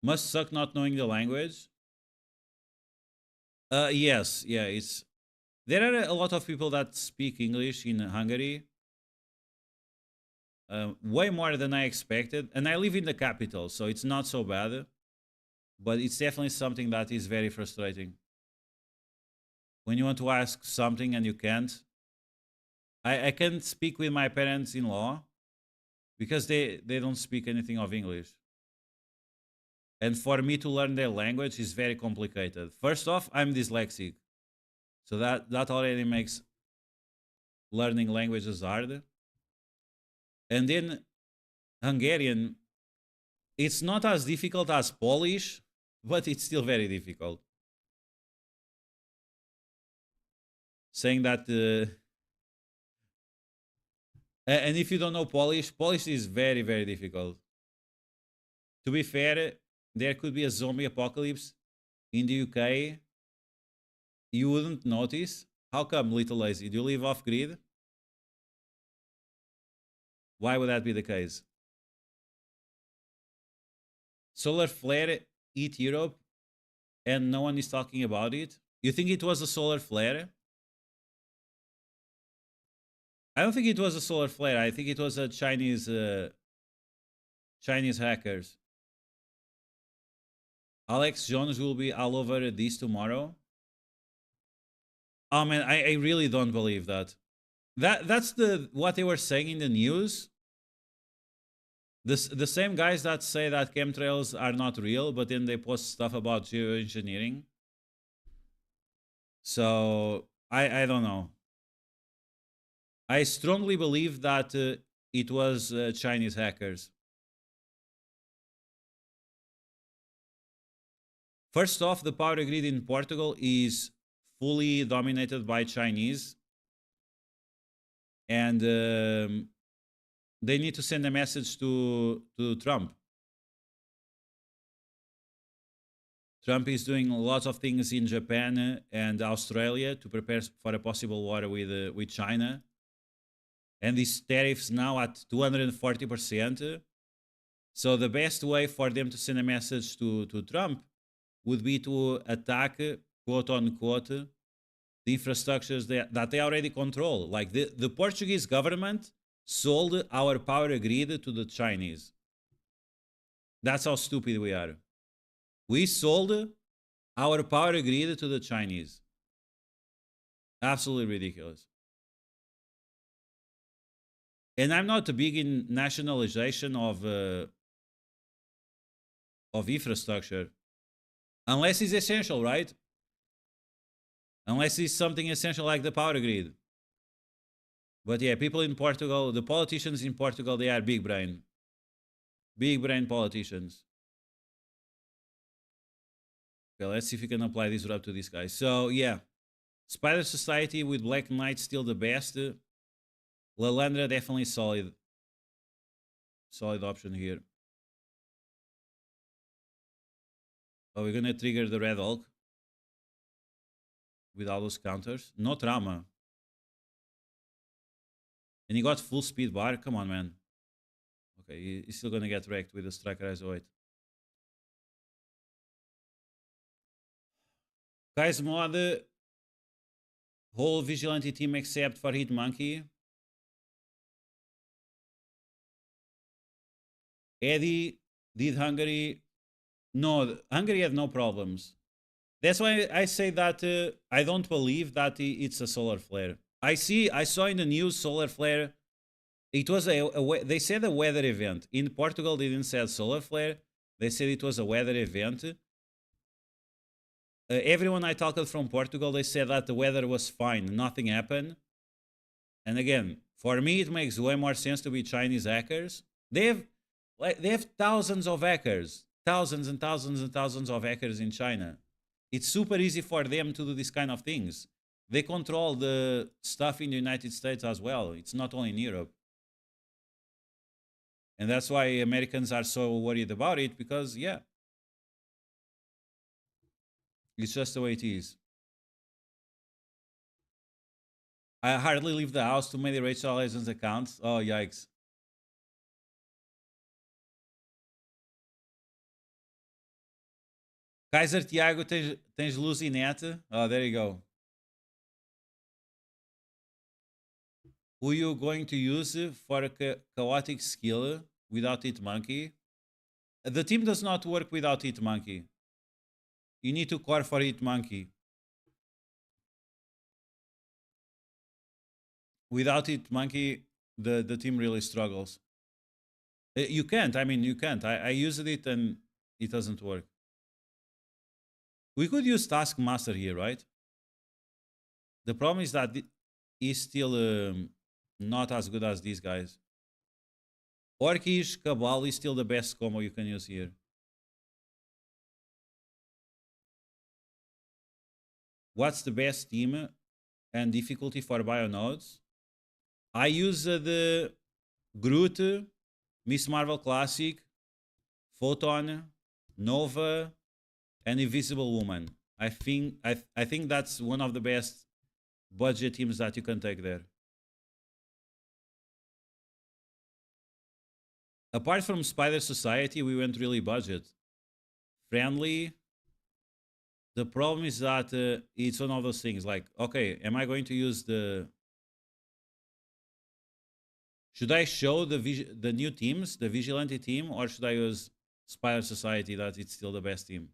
Must suck not knowing the language. Yes, yeah, it's there are a lot of people that speak English in Hungary. Way more than I expected, and I live in the capital, so it's not so bad. But it's definitely something that is very frustrating. When you want to ask something and you can't. I can't speak with my parents-in-law because they don't speak anything of English. And for me to learn their language is very complicated. First off, I'm dyslexic. So that already makes learning languages hard. And then Hungarian, it's not as difficult as Polish, but it's still very difficult. Saying that, and if you don't know Polish, Polish is very, very difficult. To be fair, there could be a zombie apocalypse in the UK. You wouldn't notice. How come, Little Lazy? Do you live off grid? Why would that be the case? Solar flare hit Europe and no one is talking about it. You think it was a solar flare? I don't think it was a solar flare. I think it was a Chinese hackers. Alex Jones will be all over this tomorrow. Oh man, I really don't believe that. That's what they were saying in the news. The same guys that say that chemtrails are not real, but then they post stuff about geoengineering. So I don't know. I strongly believe that it was Chinese hackers. First off, the power grid in Portugal is fully dominated by Chinese. And they need to send a message to Trump. Trump is doing lots of things in Japan and Australia to prepare for a possible war with China. And these tariffs now at 240%. So the best way for them to send a message to Trump would be to attack, quote unquote, the infrastructures that they already control. Like the Portuguese government sold our power grid to the Chinese. That's how stupid we are. We sold our power grid to the Chinese. Absolutely ridiculous. And I'm not big in nationalization of infrastructure. Unless it's essential, right? Unless it's something essential like the power grid. But yeah, people in Portugal, the politicians in Portugal, they are big brain. Big brain politicians. Okay, let's see if we can apply this rub to this guy. So, yeah. Spider Society with Black Knight still the best. Lalandra definitely solid. Solid option here. Oh, we're gonna trigger the Red Hulk with all those counters. No trauma. And he got full speed bar. Come on, man. Okay, he's still gonna get wrecked with the Striker as 08. Guys, mod whole vigilante team except for Hit Monkey. Eddie did Hungary. No, Hungary had no problems. That's why I say that I don't believe that it's a solar flare. I saw in the news solar flare. It was they said a weather event. In Portugal, they didn't say solar flare. They said it was a weather event. Everyone I talked from Portugal, they said that the weather was fine. Nothing happened. And again, for me, it makes way more sense to be Chinese hackers. They have thousands of hackers. Thousands and thousands and thousands of hackers in China. It's super easy for them to do these kind of things. They control the stuff in the United States as well. It's not only in Europe. And that's why Americans are so worried about it, because, yeah, it's just the way it is. I hardly leave the house. Too many Rachel Legends accounts. Oh, yikes. Kaiser Tiago, tens luz e net? Oh, there you go. Who you going to use for a chaotic skill without Hit Monkey? The team does not work without Hit Monkey. You need to core for Hit Monkey. Without Hit Monkey, the team really struggles. You can't. I mean, you can't. I used it and it doesn't work. We could use Taskmaster here, right? The problem is that he's still not as good as these guys. Orcish Cabal is still the best combo you can use here. What's the best team and difficulty for bio nodes? I use the Groot, Miss Marvel Classic, Photon, Nova, and Invisible Woman. I think that's one of the best budget teams that you can take there. Apart from Spider Society, we went really budget friendly. The problem is that it's one of those things like, okay, am I going to use the... Should I show the new teams, the Vigilante team, or should I use Spider Society that it's still the best team?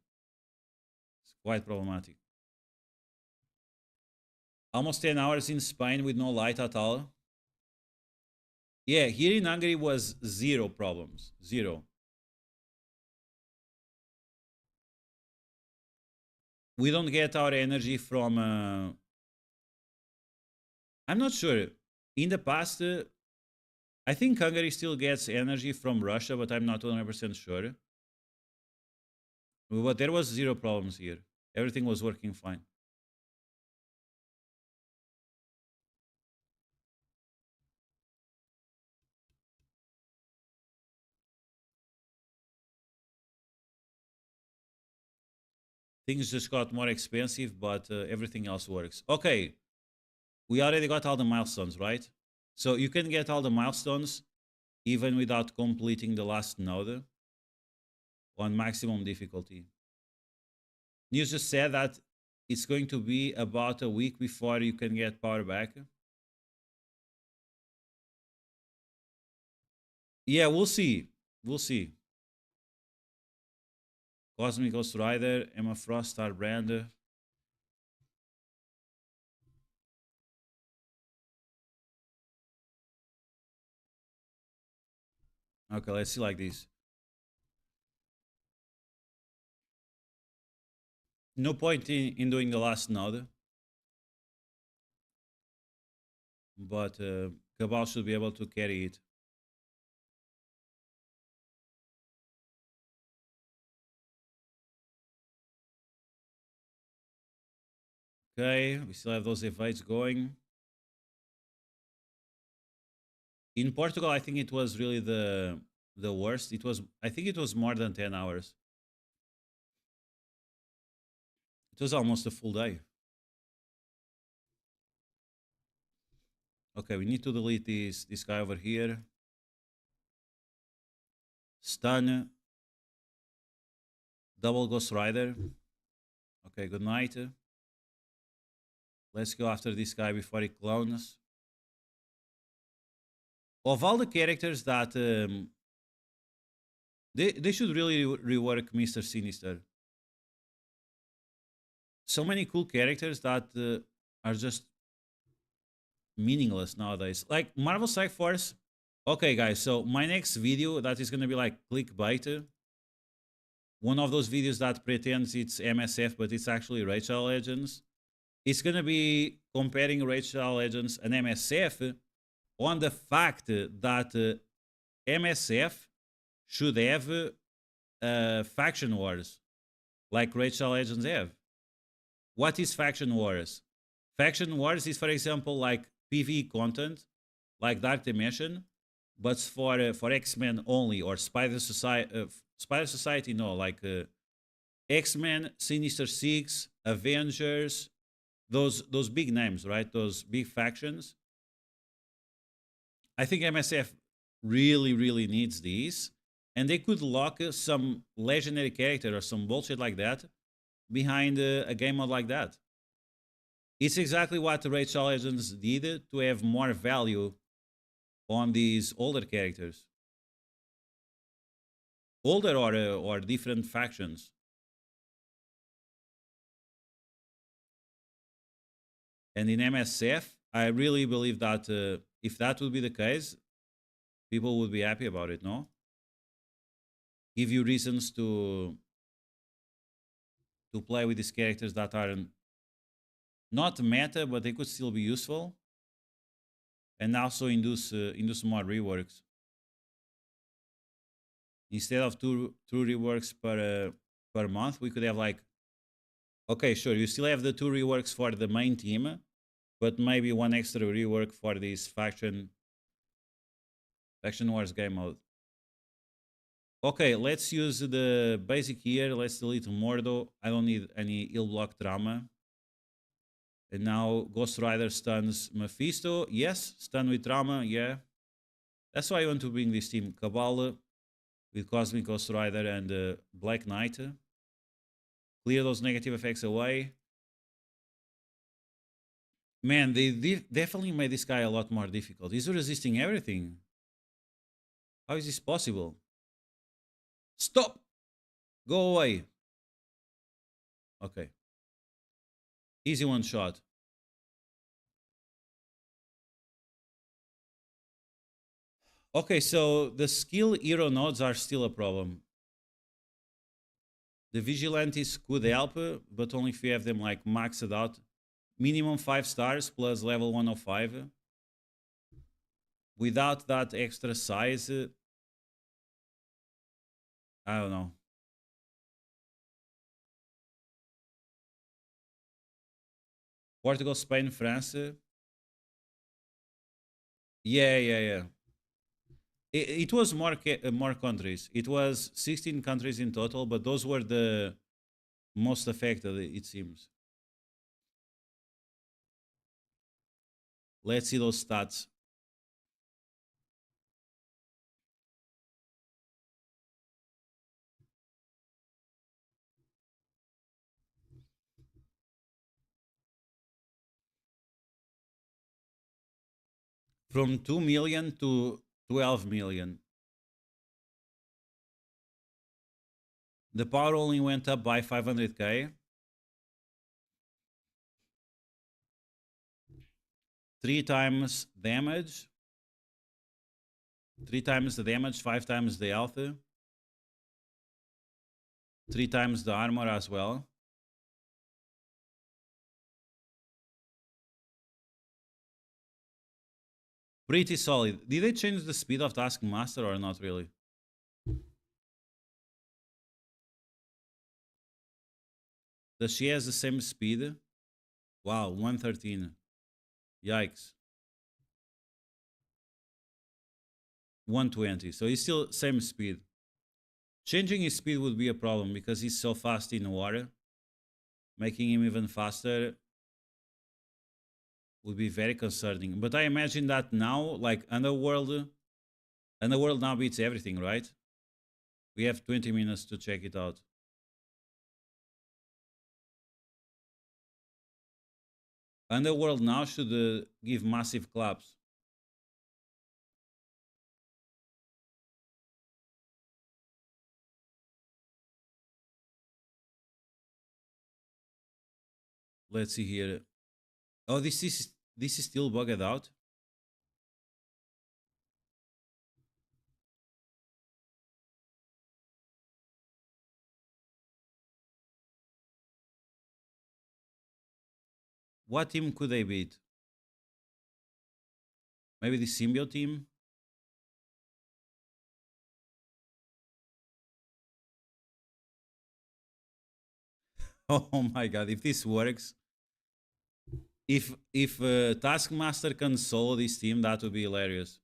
It's quite problematic. Almost 10 hours in Spain with no light at all. Yeah, here in Hungary was zero problems. Zero. We don't get our energy from... I'm not sure. In the past, I think Hungary still gets energy from Russia, but I'm not 100% sure. But there was zero problems here. Everything was working fine. Things just got more expensive, but everything else works. Okay, we already got all the milestones, right? So you can get all the milestones even without completing the last node on maximum difficulty. News just said that it's going to be about a week before you can get power back. Yeah, we'll see. We'll see. Cosmic Ghost Rider, Emma Frost, Star Brand. Okay, let's see like this. No point in doing the last node. But Cabal should be able to carry it. Okay, we still have those evades going. In Portugal, I think it was really the worst. I think it was more than 10 hours. It was almost a full day. Okay, we need to delete this guy over here. Stun. Double Ghost Rider. Okay, good night. Let's go after this guy before he clones. Of all the characters that they should really rework Mr. Sinister. So many cool characters that are just meaningless nowadays. Like Marvel Strike Force. Okay, guys, so my next video that is gonna be like clickbait. One of those videos that pretends it's MSF, but it's actually Rachel Legends. It's gonna be comparing Rachel Legends and MSF on the fact that MSF should have faction wars like Rachel Legends have. What is faction wars? Faction wars is, for example, like PVE content, like Dark Dimension, but for X-Men only, or Spider Society, no, like X-Men, Sinister Six, Avengers, those big names, right? Those big factions. I think MSF really needs these, and they could lock some legendary character or some bullshit like that behind a game mode like that. It's exactly what the Rachel Legends did to have more value on these older characters, older or different factions. And in MSF, I really believe that if that would be the case, people would be happy about it. No, give you reasons to play with these characters that are not meta, but they could still be useful, and also induce more reworks. Instead of two reworks per month, we could have like, okay, sure, you still have the 2 reworks for the main team, but maybe 1 extra rework for this faction wars game mode. Okay, let's use the basic here. Let's delete Mordo. I don't need any ill block drama. And now Ghost Rider stuns Mephisto. Yes, stun with drama. Yeah, that's why I want to bring this team. Cabal with Cosmic Ghost Rider and Black Knight. Clear those negative effects away. Man, they definitely made this guy a lot more difficult. He's resisting everything. How is this possible? Stop! Go away. Okay. Easy one shot. Okay, so the skill hero nodes are still a problem. The Vigilantes could help, but only if you have them like maxed out. Minimum 5 stars plus level 105. Without that extra size, I don't know. Portugal, Spain, France. Yeah. It was more countries. It was 16 countries in total, but those were the most affected, it seems. Let's see those stats. From 2 million to 12 million. The power only went up by 500k. 3 times damage. 3 times the damage, 5 times the health. 3 times the armor as well. Pretty solid. Did they change the speed of Taskmaster or not really? Does she has the same speed? Wow, 113. Yikes. 120. So he's still same speed. Changing his speed would be a problem because he's so fast in water. Making him even faster would be very concerning. But I imagine that now, like Underworld now beats everything, right? We have 20 minutes to check it out. Underworld now should give massive claps. Let's see here. Oh, this is still bugged out. What team could they beat? Maybe the Symbiote team? Oh my god, if this works. If Taskmaster can solo this team, that would be hilarious.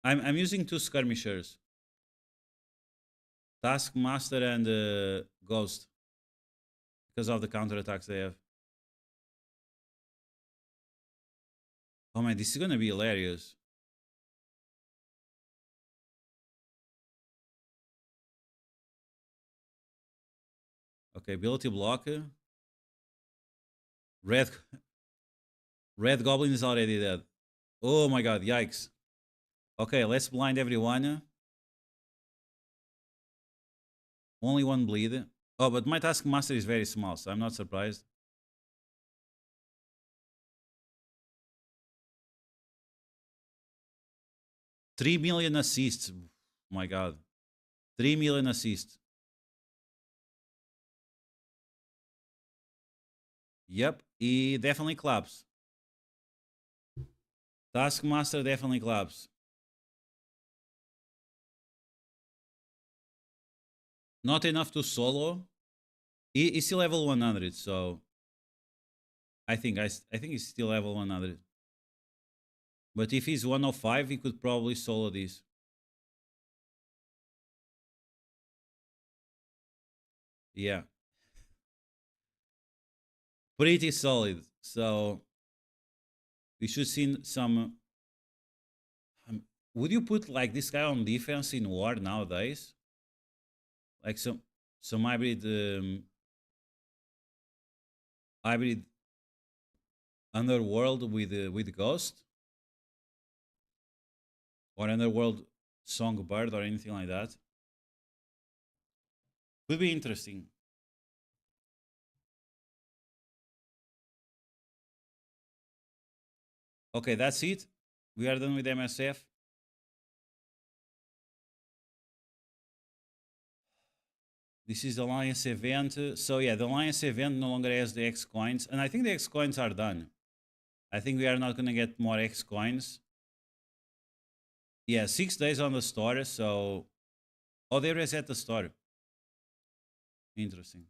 I'm using 2 skirmishers. Taskmaster and Ghost. Because of the counterattacks they have. Oh man, this is gonna be hilarious. Okay, ability block. Red Red Goblin is already dead. Oh my god, yikes. Okay, let's blind everyone. Only 1 bleed. Oh, but my Taskmaster is very small, so I'm not surprised. $3 million assists. My god. 3 million assists. Yep, he definitely claps. Taskmaster definitely claps. Not enough to solo. He's still level 100, so I think he's still level 100. But if he's 105, he could probably solo this. Yeah. Pretty solid. So we should see some. Would you put like this guy on defense in war nowadays? Like some hybrid hybrid Underworld with Ghost, or Underworld Songbird, or anything like that. Would be interesting. Okay, that's it. We are done with MSF. This is the Alliance event. So yeah, the Alliance event no longer has the X coins, and I think the X coins are done. I think we are not gonna get more X coins. Yeah, 6 days on the store. So, oh, they reset the store. Interesting.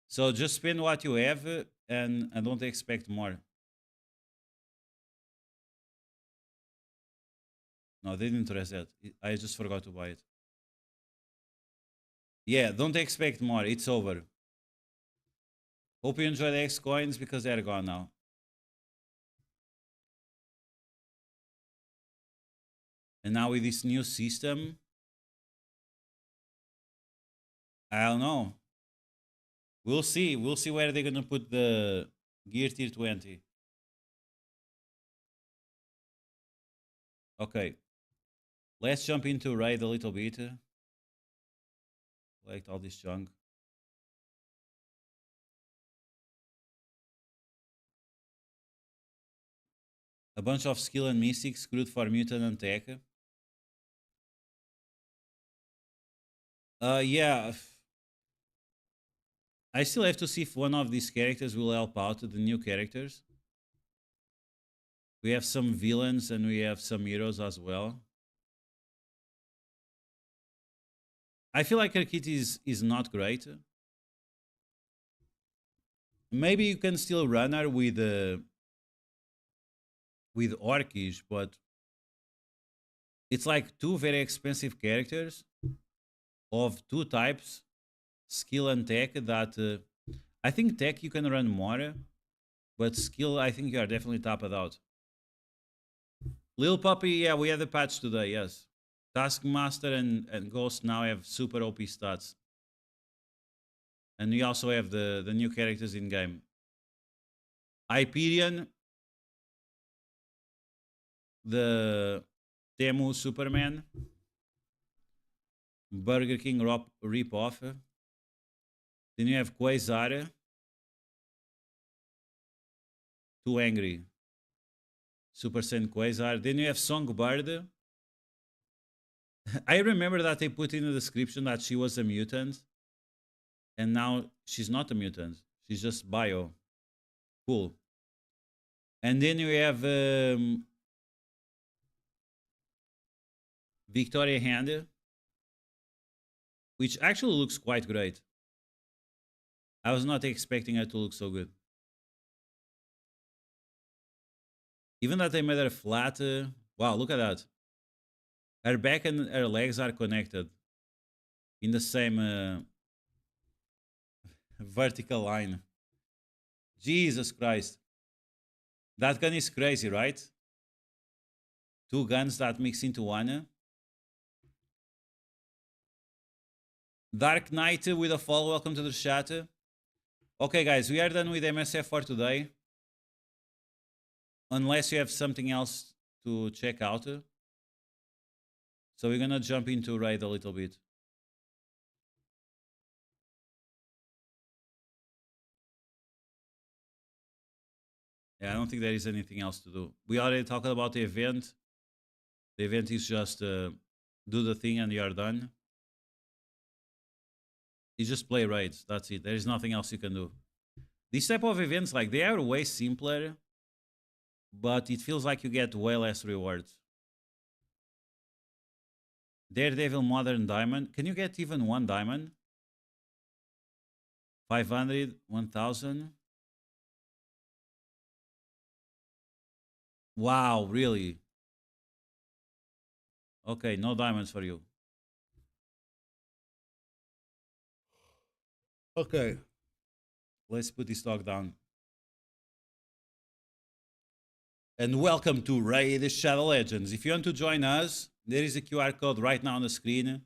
So just spend what you have, and don't expect more. No, they didn't reset. I just forgot to buy it. Yeah, don't expect more. It's over. Hope you enjoy the X coins because they're gone now. And now with this new system, I don't know. We'll see. We'll see where they're gonna put the gear tier 20. Okay. Let's jump into raid a little bit. Collect all this junk. A bunch of skill and mystics, screwed for mutant and tech. Yeah. I still have to see if one of these characters will help out the new characters. We have some villains and we have some heroes as well. I feel like her kit is not great. maybe you can still run her with Orcish, but it's like two very expensive characters of two types, skill and tech, that I think tech you can run more, but skill I think you are definitely tapped out. Lil Puppy, yeah, we had the patch today, yes. Taskmaster and Ghost now have super OP stats. And we also have the new characters in game. Hyperion, the Temu Superman, Burger King rip-off. Then you have Quasar, Too Angry, Super Saiyan Quasar. Then you have Songbird. I remember that they put in the description that she was a mutant. And now she's not a mutant. She's just bio. Cool. And then you have Victoria Hand, which actually looks quite great. I was not expecting her to look so good. Even that they made her flat. Wow, look at that. Her back and her legs are connected in the same vertical line. Jesus Christ. That gun is crazy, right? Two guns that mix into one. Dark Knight with a follow. Welcome to the chat. Okay, guys, we are done with MSF for today. Unless you have something else to check out. So we're gonna jump into raid a little bit. Yeah, I don't think there is anything else to do. We already talked about the event. The event is just do the thing and you are done. You just play raids. That's it. There is nothing else you can do. These type of events, like, they are way simpler, but it feels like you get way less rewards. Daredevil Modern Diamond. Can you get even one diamond? 500, 1000. Wow, really? Okay, no diamonds for you. Okay. Let's put this dog down. And welcome to Raid Shadow Legends. If you want to join us, there is a QR code right now on the screen,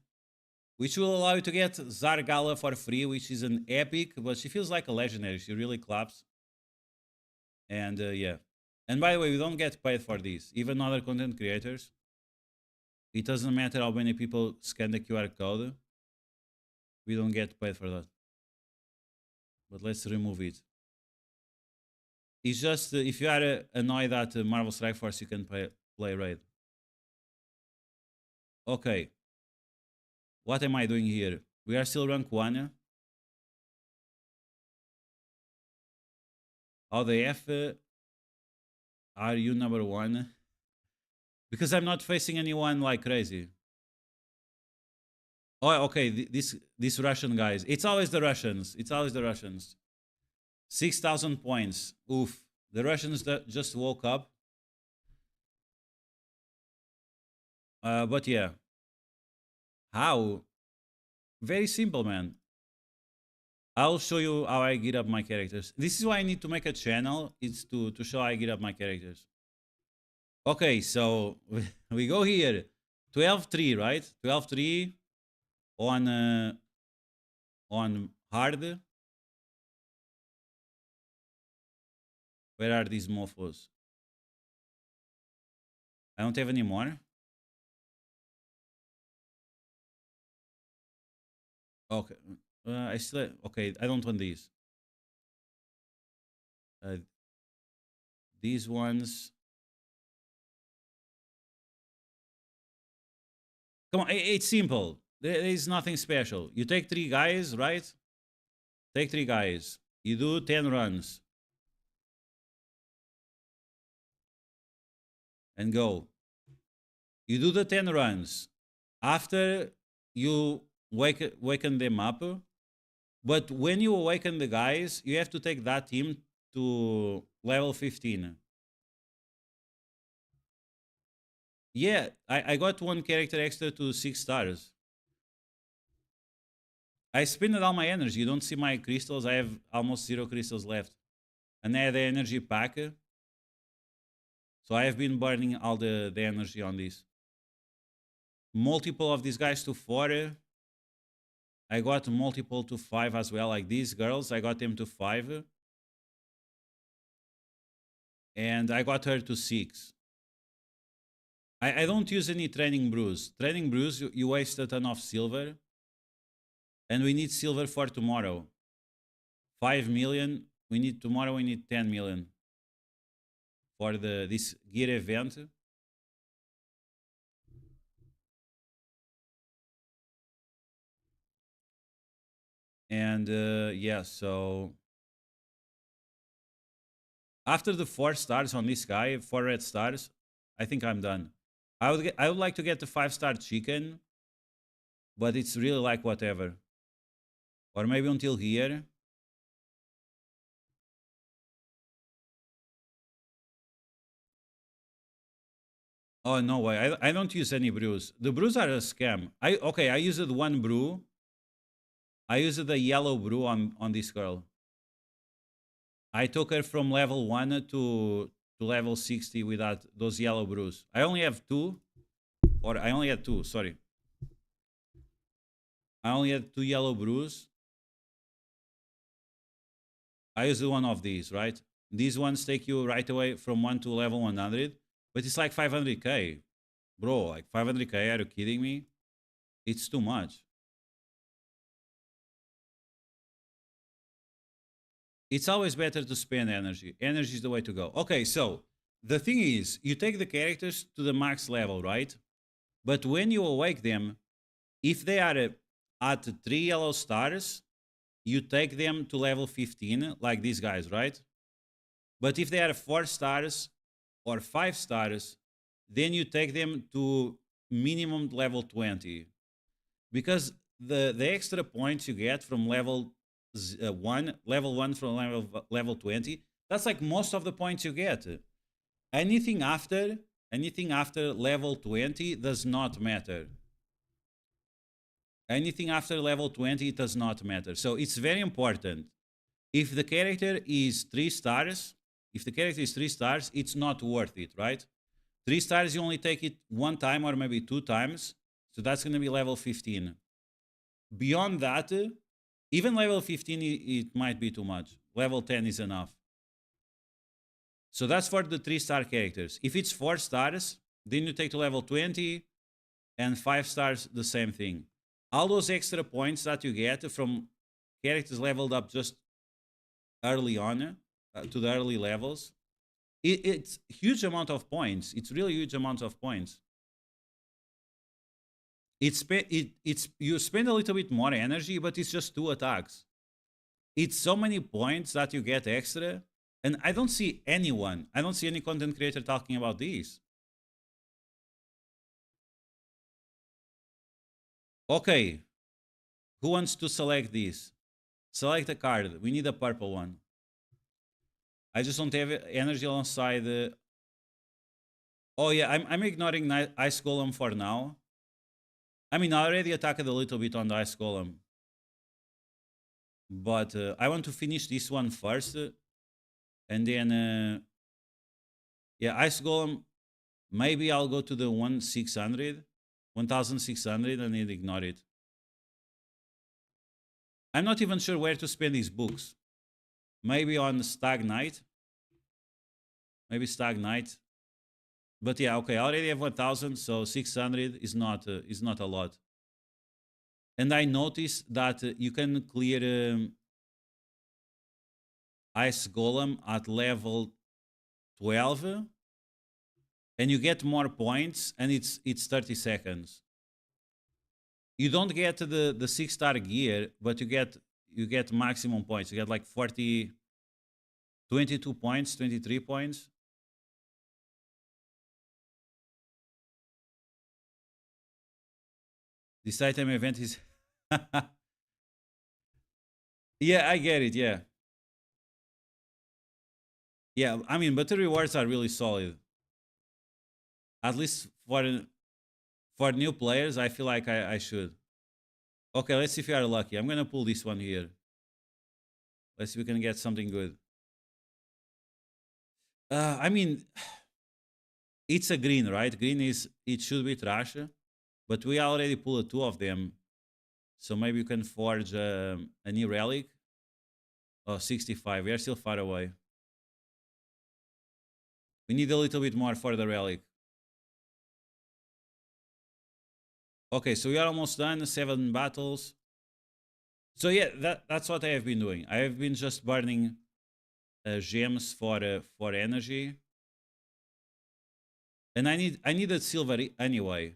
which will allow you to get Zargala for free, which is an epic, but she feels like a legendary. She really claps. And yeah. And by the way, we don't get paid for this. Even other content creators. It doesn't matter how many people scan the QR code. We don't get paid for that. But let's remove it. It's just if you are annoyed at Marvel Strike Force, you can play Raid. Okay. What am I doing here? We are still rank 1. How the F are you number 1? Because I'm not facing anyone like crazy. Oh, okay. This Russian guys. It's always the Russians. It's always the Russians. 6,000 points. Oof. The Russians that just woke up. But yeah. How? Very simple, man. I'll show you how I get up my characters. This is why I need to make a channel. It's to show how I get up my characters. Okay, so we go here. 12-3, right? 12-3 on hard. Where are these mofos? I don't have any more. Okay. I still... Okay, I don't want these. These ones... Come on, it's simple. There is nothing special. You take 3 guys, right? Take 3 guys. You do 10 runs. And go. You do the 10 runs. After you waken them up, But when you awaken the guys, you have to take that team to level 15. Yeah, I got one character extra to 6 stars. I spent all my energy. You don't see my crystals. I have almost 0 crystals left. And I had the energy pack. So I have been burning all the energy on this. Multiple of these guys to 4. I got multiple to 5 as well. Like these girls, I got them to 5. And I got her to 6. I don't use any training brews. Training brews, you waste a ton of silver. And we need silver for tomorrow. 5 million. Tomorrow we need 10 million for this gear event. And yeah, so after the 4 stars on this guy, 4 red stars, I think I'm done. I would like to get the 5-star chicken, but it's really like whatever. Or maybe until here. Oh no way! I don't use any brews. The brews are a scam. I used one brew. I used the yellow brew on this girl. I took her from level 1 to level 60 without those yellow brews. I only have 2, or I only had 2. Sorry, I only had 2 yellow brews. I used one of these, right? These ones take you right away from 1 to level 100, but it's like 500k, bro. Like 500k? Are you kidding me? It's too much. It's always better to spend energy. Energy is the way to go. Okay, so the thing is, you take the characters to the max level, right? But when you awake them, if they are at 3 yellow stars, you take them to level 15, like these guys, right? But if they are 4 stars or 5 stars, then you take them to minimum level 20. Because the extra points you get from level 1 from level 20, that's like most of the points you get. Anything after level 20 does not matter. Anything after level 20 does not matter. So it's very important. If the character is 3 stars, it's not worth it, right? 3 stars, you only take it 1 time or maybe 2 times. So that's going to be level 15. Beyond that, even level 15, it might be too much. Level 10 is enough. So that's for the 3-star characters. If it's 4 stars, then you take to level 20, and 5 stars, the same thing. All those extra points that you get from characters leveled up just early on, to the early levels, it's huge amount of points. It's really huge amount of points. You spend a little bit more energy, but it's just 2 attacks. It's so many points that you get extra, and I don't see any content creator talking about this. Okay, who wants to select this? Select a card. We need a purple one. I just don't have energy alongside. Oh yeah, I'm ignoring Ice Golem for now. I mean, I already attacked a little bit on the Ice Golem. But I want to finish this one first. And then, yeah, Ice Golem, maybe I'll go to the 1600 and then ignore it. I'm not even sure where to spend these books. Maybe on Stag Knight. Maybe Stag Knight. But yeah, okay, I already have 1000, so 600 is not a lot. And I noticed that you can clear Ice Golem at level 12, and you get more points, and it's 30 seconds. You don't get the 6-star gear, but you get maximum points. You get like 22 points, 23 points. This item event is Yeah, I get it. Yeah. Yeah, I mean, but the rewards are really solid. At least for new players, I feel like I should. Okay, let's see if you are lucky. I'm gonna pull this one here. Let's see if we can get something good. I mean, it's a green, right? Green is it should be trash, but we already pulled two of them, so maybe you can forge a new relic. Oh, 65. We are still far away. We need a little bit more for the relic. Okay, so we are almost done. 7 battles. So yeah, that's what I have been doing. I have been just burning gems for energy, and I needed silver anyway.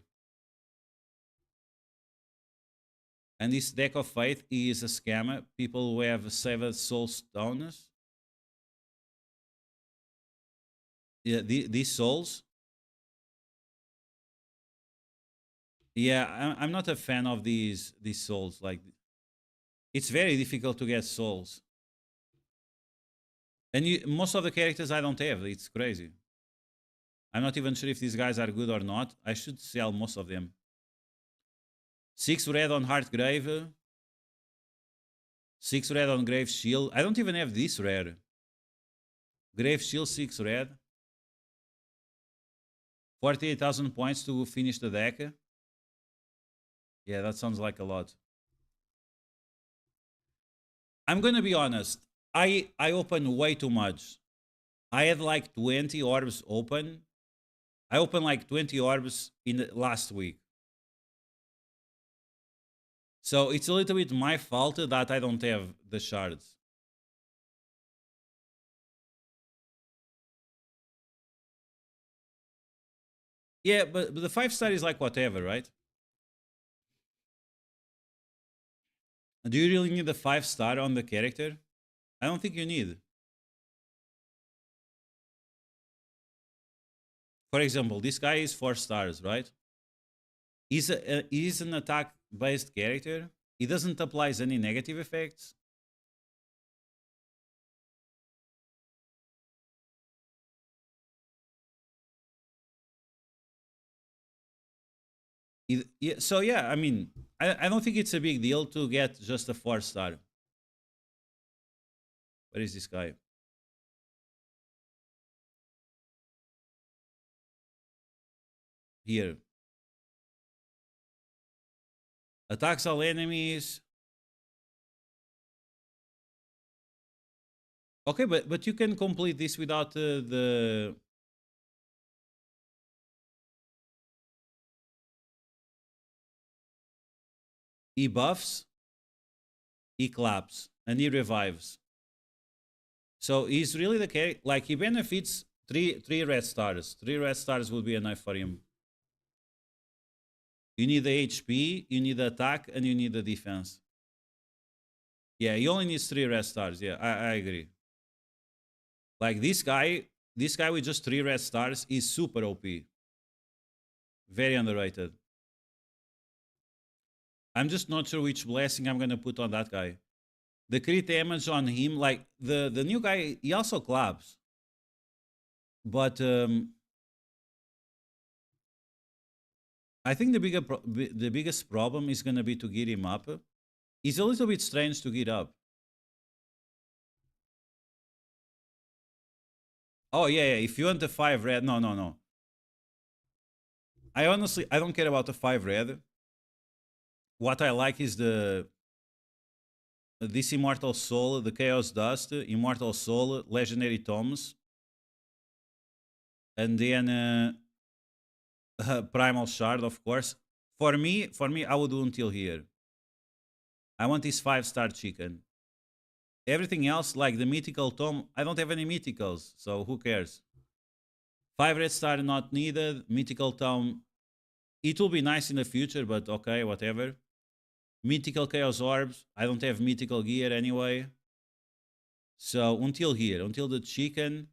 And this deck of faith is a scam. People who have saved soul stones, yeah, these souls. Yeah, I'm not a fan of these souls. Like, it's very difficult to get souls, and most of the characters I don't have. It's crazy. I'm not even sure if these guys are good or not. I should sell most of them. 6 red on Heartgrave. 6 red on Grave Shield. I don't even have this rare. Grave Shield 6 red. 48,000 points to finish the deck. Yeah, that sounds like a lot. I'm gonna be honest. I opened way too much. I had like 20 orbs open. I opened like 20 orbs in the last week. So it's a little bit my fault that I don't have the shards. Yeah, but the 5-star is like whatever, right? Do you really need a 5-star on the character? I don't think you need. For example, this guy is 4 stars, right? He's an attack based character. He doesn't apply any negative effects. Yeah, so yeah, I mean, I don't think it's a big deal to get just a 4-star. Where is this guy? Here. Attacks all enemies. Okay, but you can complete this without the he buffs, he claps, and he revives. So he's really the character. Like, he benefits three red stars. 3 red stars would be enough for him. You need the HP, you need the attack, and you need the defense. Yeah, he only needs 3 red stars. Yeah, I agree. Like, this guy with just 3 red stars is super OP. Very underrated. I'm just not sure which blessing I'm gonna put on that guy. The crit damage on him, like the new guy, he also claps. But I think the biggest problem is gonna be to get him up. He's a little bit strange to get up. Oh yeah, yeah. If you want the 5 red, no. I honestly I don't care about the 5 red. What I like is this Immortal Soul, the Chaos Dust, Immortal Soul, Legendary Tomes, and then Primal Shard, of course. For me, I would do until here. I want this 5-star chicken. Everything else, like the Mythical Tome, I don't have any Mythicals, so who cares? 5 red star not needed. Mythical Tome, it will be nice in the future, but okay, whatever. Mythical Chaos Orbs, I don't have Mythical Gear anyway. So until here, until the chicken,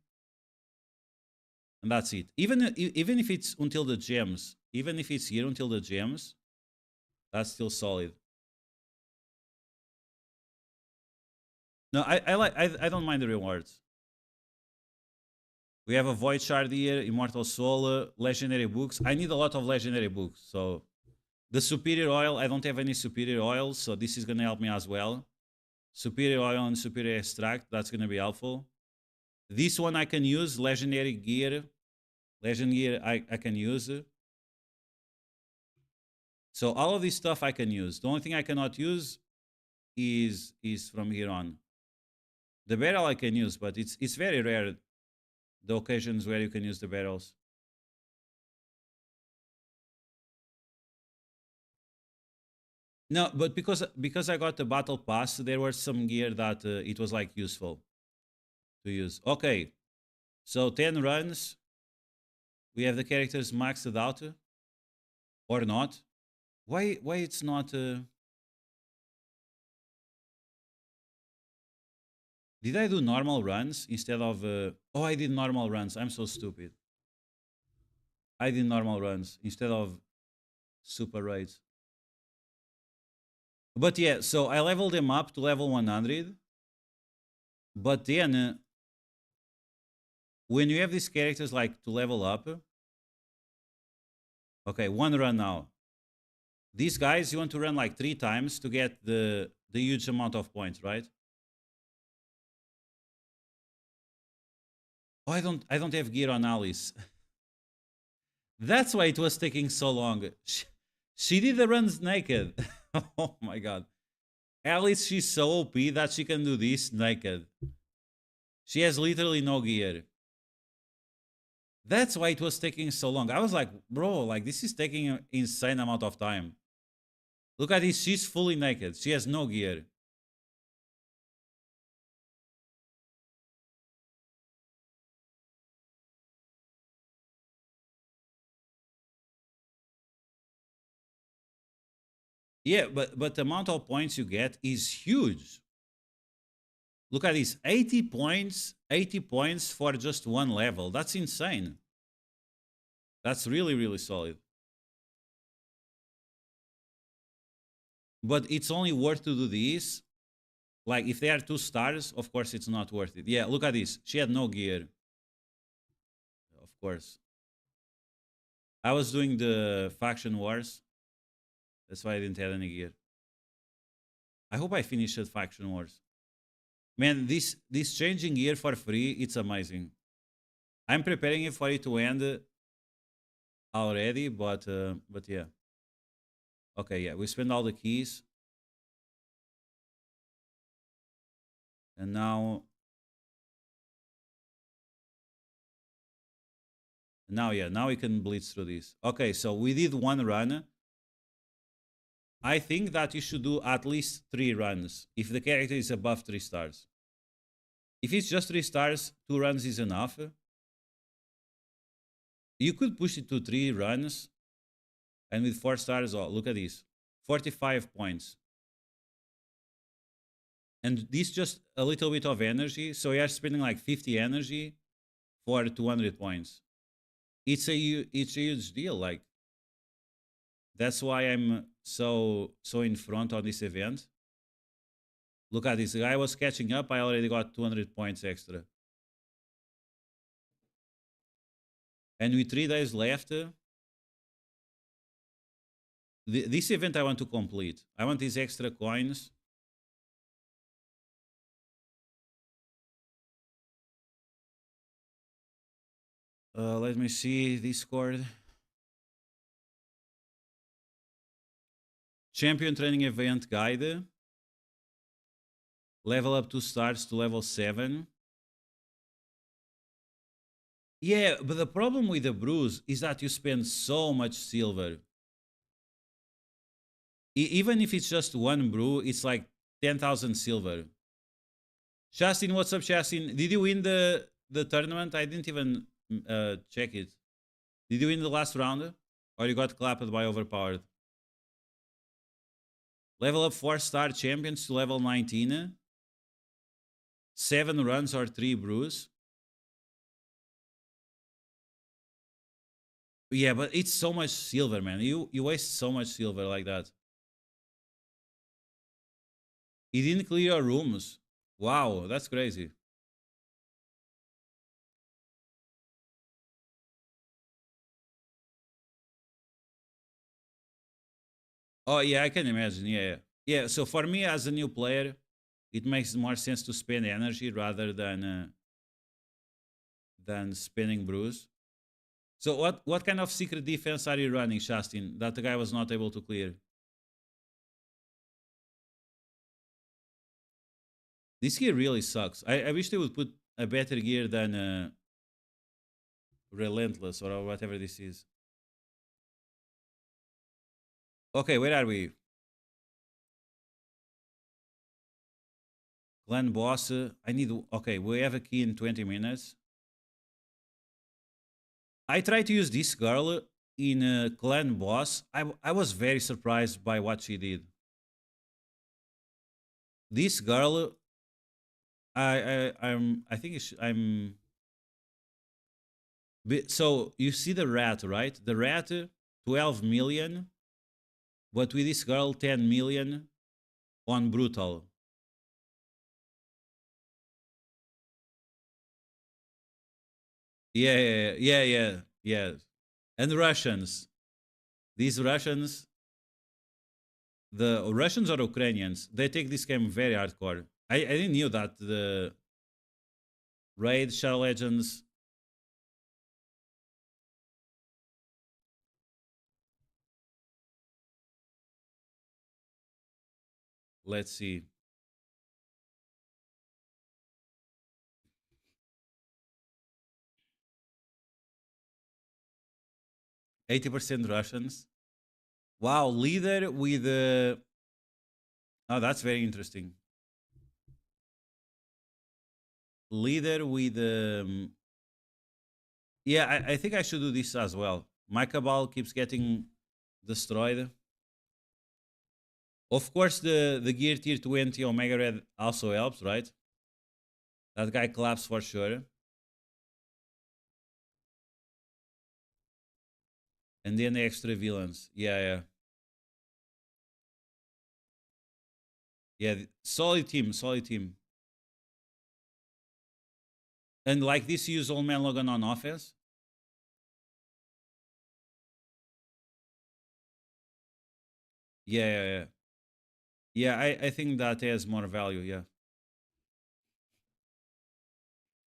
and that's it. Even if it's until the gems, even if it's here until the gems, that's still solid. No, I don't mind the rewards. We have a Void Shard here, Immortal Soul, Legendary Books. I need a lot of Legendary Books, so the Superior Oil, I don't have any Superior Oils, so this is gonna help me as well. Superior Oil and Superior Extract, that's gonna be helpful. This one I can use, Legendary Gear. Legend Gear I can use. So all of this stuff I can use. The only thing I cannot use is from here on. The barrel I can use, but it's very rare the occasions where you can use the barrels. No, but because I got the battle pass, there was some gear that it was like useful to use. Okay, so 10 runs. We have the characters maxed out or not. Why it's not? Did I do normal runs instead of? Oh, I did normal runs. I'm so stupid. I did normal runs instead of super raids. But yeah, so I leveled them up to level 100. But then, when you have these characters like to level up, okay, one run now. These guys, you want to run like 3 times to get the huge amount of points, right? Oh, I don't have gear on Alice. That's why it was taking so long. She did the runs naked. Oh my god. Alice, she's so OP that she can do this naked. She has literally no gear. That's why it was taking so long. I was like, bro, like this is taking an insane amount of time. Look at this, she's fully naked. She has no gear. Yeah, but the amount of points you get is huge. Look at this, 80 points for just one level. That's insane. That's really, really solid. But it's only worth to do this. Like, if they are 2 stars, of course it's not worth it. Yeah, look at this. She had no gear. Of course. I was doing the faction wars. That's why I didn't have any gear. I hope I finished the faction wars. Man, this changing gear for free, it's amazing. I'm preparing it for it to end already, but yeah. Okay, yeah, we spend all the keys. And now yeah, now we can blitz through this. Okay, so we did 1 run. I think that you should do at least 3 runs if the character is above 3 stars. If it's just 3 stars, 2 runs is enough. You could push it to 3 runs. And with 4 stars, oh, look at this. 45 points. And this just a little bit of energy. So you are spending like 50 energy for 200 points. It's a huge deal. Like, that's why I'm so in front on this event. Look at this. The guy was catching up. I already got 200 points extra. And with 3 days left, this event I want to complete. I want these extra coins. Let me see Discord. Champion training event guide. Level up 2 stars to level 7. Yeah, but the problem with the brews is that you spend so much silver. Even if it's just 1 brew, it's like 10,000 silver. Justin, what's up, Justin? Did you win the tournament? I didn't even check it. Did you win the last round? Or you got clapped by overpowered? Level up 4-star champions to level 19. 7 runs or 3 brews. Yeah, but it's so much silver, man. You waste so much silver like that. He didn't clear your rooms. Wow, that's crazy. Oh yeah, I can imagine. Yeah, yeah. Yeah, so for me as a new player, it makes more sense to spend energy rather than spending brews. So what kind of secret defense are you running, Shastin, that the guy was not able to clear? This gear really sucks. I wish they would put a better gear than Relentless or whatever this is. Okay, where are we? Clan boss. I need. Okay, we have a key in 20 minutes. I tried to use this girl in clan boss. I was very surprised by what she did. This girl, I think I'm. So you see the rat, right? The rat, 12 million, but with this girl, 10 million on brutal. Yeah, yeah, yeah, yeah, yeah. And Russians. These Russians, the Russians or Ukrainians, they take this game very hardcore. I didn't knew that the Raid, Shadow Legends. Let's see. 80% Russians. Wow, leader with oh, that's very interesting. Leader with yeah, I think I should do this as well. My cabal keeps getting destroyed. Of course, the gear tier 20 Omega Red also helps, right? That guy collapsed for sure. And then the extra villains. Yeah, yeah. Yeah, solid team, solid team. And like this, use Old Man Logan on offense. Yeah, yeah, yeah. Yeah, I think that has more value, yeah.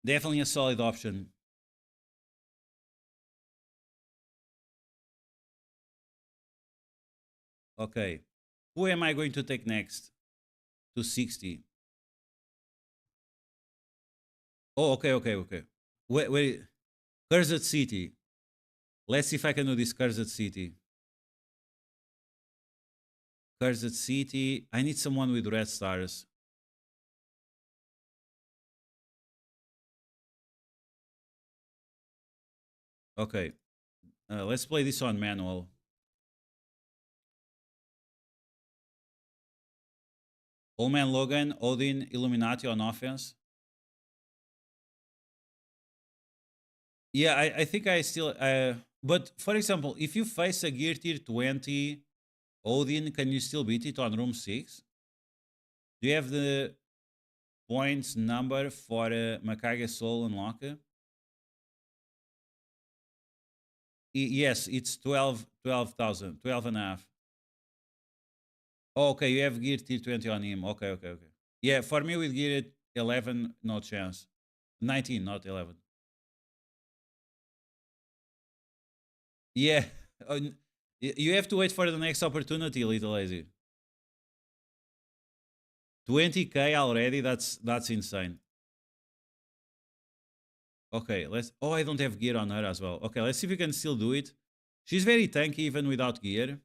Definitely a solid option. Okay. Who am I going to take next? To 60. Oh, okay, okay, okay. Wait. Cursed City. Let's see if I can do this Cursed City. Cursed City. I need someone with red stars. Okay. Let's play this on manual. Old Man Logan, Odin, Illuminati on offense. Yeah, I think I still. But for example, if you face a Gear Tier 20 Odin, can you still beat it on room 6? Do you have the points number for Makage Soul unlock? Yes, it's 12,000, 12 and a half. Oh, okay, you have Gear Tier 20 on him. Okay, okay, okay. Yeah, for me with Gear 11, no chance. 19, not 11. Yeah, you have to wait for the next opportunity, Little Lazy. 20k already, that's insane. Okay, let's. Oh, I don't have gear on her as well. Okay, let's see if we can still do it. She's very tanky even without gear.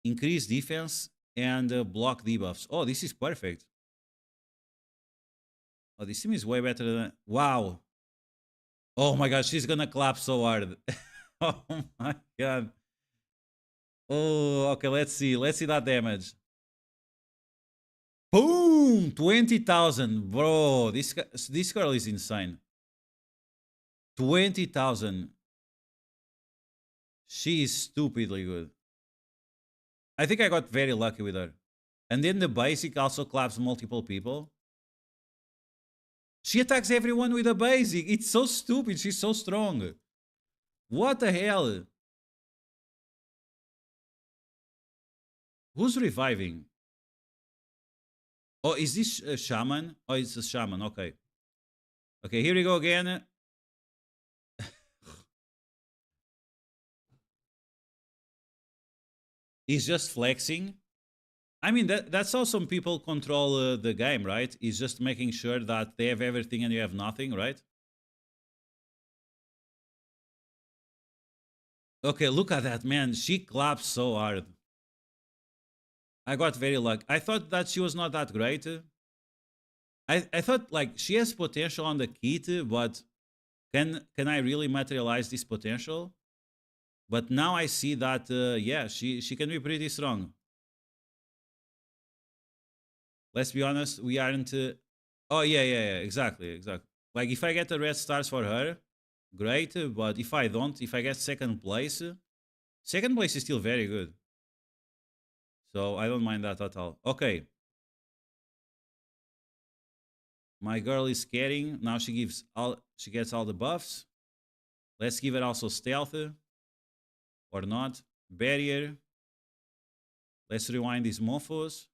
Increase defense and block debuffs. Oh, this is perfect. Oh, this team is way better than. Wow. Oh my god, she's gonna clap so hard. Oh my god. Oh, okay, let's see. Let's see that damage. Boom! 20,000. Bro, this girl is insane. 20,000. She is stupidly good. I think I got very lucky with her. And then the basic also claps multiple people. She attacks everyone with a basic. It's so stupid. She's so strong. What the hell? Who's reviving? Oh, is this a shaman? Oh, it's a shaman. Okay. Okay, here we go again. He's just flexing. I mean, that's how some people control the game, right? He's just making sure that they have everything and you have nothing, right? Okay, look at that, man. She claps so hard. I got very lucky. I thought that she was not that great. I thought like she has potential on the kit, but can I really materialize this potential? But now I see that yeah, she can be pretty strong. Let's be honest, we aren't. Oh yeah, exactly. Like if I get the red stars for her, great. But if I don't, if I get second place is still very good. So I don't mind that at all. Okay. My girl is scaring. Now she gets all the buffs. Let's give her also stealth. Or not. Barrier. Let's rewind these mofos.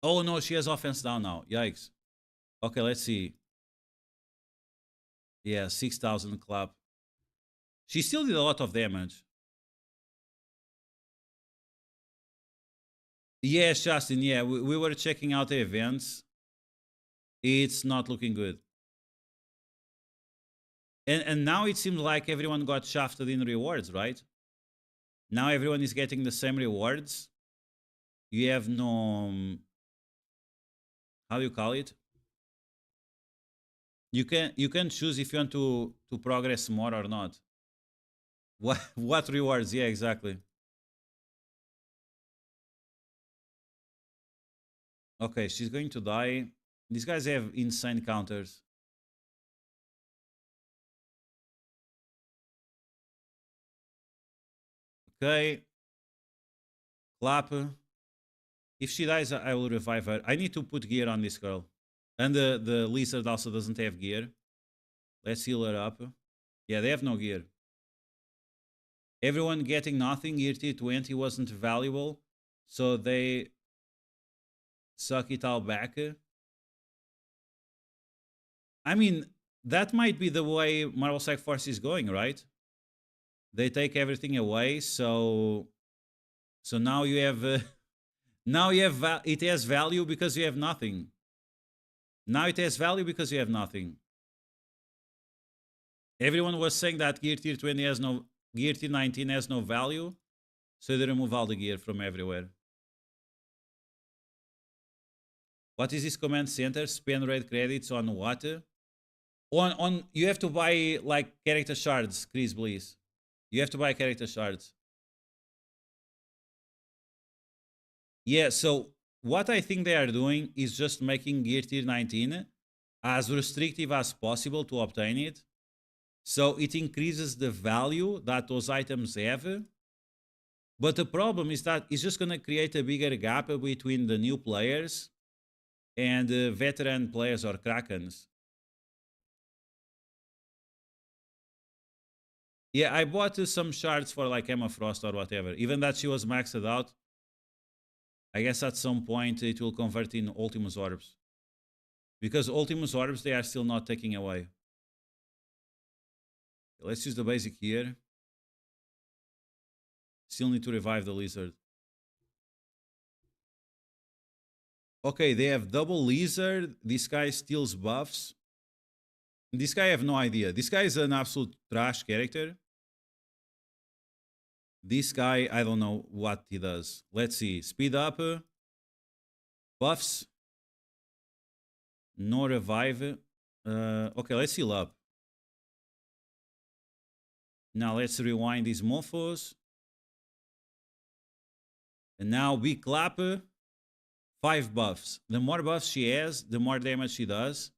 Oh no, she has offense down now. Yikes. Okay, let's see. Yeah, 6,000 clap. She still did a lot of damage. Yes, Justin, yeah, we were checking out the events. It's not looking good. And now it seems like everyone got shafted in rewards, right? Now everyone is getting the same rewards. You have no... how do you call it? You can choose if you want to progress more or not. What rewards? Yeah, exactly. Okay, she's going to die. These guys have insane counters. Okay. Clap. If she dies, I will revive her. I need to put gear on this girl. And the lizard also doesn't have gear. Let's heal her up. Yeah, they have no gear. Everyone getting nothing. Gear T20 wasn't valuable. So they suck it all back. I mean, that might be the way Marvel Strike Force is going, right? They take everything away, so now you have now you have it has value because you have nothing. Now it has value because you have nothing. Everyone was saying that Gear Tier 20 has no, Gear Tier 19 has no value, so they remove all the gear from everywhere. What is this command center? Spend red credits on what? On you have to buy like character shards, Chris, please. You have to buy character shards. Yeah, so what I think they are doing is just making Gear Tier 19 as restrictive as possible to obtain it. So it increases the value that those items have. But the problem is that it's just going to create a bigger gap between the new players and veteran players or Krakens. Yeah, I bought some shards for like Emma Frost or whatever. Even that she was maxed out. I guess at some point it will convert in Ultimus Orbs. Because Ultimus Orbs, they are still not taking away. Let's use the basic here. Still need to revive the lizard. Okay, they have double lizard. This guy steals buffs. This guy I have no idea. This guy is an absolute trash character. This guy, I don't know what he does. Let's see. Speed up. Buffs. No revive. Okay, let's heal up. Now let's rewind these mofos. And now we clap 5 buffs. The more buffs she has, the more damage she does.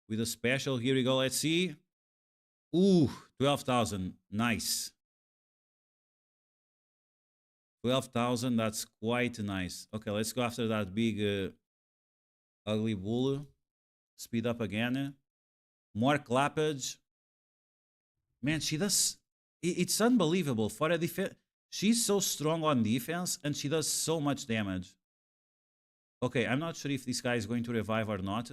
With a special, here we go, let's see. Ooh, 12,000, nice. 12,000, that's quite nice. Okay, let's go after that big ugly bull. Speed up again. More clappage. Man, she does... It's unbelievable. For a defense... She's so strong on defense and she does so much damage. Okay, I'm not sure if this guy is going to revive or not.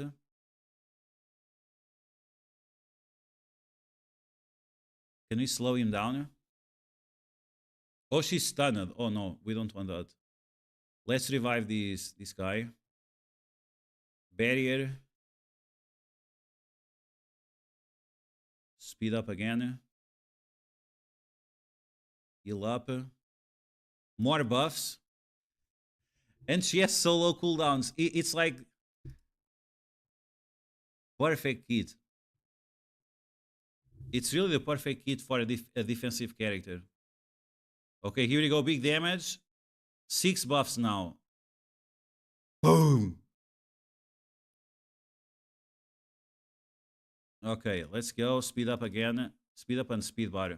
Can we slow him down? Oh, she's stunned. Oh no, we don't want that. Let's revive this guy. Barrier. Speed up again. Heal up. More buffs. And she has solo cooldowns. It's like... perfect kit. It's really the perfect kit for a defensive character. Okay, here we go. Big damage. 6 buffs now. Boom! Okay, let's go. Speed up again. Speed up and speed bar.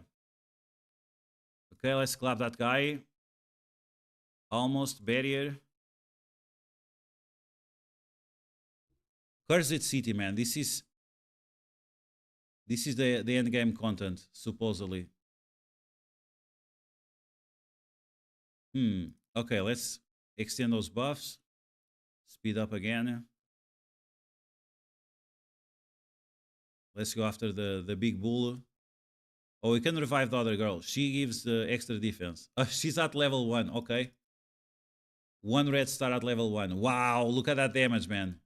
Okay, let's clap that guy. Almost barrier. Cursed City, man. This is the end game content, supposedly. Okay, let's extend those buffs. Speed up again. Let's go after the big bull. Oh, we can revive the other girl. She gives the extra defense. She's at level 1. Okay. 1 red star at level 1. Wow, look at that damage, man.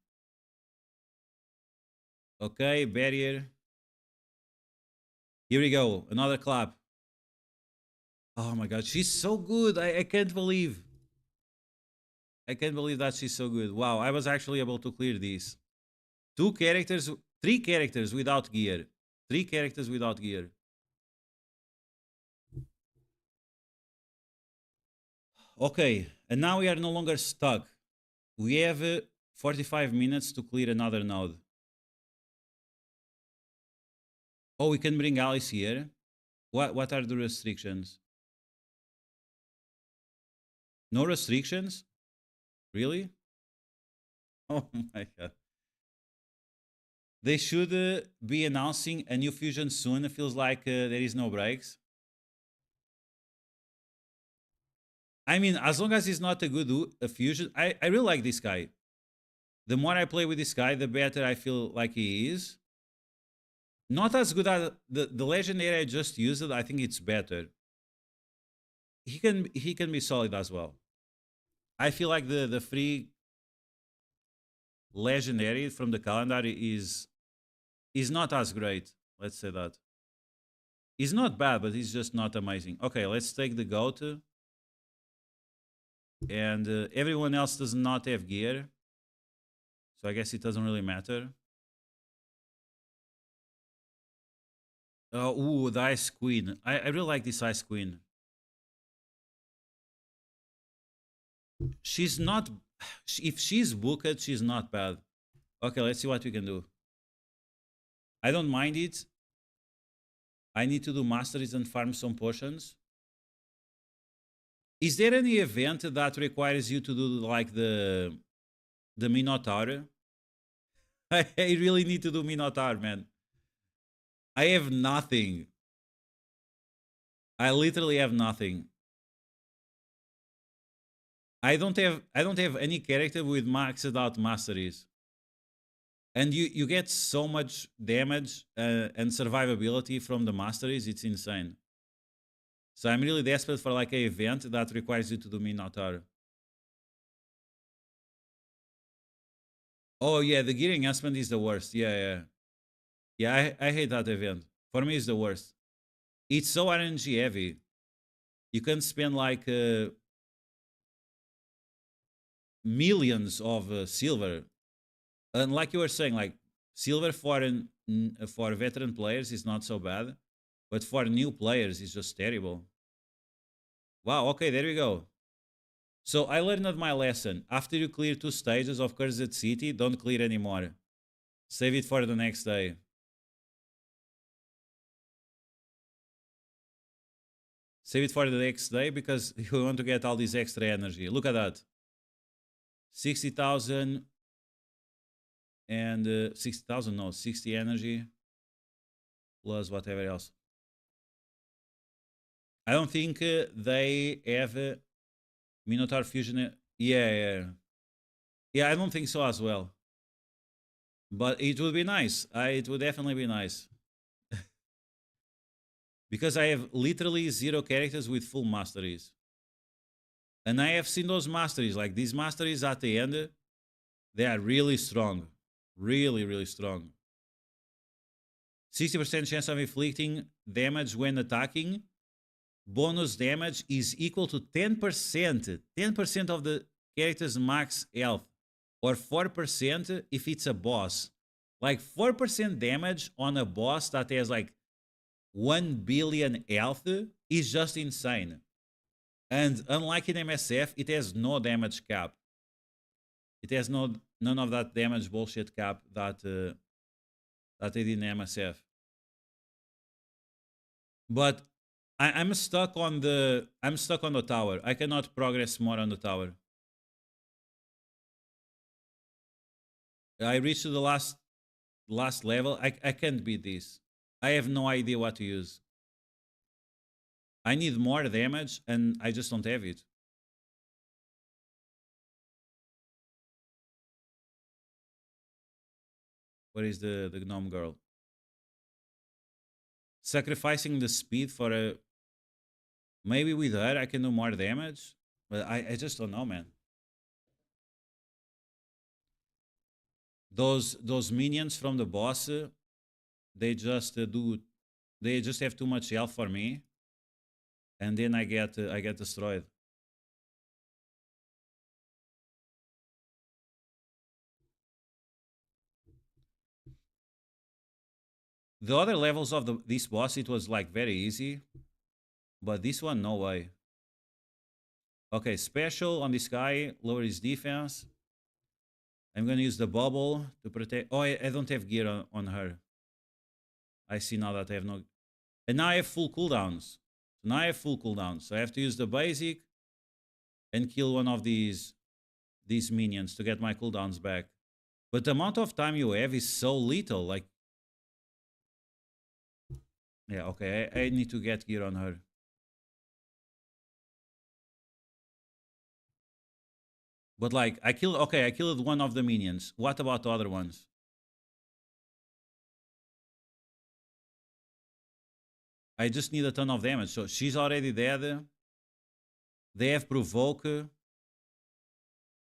Okay, barrier. Here we go. Another clap. Oh my god, she's so good. I can't believe. I can't believe that she's so good. Wow, I was actually able to clear these. 3 characters without gear. 3 characters without gear. Okay, and now we are no longer stuck. We have 45 minutes to clear another node. Oh, we can bring Alice here. What are the restrictions? No restrictions? Really? Oh my god. They should be announcing a new fusion soon. It feels like there is no breaks. I mean, as long as it's not a good fusion, I really like this guy. The more I play with this guy, the better I feel like he is. Not as good as the legendary I just used. I think it's better. He can be solid as well. I feel like the free legendary from the calendar is not as great. Let's say that. He's not bad, but he's just not amazing. Okay, let's take the goat. And everyone else does not have gear. So I guess it doesn't really matter. Ooh, the Ice Queen. I really like this Ice Queen. She's not... If she's booked, she's not bad. Okay, let's see what we can do. I don't mind it. I need to do masteries and farm some potions. Is there any event that requires you to do like the Minotaur? I really need to do Minotaur, man. I have nothing. I literally have nothing. I don't have any character with maxed out masteries. And you get so much damage and survivability from the masteries, it's insane. So I'm really desperate for like an event that requires you to do Minotaur. Oh yeah, the gear enhancement is the worst. Yeah. I hate that event. For me, it's the worst. It's so RNG heavy. You can spend like millions of silver. And like you were saying, like silver for veteran players is not so bad, but for new players it's just terrible. Wow, okay, there we go. So I learned my lesson. After you clear 2 stages of Cursed City, don't clear anymore. Save it for the next day. Save it for the next day because you want to get all this extra energy. Look at that. 60,000 and 60,000, no, 60 energy plus whatever else. I don't think they have Minotaur Fusion. Yeah, I don't think so as well. But it would be nice. It would definitely be nice. Because I have literally 0 characters with full masteries. And I have seen those masteries. Like these masteries at the end, they are really strong. Really, really strong. 60% chance of inflicting damage when attacking. Bonus damage is equal to 10%. 10% of the character's max health. Or 4% if it's a boss. Like 4% damage on a boss that has like 1 billion health is just insane. And unlike in MSF, it has no damage cap. It has none of that damage bullshit cap that they did in MSF. But I'm stuck on the tower. I cannot progress more on the tower. I reached to the last level. I can't beat this. I have no idea what to use. I need more damage and I just don't have it. Where is the gnome girl? Sacrificing the speed for a... Maybe with her I can do more damage. But I just don't know, man. Those minions from the boss, they just they just have too much health for me. And then I get destroyed. The other levels of this boss, it was like very easy. But this one, no way. Okay, special on this guy, lower his defense. I'm gonna use the bubble to protect... Oh, I don't have gear on her. I see now that I have no... And now I have full cooldowns. So now I have full cooldowns. So I have to use the basic and kill one of these minions to get my cooldowns back. But the amount of time you have is so little. Like... Yeah, okay, I need to get gear on her. But like, I killed one of the minions. What about the other ones? I just need a ton of damage. So she's already dead. They have provoke. And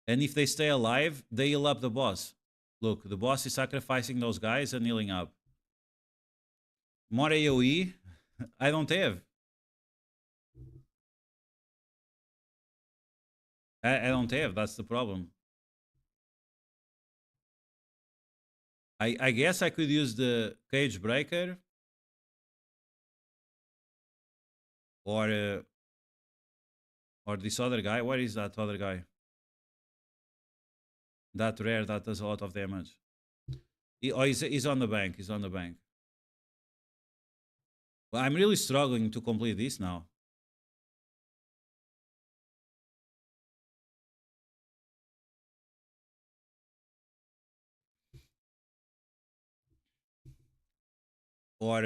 if they stay alive, they heal up the boss. Look, the boss is sacrificing those guys and healing up. More AoE? I don't have. I don't have. That's the problem. I guess I could use the cage breaker. Or this other guy. Where is that other guy? That rare that does a lot of damage. He's on the bank. He's on the bank. Well, I'm really struggling to complete this now. Or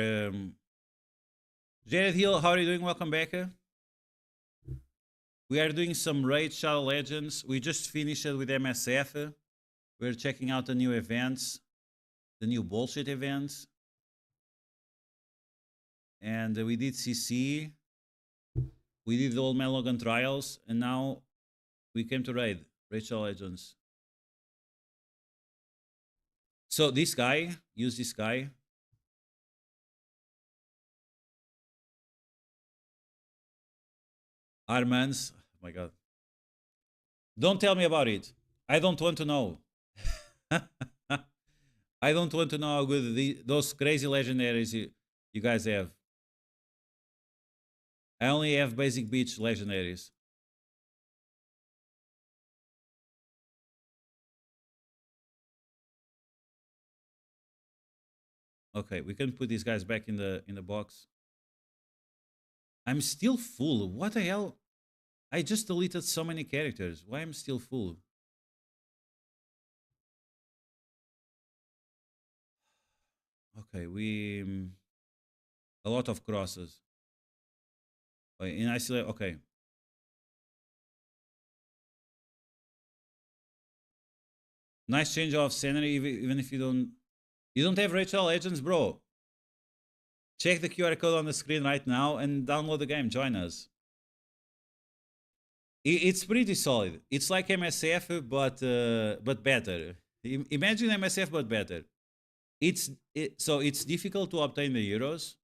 Jared Hill, how are you doing? Welcome back. We are doing some Raid Shadow Legends. We just finished it with MSF. We're checking out the new events, the new bullshit events. And we did CC. We did the old Melogan trials. And now we came to Raid Shadow Legends. So this guy, use this guy. Armand's, oh my god. Don't tell me about it. I don't want to know. I don't want to know how good those crazy legendaries you guys have. I only have basic beach legendaries. Okay, we can put these guys back in the box. I'm still full. What the hell? I just deleted so many characters. Why am I still full? Okay, we a lot of crosses. In isolate, okay. Nice change of scenery, even if you don't have RSL Legends, bro. Check the QR code on the screen right now and download the game. Join us. It's pretty solid. It's like MSF, but better. Imagine MSF, but better. So it's difficult to obtain the euros.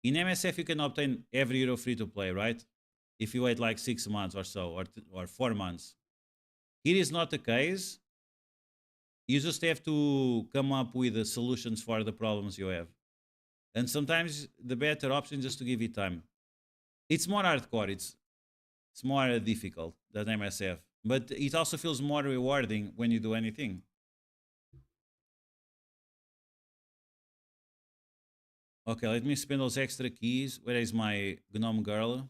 In MSF, you can obtain every euro free to play, right? If you wait like 6 months or so, or 4 months. Here is not the case. You just have to come up with the solutions for the problems you have. And sometimes the better option is just to give it time. It's more hardcore. It's more difficult than MSF, but it also feels more rewarding when you do anything. Okay, let me spend those extra keys. Where is my gnome girl?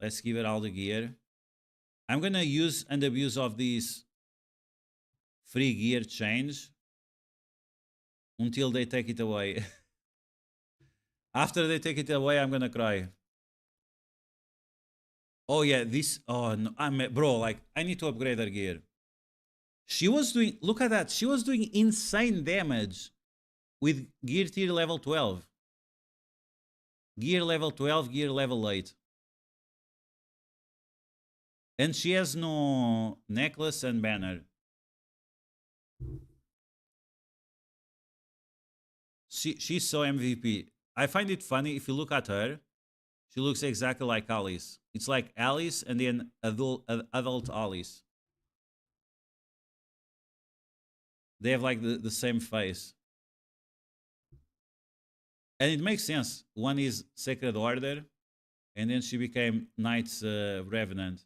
Let's give it all the gear. I'm gonna use and abuse of this free gear change until they take it away. After they take it away, I'm gonna cry. Oh yeah, this. Oh no, bro. Like I need to upgrade her gear. She was doing. Look at that. She was doing insane damage with gear tier level 12. Gear level 12, gear level 8. And she has no necklace and banner. She's so MVP. I find it funny if you look at her. She looks exactly like Alice. It's like Alice and then adult Alice. They have like the same face. And it makes sense. One is Sacred Order, and then she became Knight's Revenant.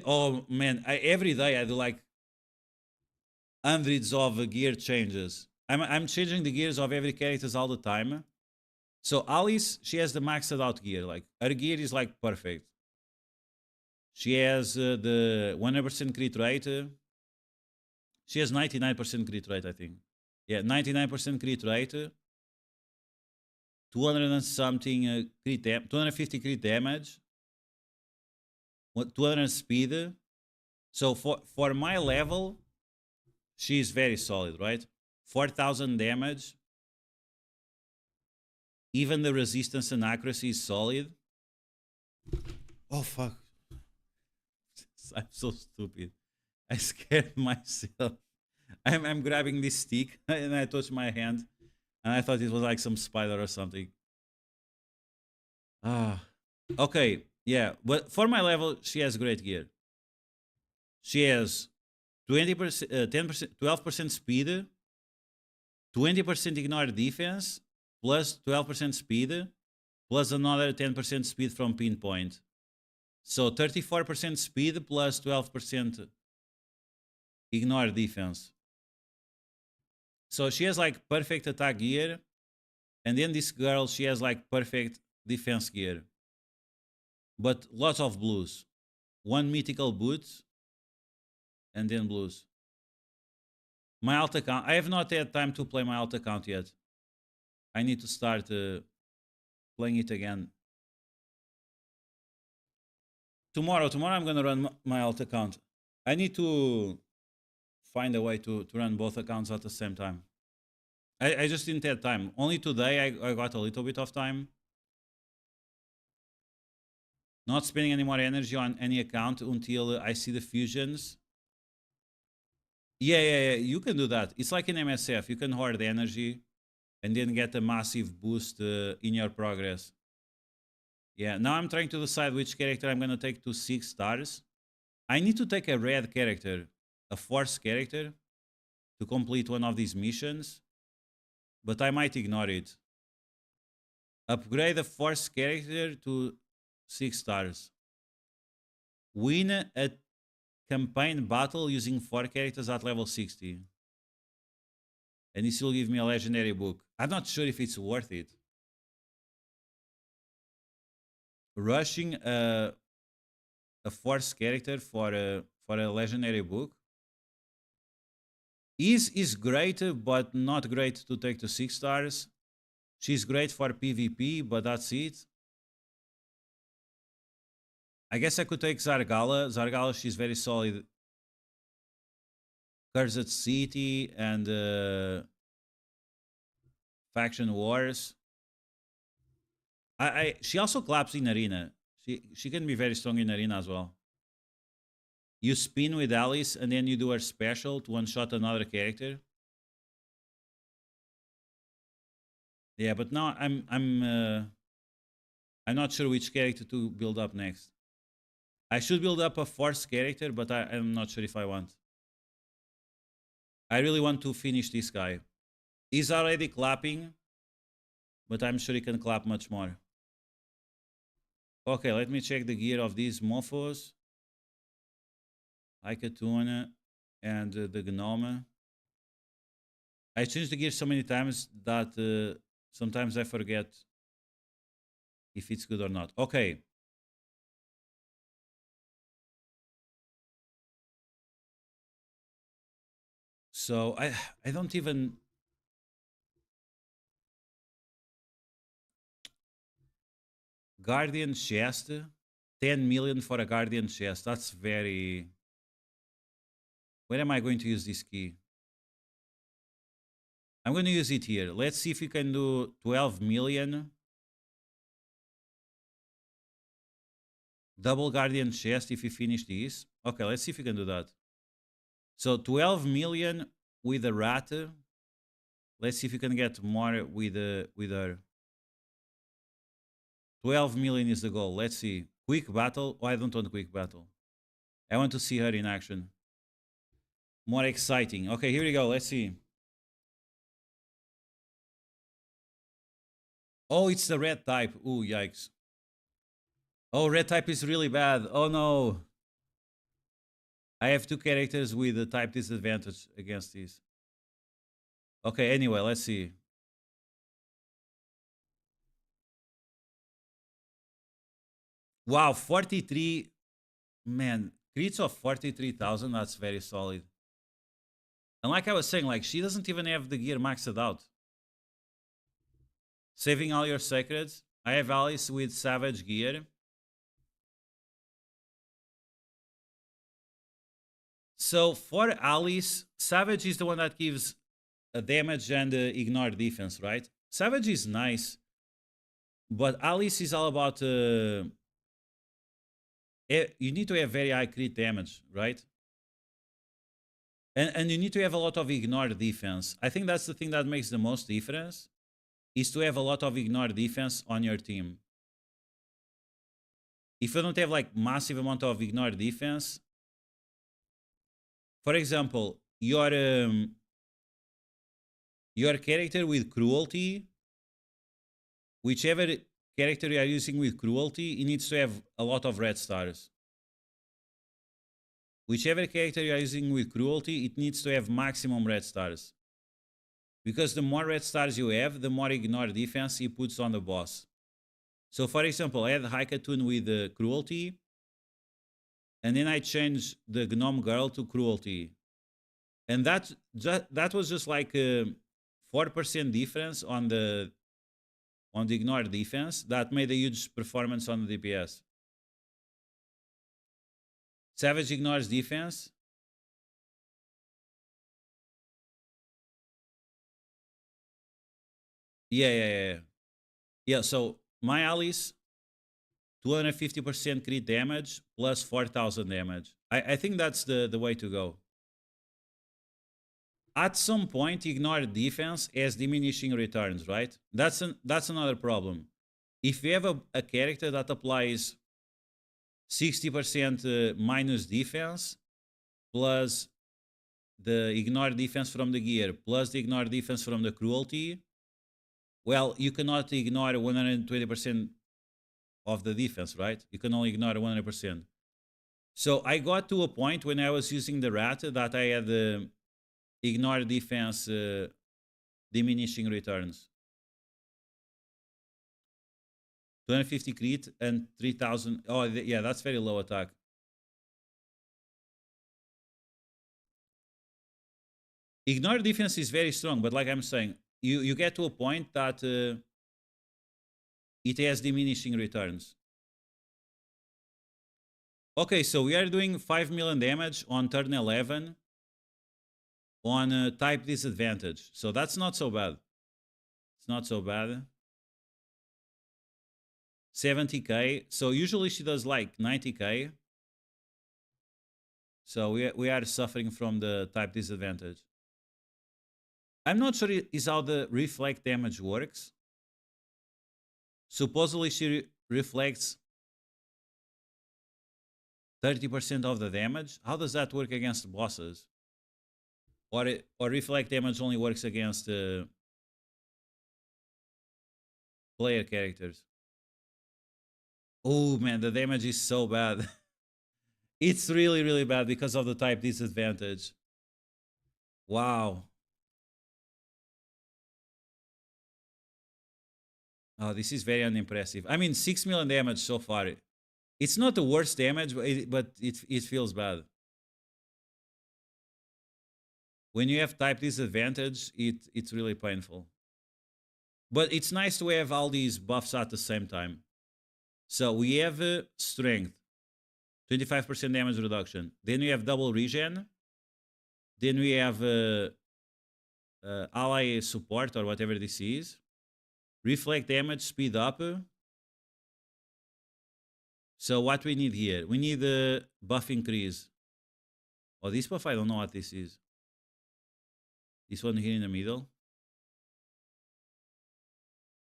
Oh man, every day I do like hundreds of gear changes. I'm changing the gears of every characters all the time. So Alice, she has the maxed out gear. Like her gear is like perfect. She has the 100% crit rate. She has 99% crit rate, I think. Yeah, 99% crit rate. 200 and something crit 250 crit damage. 200 speed. So for my level, she's very solid, right? 4,000 damage. Even the resistance and accuracy is solid. Oh fuck. I'm so stupid. I scared myself. I'm grabbing this stick and I touched my hand and I thought it was like some spider or something. Ah. Okay, yeah, but for my level, she has great gear. She has 20%, 10%, 12% speed, 20% ignore defense, plus 12% speed, plus another 10% speed from pinpoint. So 34% speed plus 12% ignore defense. So she has like perfect attack gear. And then this girl, she has like perfect defense gear. But lots of blues. One mythical boot. And then blues. My alt account. I have not had time to play my alt account yet. I need to start playing it again. Tomorrow I'm gonna run my alt account. I need to find a way to run both accounts at the same time. I just didn't have time. Only today I got a little bit of time. Not spending any more energy on any account until I see the fusions. Yeah. You can do that. It's like in MSF. You can hoard the energy and then get a massive boost in your progress. Yeah, now I'm trying to decide which character I'm going to take to 6 stars. I need to take a red character, a force character, to complete one of these missions. But I might ignore it. Upgrade a force character to 6 stars. Win a campaign battle using 4 characters at level 60. and he still give me a legendary book. I'm not sure if it's worth it. Rushing a force character for a legendary book is great, but not great to take to 6 stars. She's great for PvP, but that's it. I guess I could take Zargala. Zargala, she's very solid. Cursed City and Faction Wars. She also claps in Arena. She can be very strong in Arena as well. You spin with Alice and then you do her special to one-shot another character. Yeah, but now I'm not sure which character to build up next. I should build up a force character, but I'm not sure if I want. I really want to finish this guy. He's already clapping, but I'm sure he can clap much more. Okay, let me check the gear of these mofos. Ikatuna and the Gnome. I changed the gear so many times that sometimes I forget if it's good or not. Okay. So I don't even... Guardian chest. 10 million for a Guardian chest. That's very... Where am I going to use this key? I'm going to use it here. Let's see if we can do 12 million. Double Guardian chest if we finish this. Okay, let's see if we can do that. So 12 million with a rat. Let's see if we can get more with her. 12 million is the goal. Let's see. Quick battle. Oh, I don't want quick battle. I want to see her in action. More exciting. Okay, here we go. Let's see. Oh, it's the red type. Ooh, yikes. Oh, red type is really bad. Oh, no. I have 2 characters with a type disadvantage against these. Okay, anyway, let's see. Wow, 43. Man, crits of 43,000. That's very solid. And like I was saying, like, she doesn't even have the gear maxed out. Saving all your sacreds. I have Alice with Savage gear. So for Alice, Savage is the one that gives a damage and ignore defense, right? Savage is nice, but Alice is all about... you need to have very high crit damage, right? And you need to have a lot of ignore defense. I think that's the thing that makes the most difference, is to have a lot of ignore defense on your team. If you don't have like massive amount of ignore defense, for example, your character with cruelty, whichever character you are using with cruelty, it needs to have a lot of red stars. Whichever character you are using with cruelty, it needs to have maximum red stars. Because the more red stars you have, the more ignore defense he puts on the boss. So for example, I had Haikatun with cruelty, and then I changed the Gnome Girl to cruelty. And that was just like a 4% difference on the ignore defense that made a huge performance on the DPS. Savage ignores defense. Yeah, so my Alice, 250% crit damage plus 4,000 damage. I think that's the way to go. At some point, ignore defense has diminishing returns, right? That's another problem. If you have a character that applies 60% minus defense plus the ignore defense from the gear plus the ignore defense from the cruelty, well, you cannot ignore 120% of the defense, right? You can only ignore 100%. So I got to a point when I was using the rat that I had the ignore defense diminishing returns. 250 crit and 3000. Oh, yeah, that's very low attack. Ignore defense is very strong, but like I'm saying, you get to a point that it has diminishing returns. Okay, so we are doing 5 million damage on turn 11 on type disadvantage. So that's not so bad. It's not so bad. 70k. So usually she does like 90k. So we are suffering from the type disadvantage. I'm not sure is how the reflect damage works. Supposedly she reflects 30% of the damage. How does that work against bosses? Or reflect damage only works against player characters. Oh man, the damage is so bad. It's really, really bad because of the type disadvantage. Wow. Oh, this is very unimpressive. I mean, 6 million damage so far. It's not the worst damage, but it feels bad. When you have type disadvantage, it's really painful. But it's nice to have all these buffs at the same time. So we have strength, 25% damage reduction. Then we have double regen. Then we have ally support or whatever this is. Reflect damage, speed up. So what we need here? We need a buff increase. Oh, this buff, I don't know what this is. This one here in the middle.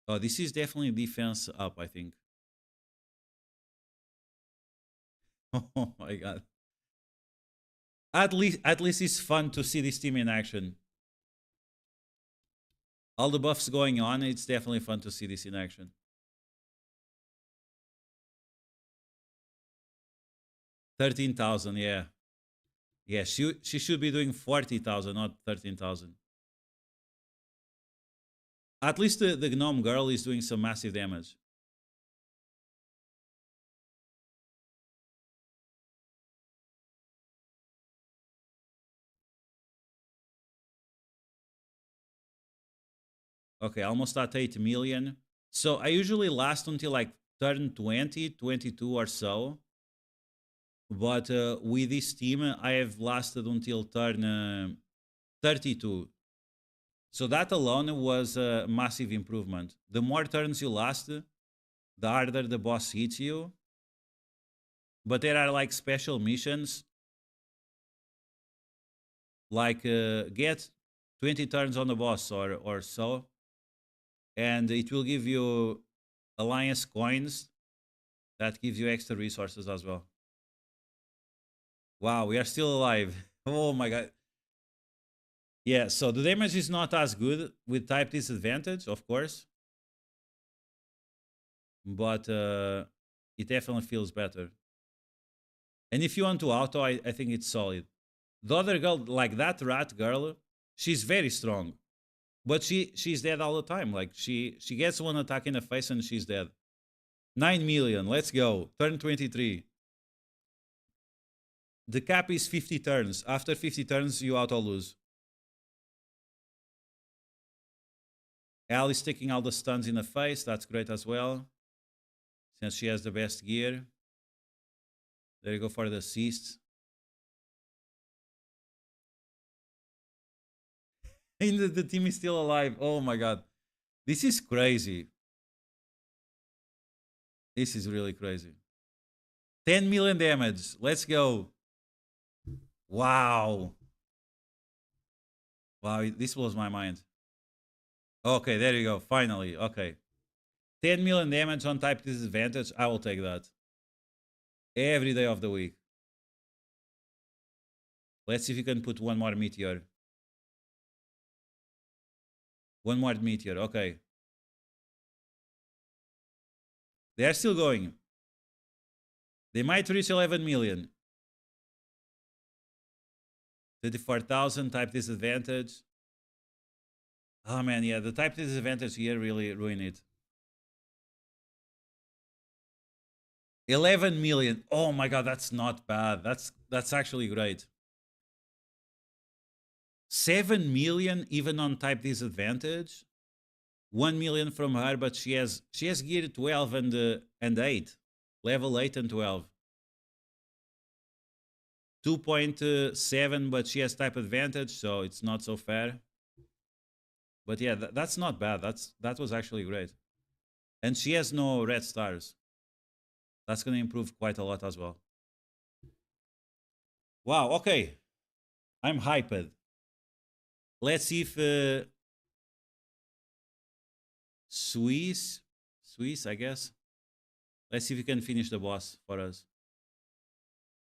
Oh, this is definitely defense up, I think. Oh my god. At least it's fun to see this team in action. All the buffs going on, it's definitely fun to see this in action. 13,000, yeah. Yeah, she should be doing 40,000, not 13,000. At least the gnome girl is doing some massive damage. Okay, almost at 8 million. So I usually last until like turn 20, 22 or so. But with this team, I have lasted until turn 32. So that alone was a massive improvement. The more turns you last, the harder the boss hits you. But there are like special missions. Like get 20 turns on the boss or so. And it will give you alliance coins. That gives you extra resources as well. Wow, we are still alive. Oh my god. Yeah, so the damage is not as good with type disadvantage, of course. But it definitely feels better. And if you want to auto, I think it's solid. The other girl, like that rat girl, she's very strong. But she's dead all the time. Like she gets one attack in the face and she's dead. 9 million, let's go. Turn 23. The cap is 50 turns. After 50 turns, you auto lose. Al is taking all the stuns in the face. That's great as well. Since she has the best gear. There you go for the assist. And the team is still alive. Oh my god. This is crazy. This is really crazy. 10 million damage. Let's go. Wow. Wow, this blows my mind. Okay, there you go. Finally. Okay. 10 million damage on type disadvantage. I will take that. Every day of the week. Let's see if you can put one more meteor. One more meteor. Okay. They are still going. They might reach 11 million. 34,000 type disadvantage. Oh man, yeah, the type disadvantage here really ruined it. 11 million. Oh my god, that's not bad. That's actually great. 7 million even on type disadvantage. 1 million from her, but she has gear 12 and 8. Level 8 and 12. 2.7, but she has type advantage, so it's not so fair. But yeah, that's not bad. That was actually great. And she has no red stars. That's going to improve quite a lot as well. Wow, okay. I'm hyped. Let's see if Swiss, I guess. Let's see if we can finish the boss for us.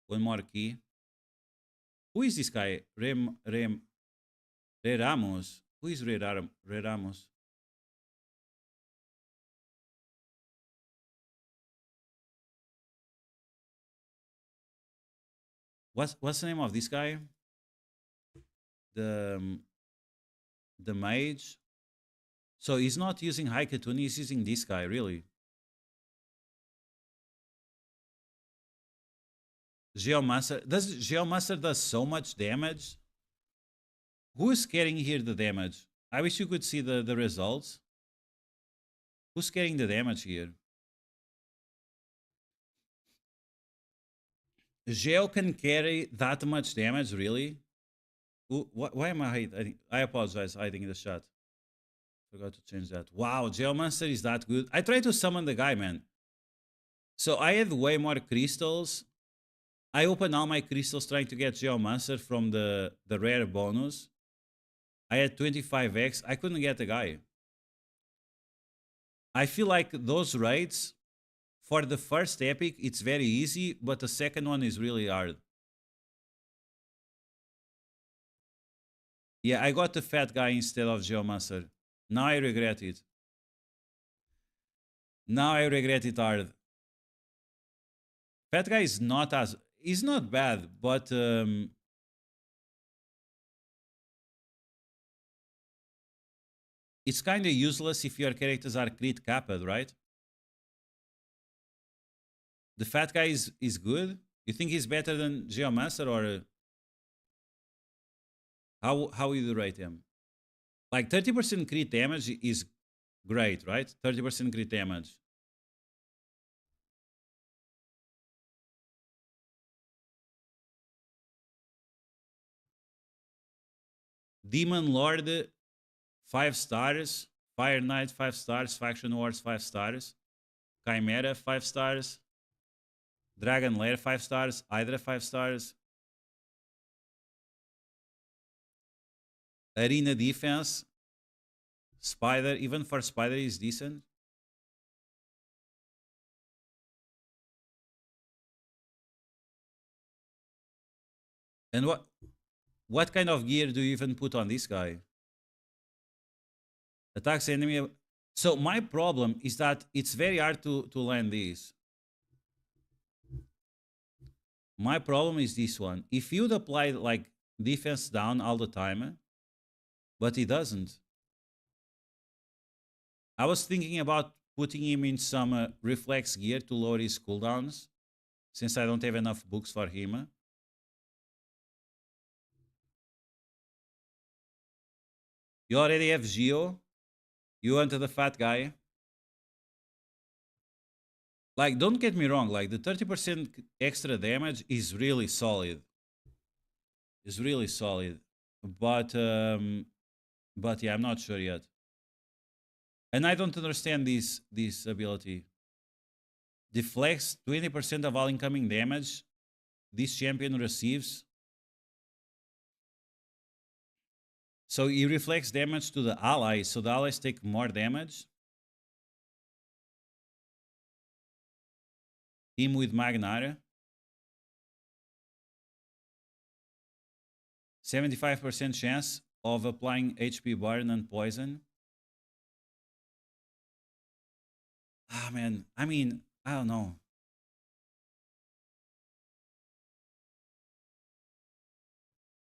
One more key. Who is this guy? Re Ramos. Who is Re Ramos? What's the name of this guy? The the mage. So he's not using Haikatuni, he's using this guy, really. Geomancer. Geomancer does so much damage? Who's carrying here the damage? I wish you could see the results. Who's carrying the damage here? Geo can carry that much damage, really? Why am I hiding? I apologize hiding in the chat. Forgot to change that. Wow, Geomancer is that good. I tried to summon the guy, man. So I had way more crystals. I opened all my crystals trying to get Geomancer from the rare bonus. I had 25x. I couldn't get the guy. I feel like those raids, for the first epic, it's very easy, but the second one is really hard. Yeah, I got the fat guy instead of Geomancer. Now I regret it. Now I regret it hard. Fat guy is not as... He's not bad, but... it's kind of useless if your characters are crit capped, right? The fat guy is good? You think he's better than Geomancer, or... how you rate him? Like 30% crit damage is great, right? 30% crit damage. Demon Lord, 5 stars. Fire Knight, 5 stars. Faction Wars, 5 stars. Chimera, 5 stars. Dragon Lair, 5 stars. Hydra, 5 stars. Arena Defense. Spider, even for Spider is decent. And what kind of gear do you even put on this guy? Attacks enemy. So my problem is that it's very hard to land these. My problem is this one. If you'd apply like defense down all the time, but he doesn't. I was thinking about putting him in some reflex gear to lower his cooldowns, since I don't have enough books for him. You already have Geo. You want the fat guy. Like, don't get me wrong, like the 30% extra damage is really solid. Is really solid. But yeah, I'm not sure yet. And I don't understand this ability. Deflects 20% of all incoming damage this champion receives. So he reflects damage to the allies, so the allies take more damage. Him with Magnar. 75% chance of applying HP burn and poison. Ah, man. I mean, I don't know.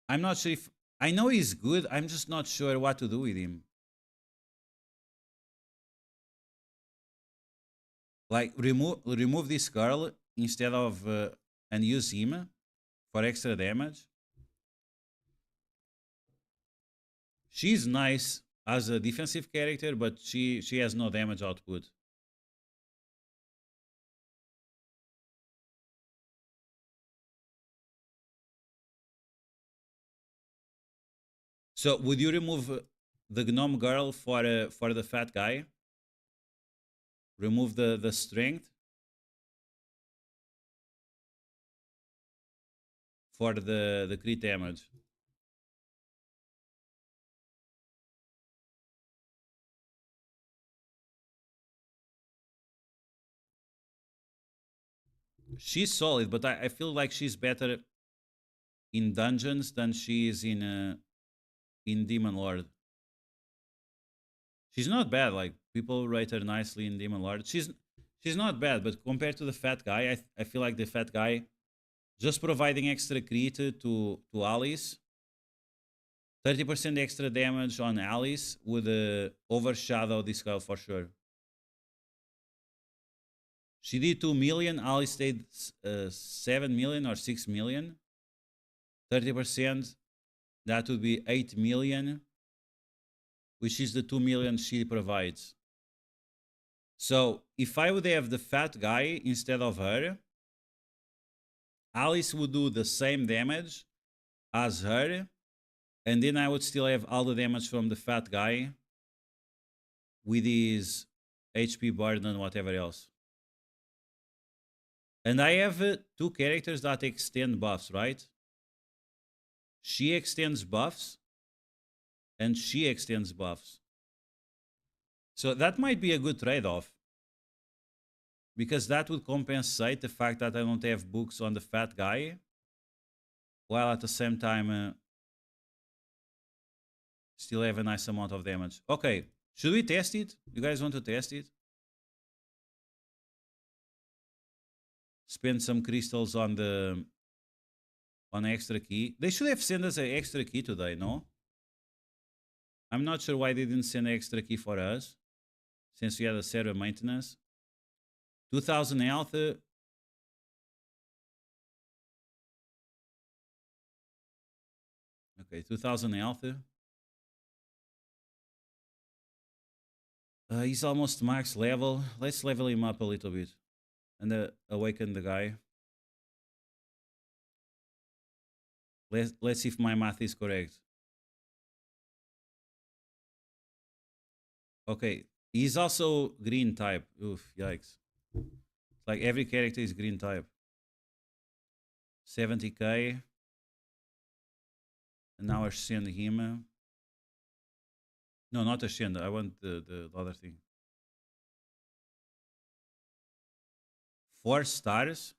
I'm not sure if... I know he's good. I'm just not sure what to do with him. Like remove this girl instead of and use him for extra damage. She's nice as a defensive character, but she has no damage output. So would you remove the gnome girl for the fat guy? Remove the strength for the crit damage. She's solid, but I feel like she's better in dungeons than she is in Demon Lord. She's not bad. Like people rate her nicely in Demon Lord. She's not bad, but compared to the fat guy, I feel like the fat guy just providing extra crit to Alice, 30% extra damage on Alice would overshadow this girl for sure. She did 2 million, Alice did 7 million or 6 million. 30%, that would be 8 million, which is the 2 million she provides. So if I would have the fat guy instead of her, Alice would do the same damage as her, and then I would still have all the damage from the fat guy with his HP burden and whatever else. And I have two characters that extend buffs, right? She extends buffs, and she extends buffs. So that might be a good trade-off, because that would compensate the fact that I don't have books on the fat guy, while at the same time still have a nice amount of damage. Okay, should we test it? You guys want to test it? Spend some crystals on the extra key. They should have sent us an extra key today, no? I'm not sure why they didn't send an extra key for us, since we had a server maintenance. 2000 health. Okay, 2000 health. He's almost max level. Let's level him up a little bit and awaken the guy. Let's see if my math is correct. Okay, he's also green type. Oof, yikes. Like every character is green type. 70k. And now I send him. No, not a send. I want the other thing. 4 stars.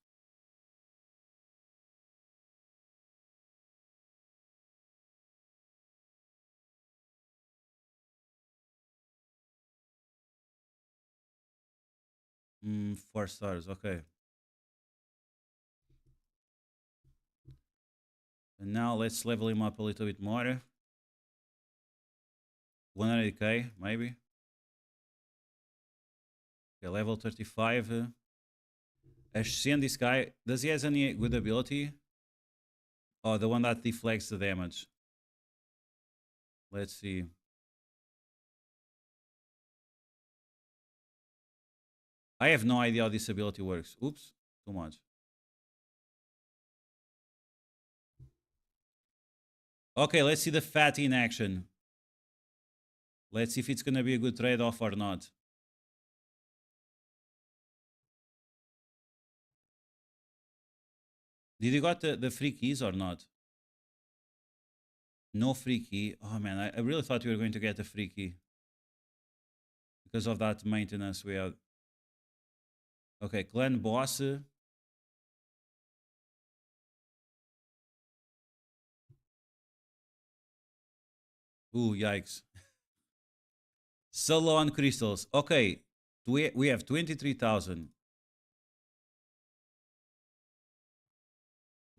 Mm, 4 stars. Okay. And now let's level him up a little bit more. 100k, maybe. Okay, level 35. Ascend this guy. Does he has any good ability? Oh, the one that deflects the damage. Let's see. I have no idea how this ability works. Oops, too much. Okay, let's see the fat in action. Let's see if it's gonna be a good trade-off or not. Did you got the free keys or not? No free key. Oh man, I really thought we were going to get a free key because of that maintenance we had. Okay, clan boss. Ooh, yikes. So low on crystals. Okay, we have 23,000.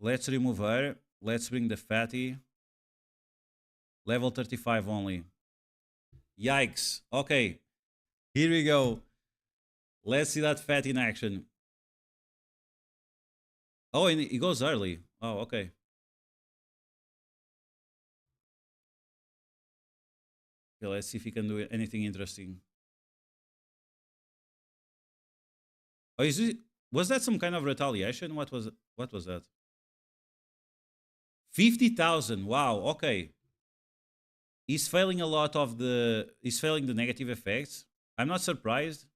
Let's remove her. Let's bring the fatty. Level 35 only. Yikes. Okay, here we go. Let's see that fat in action. Oh, and he goes early. Oh, okay. Okay, let's see if he can do anything interesting. Oh, was that some kind of retaliation? What was that? 50,000. Wow. Okay. He's failing a lot of he's failing the negative effects. I'm not surprised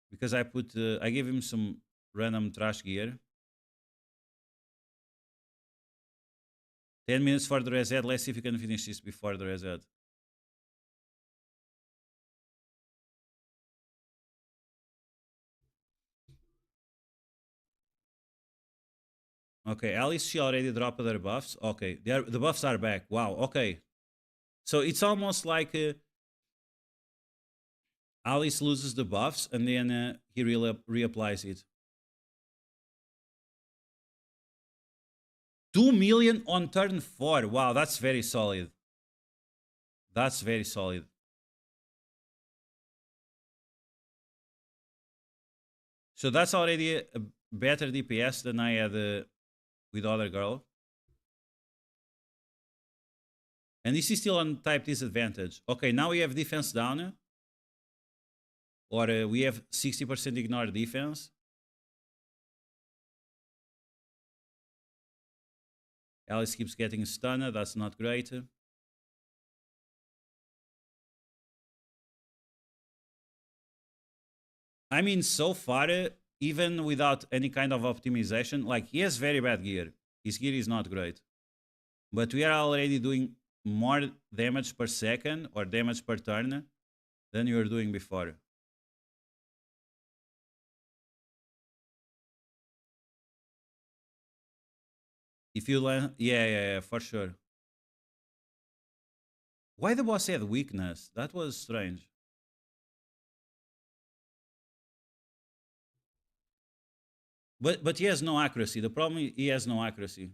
because I gave him some random trash gear. 10 minutes for the reset. Let's see if you can finish this before the reset. Okay, Alice, she already dropped their buffs. Okay, the buffs are back. Wow, okay. So it's almost like Alice loses the buffs and then he reapplies it. 2 million on turn 4. Wow, that's very solid. That's very solid. So that's already a better DPS than I had with other girl. And this is still on type disadvantage. Okay, now we have defense down. Or we have 60% ignore defense. Alice keeps getting stunned. That's not great. I mean, so far, even without any kind of optimization, like he has very bad gear. His gear is not great. But we are already doing more damage per second or damage per turn than you were doing before. If you land, yeah, for sure. Why the boss had weakness? That was strange. But he has no accuracy. The problem is he has no accuracy.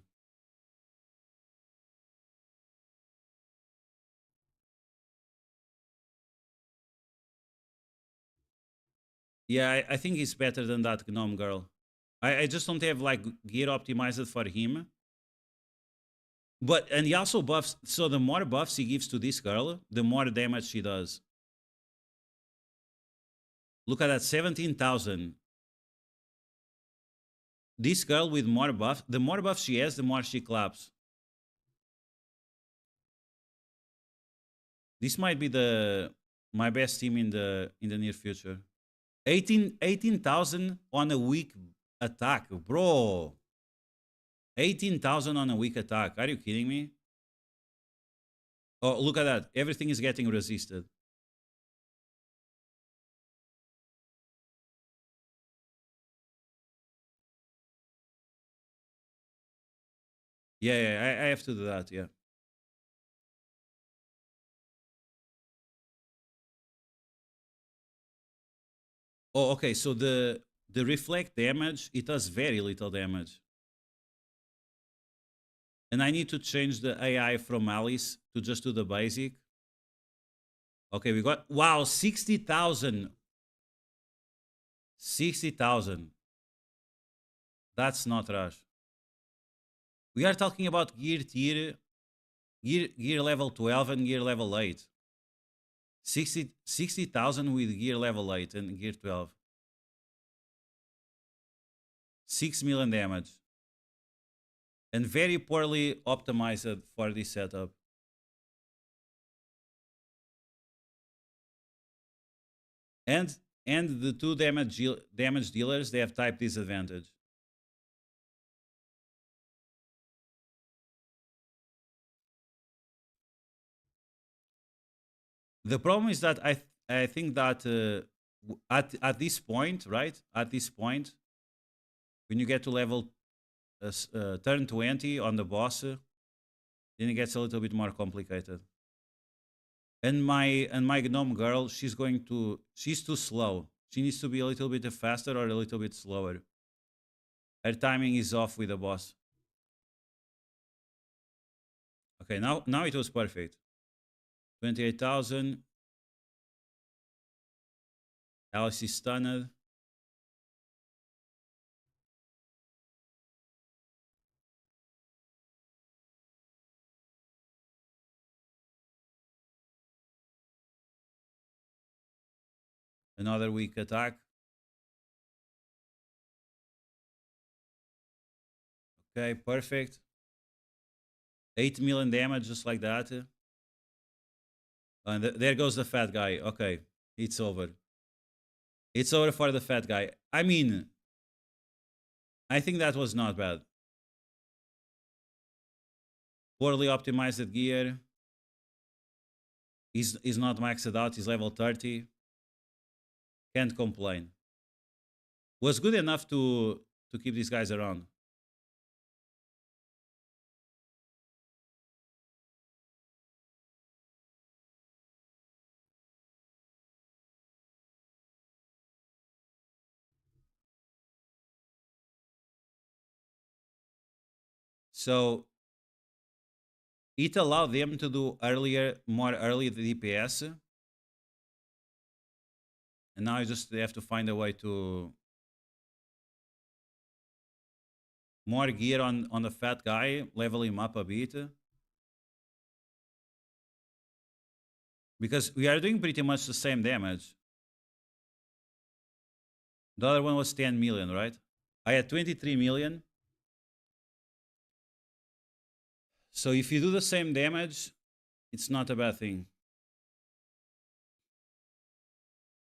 Yeah, I think he's better than that gnome girl. I just don't have like gear optimized for him. But and he also buffs. So the more buffs he gives to this girl, the more damage she does. Look at that, 17,000. This girl with more buff, the more buff she has, the more she claps. This might be the my best team in the near future. 18,000 on a weak attack, bro. 18,000 on a weak attack. Are you kidding me? Oh, look at that. Everything is getting resisted. Yeah, I have to do that. Yeah. Oh, okay. So the reflect damage, it does very little damage. And I need to change the AI from Alice to just do the basic. Okay, we got, wow, 60,000. 60,000. That's not rush. We are talking about gear tier, gear level 12 and gear level 8. 60,000 with gear level 8 and gear 12. 6 million damage. And very poorly optimized for this setup. And the two damage dealers, they have type disadvantage. The problem is that I think that at this point, right? At this point, when you get to level turn 20 on the boss, then it gets a little bit more complicated. And my gnome girl, she's too slow. She needs to be a little bit faster or a little bit slower. Her timing is off with the boss. Okay, now it was perfect. 28,000. Alice is stunned. Another weak attack. Okay, perfect. 8 million damage just like that. And there goes the fat guy. Okay, it's over. It's over for the fat guy. I mean, I think that was not bad. Poorly optimized gear. He's not maxed out. He's level 30. Can't complain. Was good enough to keep these guys around. So it allowed them to do more early the DPS. And now you just have to find a way to more gear on the fat guy, level him up a bit. Because we are doing pretty much the same damage. The other one was 10 million, right? I had 23 million. So if you do the same damage, it's not a bad thing.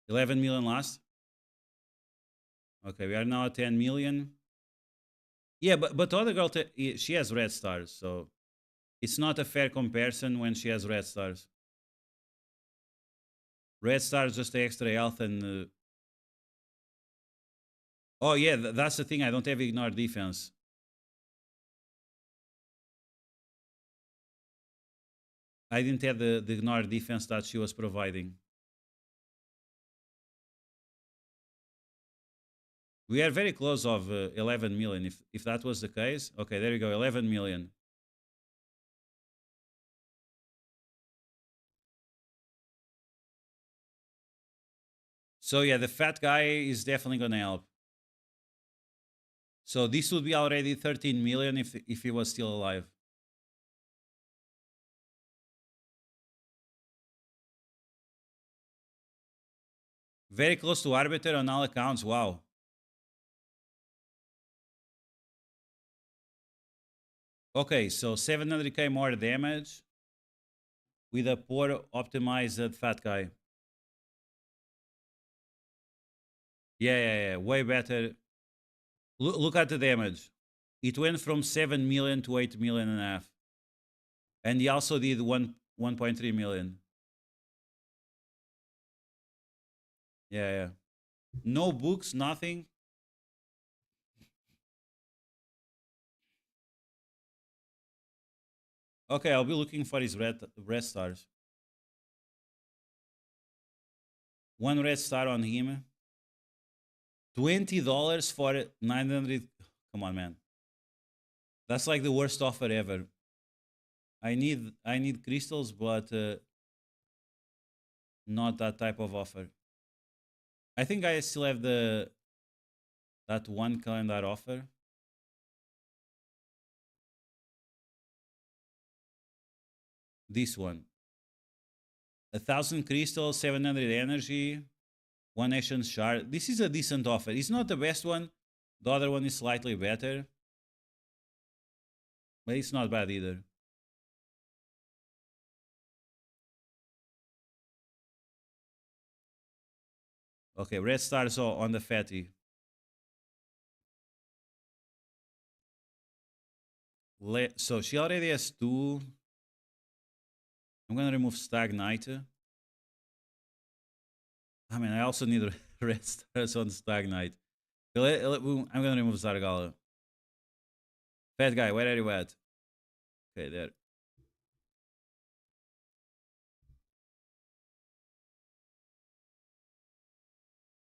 11 million last. Okay, we are now at 10 million. Yeah, but the other girl, she has red stars, so it's not a fair comparison when she has red stars. Red stars just extra health and... Oh yeah, that's the thing, I don't have ignore defense. I didn't have the ignore defense that she was providing. We are very close of 11 million, if that was the case. Okay, there you go, 11 million. So yeah, the fat guy is definitely gonna help. So this would be already 13 million if he was still alive. Very close to Arbiter on all accounts, wow. Okay, so 700k more damage with a poor optimized fat guy. Yeah, way better. Look at the damage. It went from 7 million to 8 million and a half. And he also did 1.3 million. Yeah. No books, nothing. Okay, I'll be looking for his red stars. 1 red star on him. $20 for 900. Come on, man. That's like the worst offer ever. I need crystals, but not that type of offer. I think I still have that one calendar offer. This one. 1,000 crystals, 700 energy, 1 action shard. This is a decent offer. It's not the best one. The other one is slightly better. But it's not bad either. Okay, red stars on the fatty. So she already has 2. I'm gonna remove Stag Knight. I mean, I also need red stars on Stag Knight. I'm gonna remove Zargala. Fat guy, where are you at? Okay, there.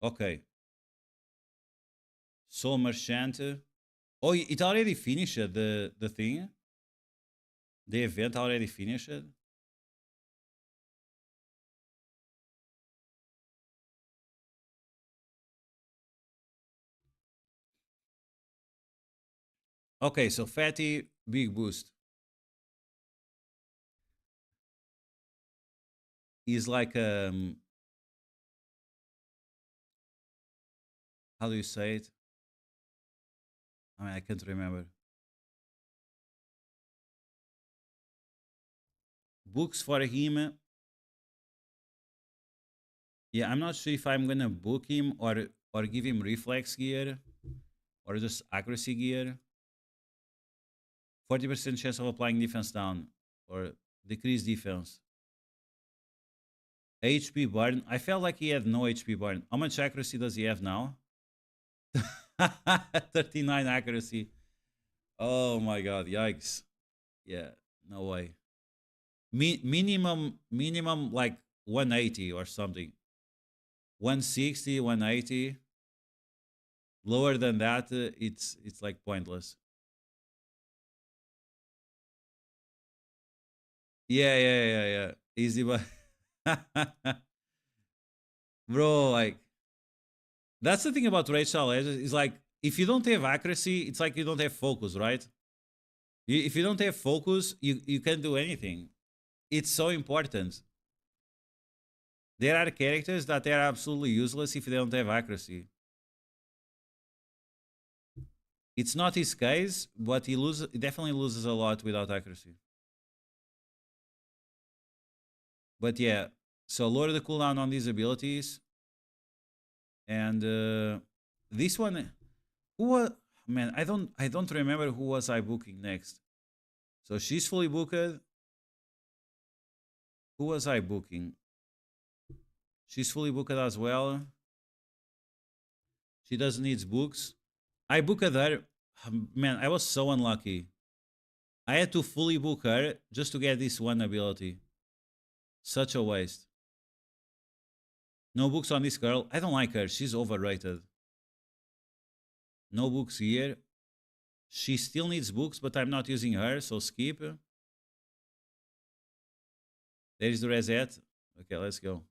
Okay. Soul Merchant. Oh, it already finished the thing? The event already finished? Okay, so Fatty, big boost. He's like how do you say it? I mean, I can't remember. Books for him. Yeah, I'm not sure if I'm gonna book him or give him reflex gear or just accuracy gear. 40% chance of applying defense down or decrease defense. HP burn. I felt like he had no HP burn. How much accuracy does he have now? 39 accuracy. Oh my god, yikes. Yeah, no way. Minimum like 180 or something. 160, 180. Lower than that, it's like pointless. Yeah. Easy, but bro, like that's the thing about RSL is like if you don't have accuracy, it's like you don't have focus, right? If you don't have focus, you can't do anything. It's so important. There are characters that are absolutely useless if they don't have accuracy. It's not his case, but he definitely loses a lot without accuracy. But yeah, so lower the cooldown on these abilities. And this one, who was, man, I don't remember who was I booking next. So she's fully booked. Who was I booking? She's fully booked as well. She doesn't need books. I booked her. Man, I was so unlucky. I had to fully book her just to get this one ability. Such a waste. No books on this girl. I don't like her. She's overrated. No books here. She still needs books, but I'm not using her, so skip. There is the reset. Okay, let's go.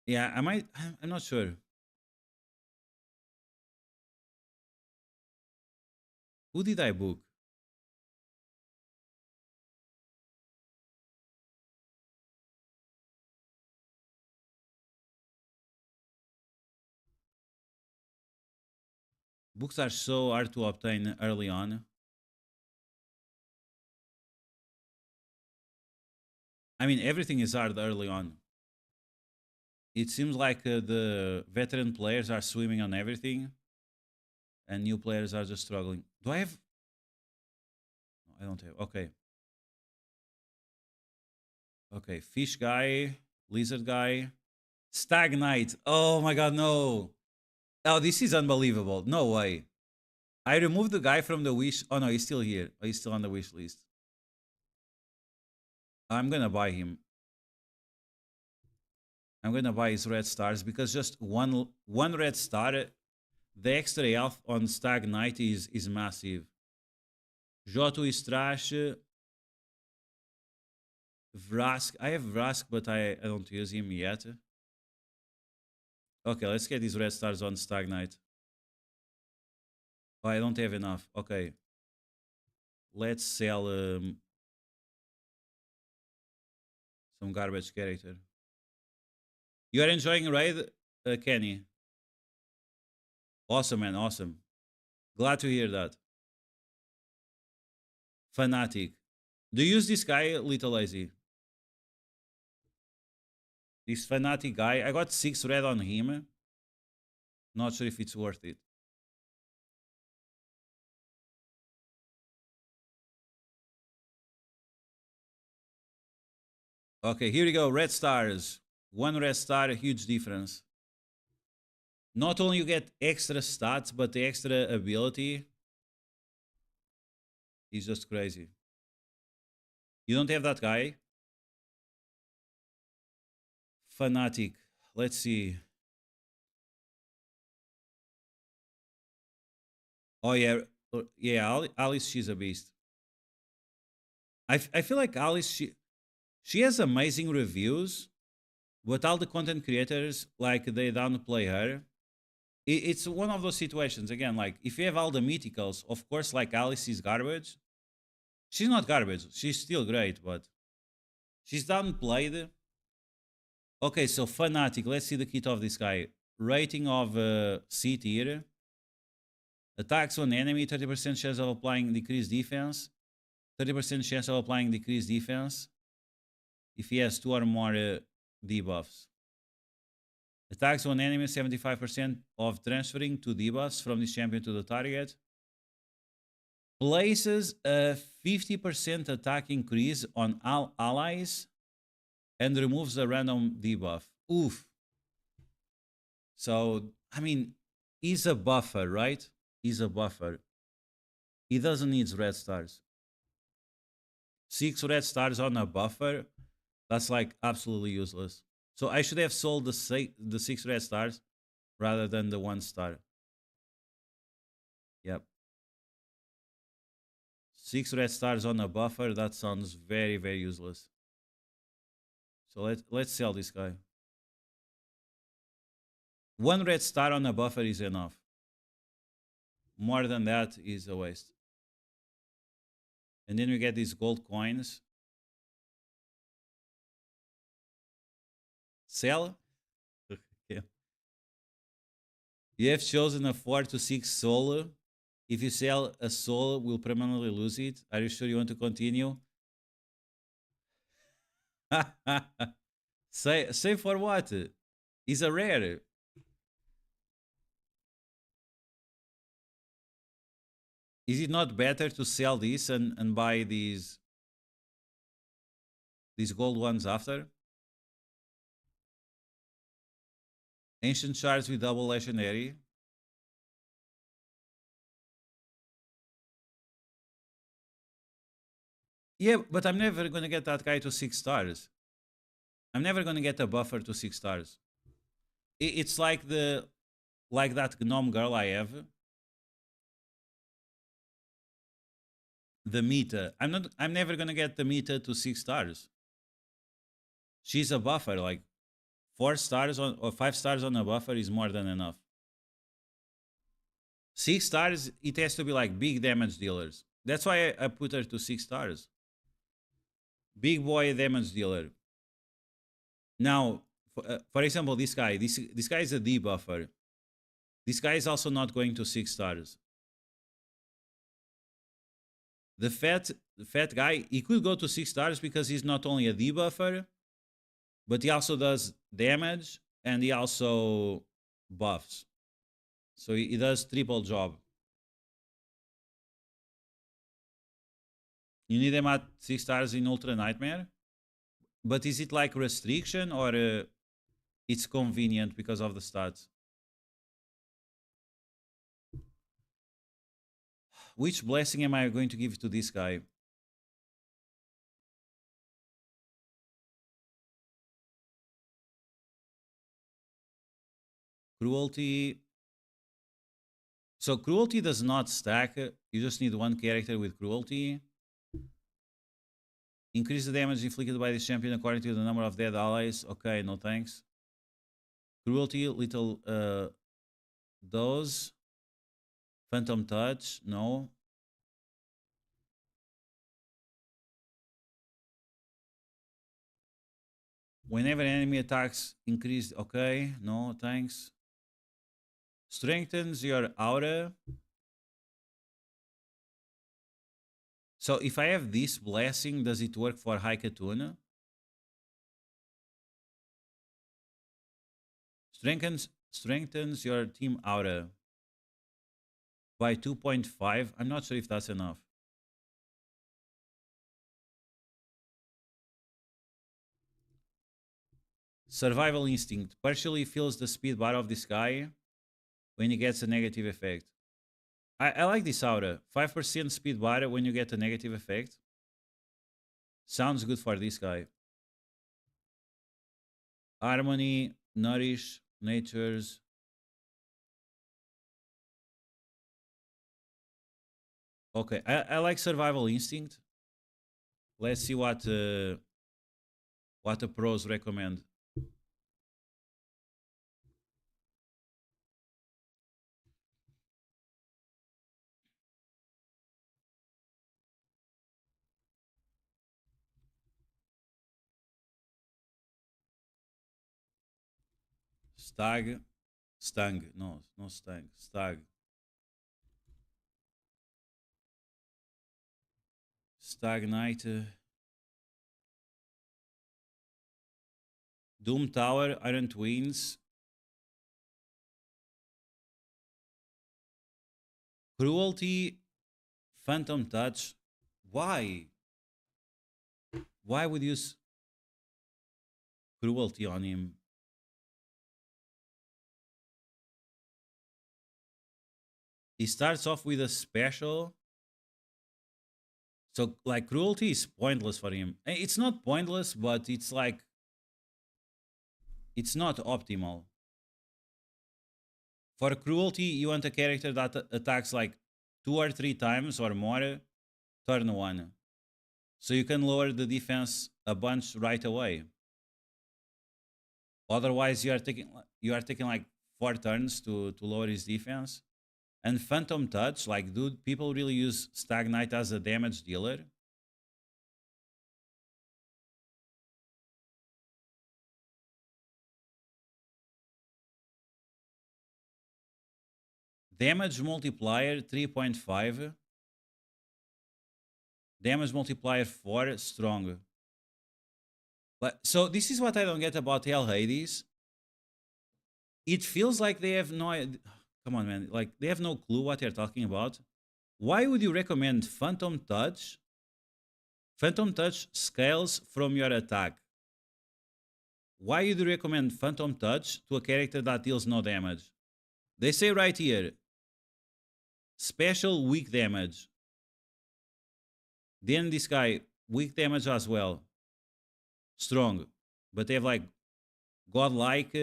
Yeah, I might. I'm not sure. Who did I book? Books are so hard to obtain early on. I mean, everything is hard early on. It seems like the veteran players are swimming on everything, and new players are just struggling. Do I have? I don't have. Okay. Okay. Fish guy, lizard guy, stag knight. Oh my god, no. Oh, this is unbelievable. No way. I removed the guy from the wish. Oh no, he's still here. Oh, he's still on the wish list. I'm gonna buy him. I'm gonna buy his red stars because just one red star, the extra health on Stag Knight is massive. Joto is trash. Vrask. I have Vrask, but I don't use him yet. Okay, let's get these red stars on Stag Knight. Oh, I don't have enough. Okay. Let's sell some garbage character. You are enjoying Raid, Kenny? Awesome, man. Awesome. Glad to hear that. Fanatic. Do you use this guy, Little Lazy? This Fanatic guy. I got 6 red on him. Not sure if it's worth it. Okay, here we go. Red stars. 1 red star, a huge difference. Not only you get extra stats, but the extra ability is just crazy. You don't have that guy? Fanatic. Let's see. Oh yeah, yeah. Alice, she's a beast. I feel like Alice, she has amazing reviews, but all the content creators like they downplay her. It's one of those situations again. Like if you have all the mythicals, of course, like Alice is garbage. She's not garbage. She's still great, but she's downplayed. Okay, so Fanatic. Let's see the kit of this guy. Rating of C tier. Attacks on enemy, 30% chance of applying decreased defense. 30% chance of applying decreased defense if he has 2 or more debuffs. Attacks on enemy, 75% of transferring 2 debuffs from this champion to the target. Places a 50% attack increase on all allies and removes a random debuff. Oof. So, I mean, he's a buffer, right? He's a buffer. He doesn't need red stars. 6 red stars on a buffer, that's like absolutely useless. So I should have sold the 6 red stars rather than the 1 star. Yep. 6 red stars on a buffer, that sounds very, very useless. So let's sell this guy. 1 red star on a buffer is enough. More than that is a waste. And then we get these gold coins. Sell? Yeah. You have chosen a 4 to 6 soul. If you sell a soul, we'll permanently lose it. Are you sure you want to continue? Say for what? It's a rare. Is it not better to sell this and buy these gold ones after? Ancient shards with double legendary. Yeah, but I'm never gonna get that guy to 6 stars. I'm never gonna get a buffer to 6 stars. It's like that gnome girl I have. The Mita. I'm never gonna get the Mita to 6 stars. She's a buffer, like 4 stars on or 5 stars on a buffer is more than enough. 6 stars, it has to be like big damage dealers. That's why I put her to 6 stars. Big boy damage dealer. Now, for example, this guy is a debuffer. This guy is also not going to 6 stars. The fat guy, he could go to 6 stars because he's not only a debuffer, but he also does damage and he also buffs. So he does triple job. You need him at 6 stars in Ultra Nightmare? But is it like restriction or it's convenient because of the stats? Which blessing am I going to give to this guy? Cruelty. So cruelty does not stack. You just need 1 character with cruelty. Increase the damage inflicted by this champion according to the number of dead allies. Okay, no thanks. Cruelty, little dose. Phantom touch, no. Whenever enemy attacks, increase. Okay, no thanks. Strengthens your aura. So if I have this blessing, does it work for Haikatuna? Strengthens your team aura by 2.5. I'm not sure if that's enough. Survival instinct partially fills the speed bar of this guy when he gets a negative effect. I like this aura. 5% speed bar when you get a negative effect. Sounds good for this guy. Harmony, nourish, natures. Okay, I like survival instinct. Let's see what the pros recommend. Stag. Stung. No, no stag. Stag. Stagnite. Doom Tower, Iron Twins. Cruelty, Phantom Touch. Why? Why would you use Cruelty on him? He starts off with a special. So, like, Cruelty is pointless for him. It's not pointless, but it's like... It's not optimal. For Cruelty, you want a character that attacks like 2 or 3 times or more turn 1. So you can lower the defense a bunch right away. Otherwise, you are taking like 4 turns to lower his defense. And Phantom Touch, like, dude, people really use Stagnite as a damage dealer. Damage multiplier 3.5. Damage multiplier 4 strong. But so this is what I don't get about Hell Hades. It feels like they have no... Come on, man. Like, they have no clue what they're talking about. Why would you recommend Phantom Touch? Phantom Touch scales from your attack. Why would you recommend Phantom Touch to a character that deals no damage? They say right here, special weak damage. Then this guy, weak damage as well. Strong. But they have like godlike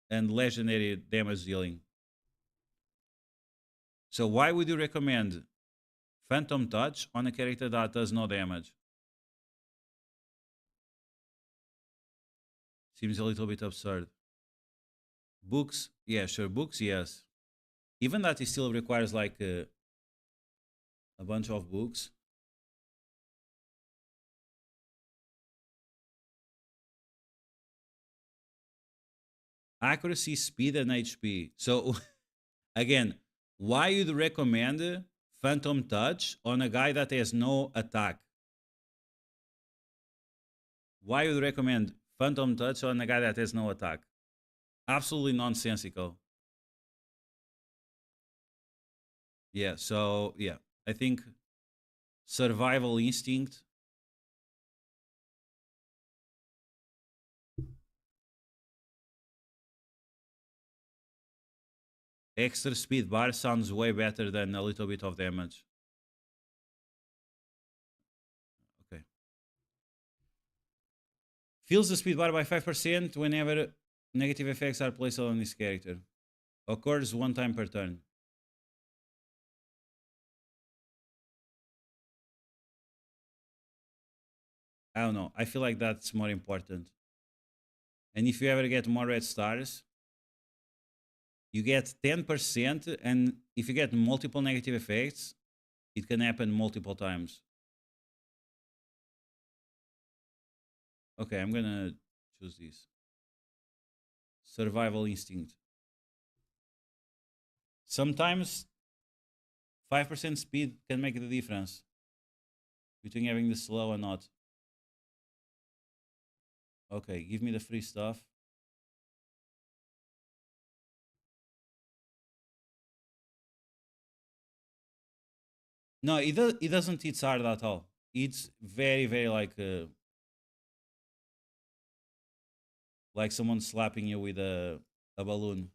and legendary damage dealing. So why would you recommend Phantom Touch on a character that does no damage? Seems a little bit absurd. Books, yeah, sure. Books, yes. Even that, it still requires like a bunch of books. Accuracy, speed, and HP. So, again, why you'd recommend Phantom Touch on a guy that has no attack? Why would you recommend Phantom Touch on a guy that has no attack? Absolutely nonsensical. Yeah, so, yeah. I think Survival Instinct. Extra speed bar sounds way better than a little bit of damage. Okay. Fills the speed bar by 5% whenever negative effects are placed on this character. Occurs 1 time per turn. I don't know. I feel like that's more important. And if you ever get more red stars, you get 10%. And if you get multiple negative effects, it can happen multiple times. Okay, I'm gonna choose this. Survival Instinct. Sometimes 5% speed can make the difference between having the slow and not. Okay, give me the free stuff. No, it doesn't hit hard at all. It's very, very like someone slapping you with a balloon.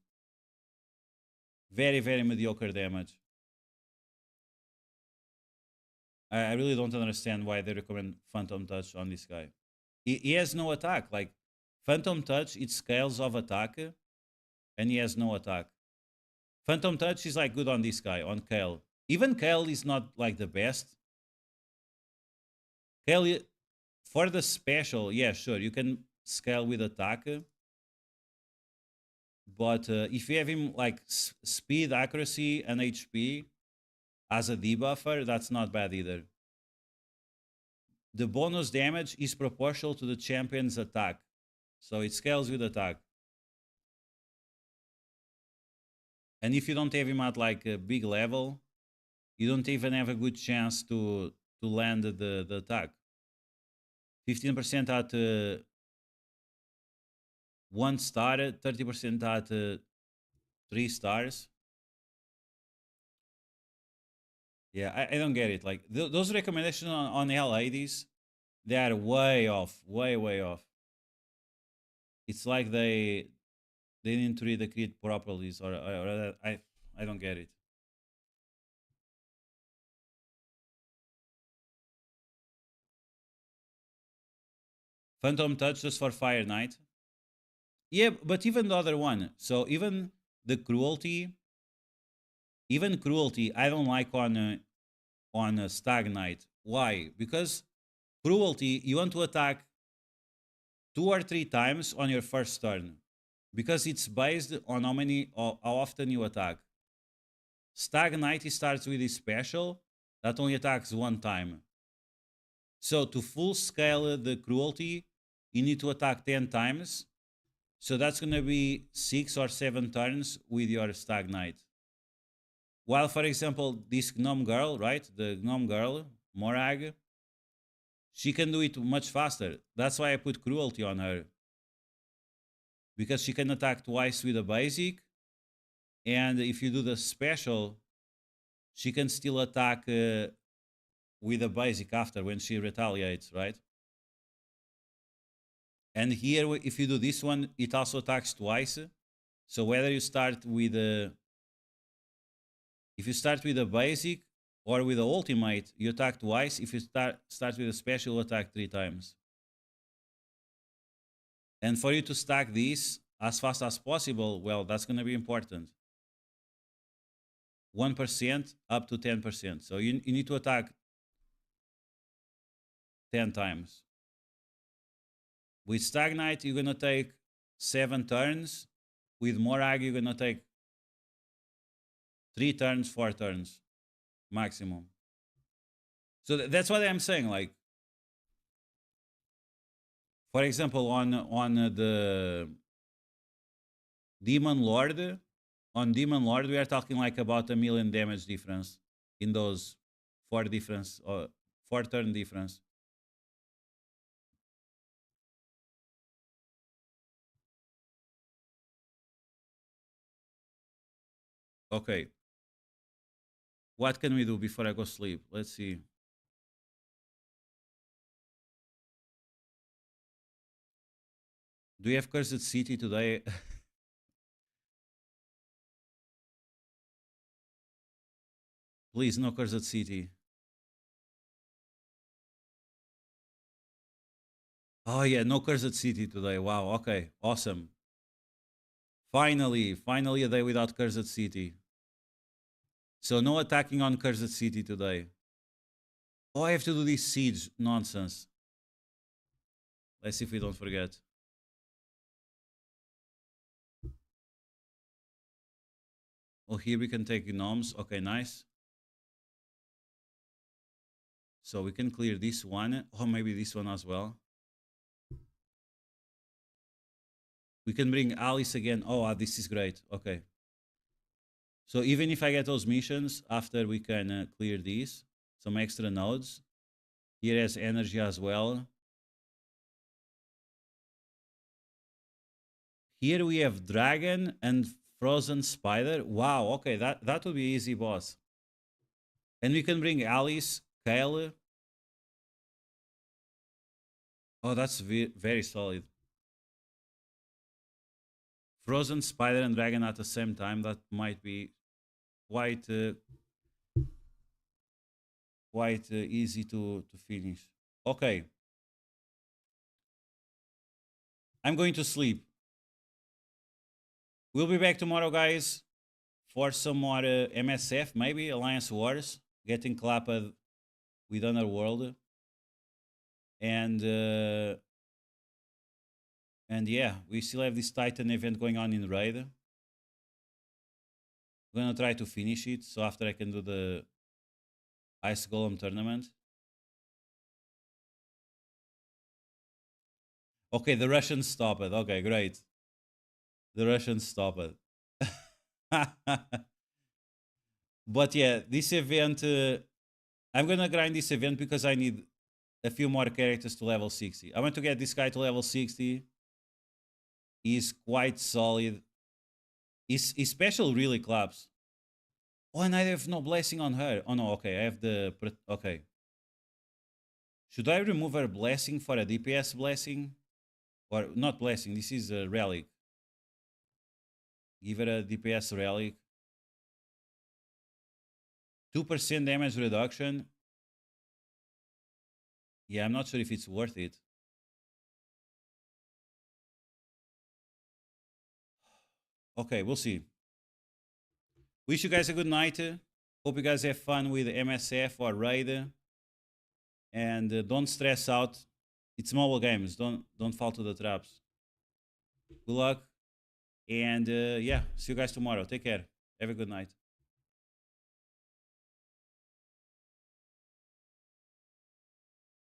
Very, very mediocre damage. I really don't understand why they recommend Phantom Touch on this guy. He has no attack. Like, Phantom Touch, it scales of attack, and he has no attack. Phantom Touch is like good on this guy, on Kale. Even Kale is not like the best. Kale, for the special, yeah, sure, you can scale with attack. But if you have him like speed, accuracy, and HP as a debuffer, that's not bad either. The bonus damage is proportional to the champion's attack. So it scales with attack. And if you don't have him at like a big level, you don't even have a good chance to land the attack. 15% at 1 star, 30% at 3 stars. Yeah, I don't get it. Like those recommendations on L80s, they are way off, way off. It's like they didn't read the crit properties, or I don't get it. Phantom Touch just for Fire Knight. Yeah, but even the other one. So even the cruelty, I don't like on a Stag Knight. Why? Because cruelty, you want to attack 2 or 3 times on your first turn, because it's based on how often you attack. Stag Knight starts with his special that only attacks 1 time. So to full scale the cruelty, you need to attack 10 times. So that's going to be 6 or 7 turns with your Stag Knight. While, for example, this Gnome Girl, right? The Gnome Girl, Morag, she can do it much faster. That's why I put cruelty on her. Because she can attack twice with a basic. And if you do the special, she can still attack with a basic after when she retaliates, right? And here, if you do this one, it also attacks twice. So whether you start with if you start with a basic or with the ultimate, you attack twice. If you start with a special, you attack 3 times. And for you to stack this as fast as possible, well, that's going to be important. 1% up to 10%. So you need to attack 10 times. With Stag Knight, you're going to take 7 turns. With Morag, you're going to take 3 turns, 4 turns maximum. So that's what I'm saying. Like, for example, on the Demon Lord, we are talking like about 1,000,000 damage difference in those 4 difference or 4 turn difference. Okay. What can we do before I go sleep? Let's see. Do you have Cursed City today? Please, no Cursed City. Oh yeah, no Cursed City today. Wow, okay, awesome. Finally a day without Cursed City. So no attacking on Cursed City today. Oh, I have to do this siege nonsense. Let's see if we don't forget. Oh, here we can take gnomes. Okay, nice. So we can clear this one. Oh, maybe this one as well. We can bring Alice again. Oh, this is great. Okay. So even if I get those missions, after we can clear these, some extra nodes. Here has energy as well. Here we have Dragon and Frozen Spider. Wow, okay, that would be easy, boss. And we can bring Alice, Kale. Oh, that's very solid. Frozen Spider and Dragon at the same time. That might be quite easy to finish. Okay. I'm going to sleep. We'll be back tomorrow, guys, for some more MSF, maybe Alliance Wars, getting clapped with Underworld. And yeah, we still have this Titan event going on in Raid. I'm gonna try to finish it, so after I can do the Ice Golem tournament. Okay, the Russians stop it. Okay, great. The Russians stop it. But yeah, this event, I'm gonna grind this event because I need a few more characters to level 60. I want to get this guy to level 60. He's quite solid. His special really claps. Oh, and I have no blessing on her. Oh no, okay, I have the... Okay. Should I remove her blessing for a DPS blessing? Or not blessing, this is a relic. Give her a DPS relic. 2% damage reduction. Yeah, I'm not sure if it's worth it. Okay, we'll see. Wish you guys a good night. Hope you guys have fun with MSF or raid. And don't stress out. It's mobile games. Don't fall to the traps. Good luck. And yeah, see you guys tomorrow. Take care. Have a good night.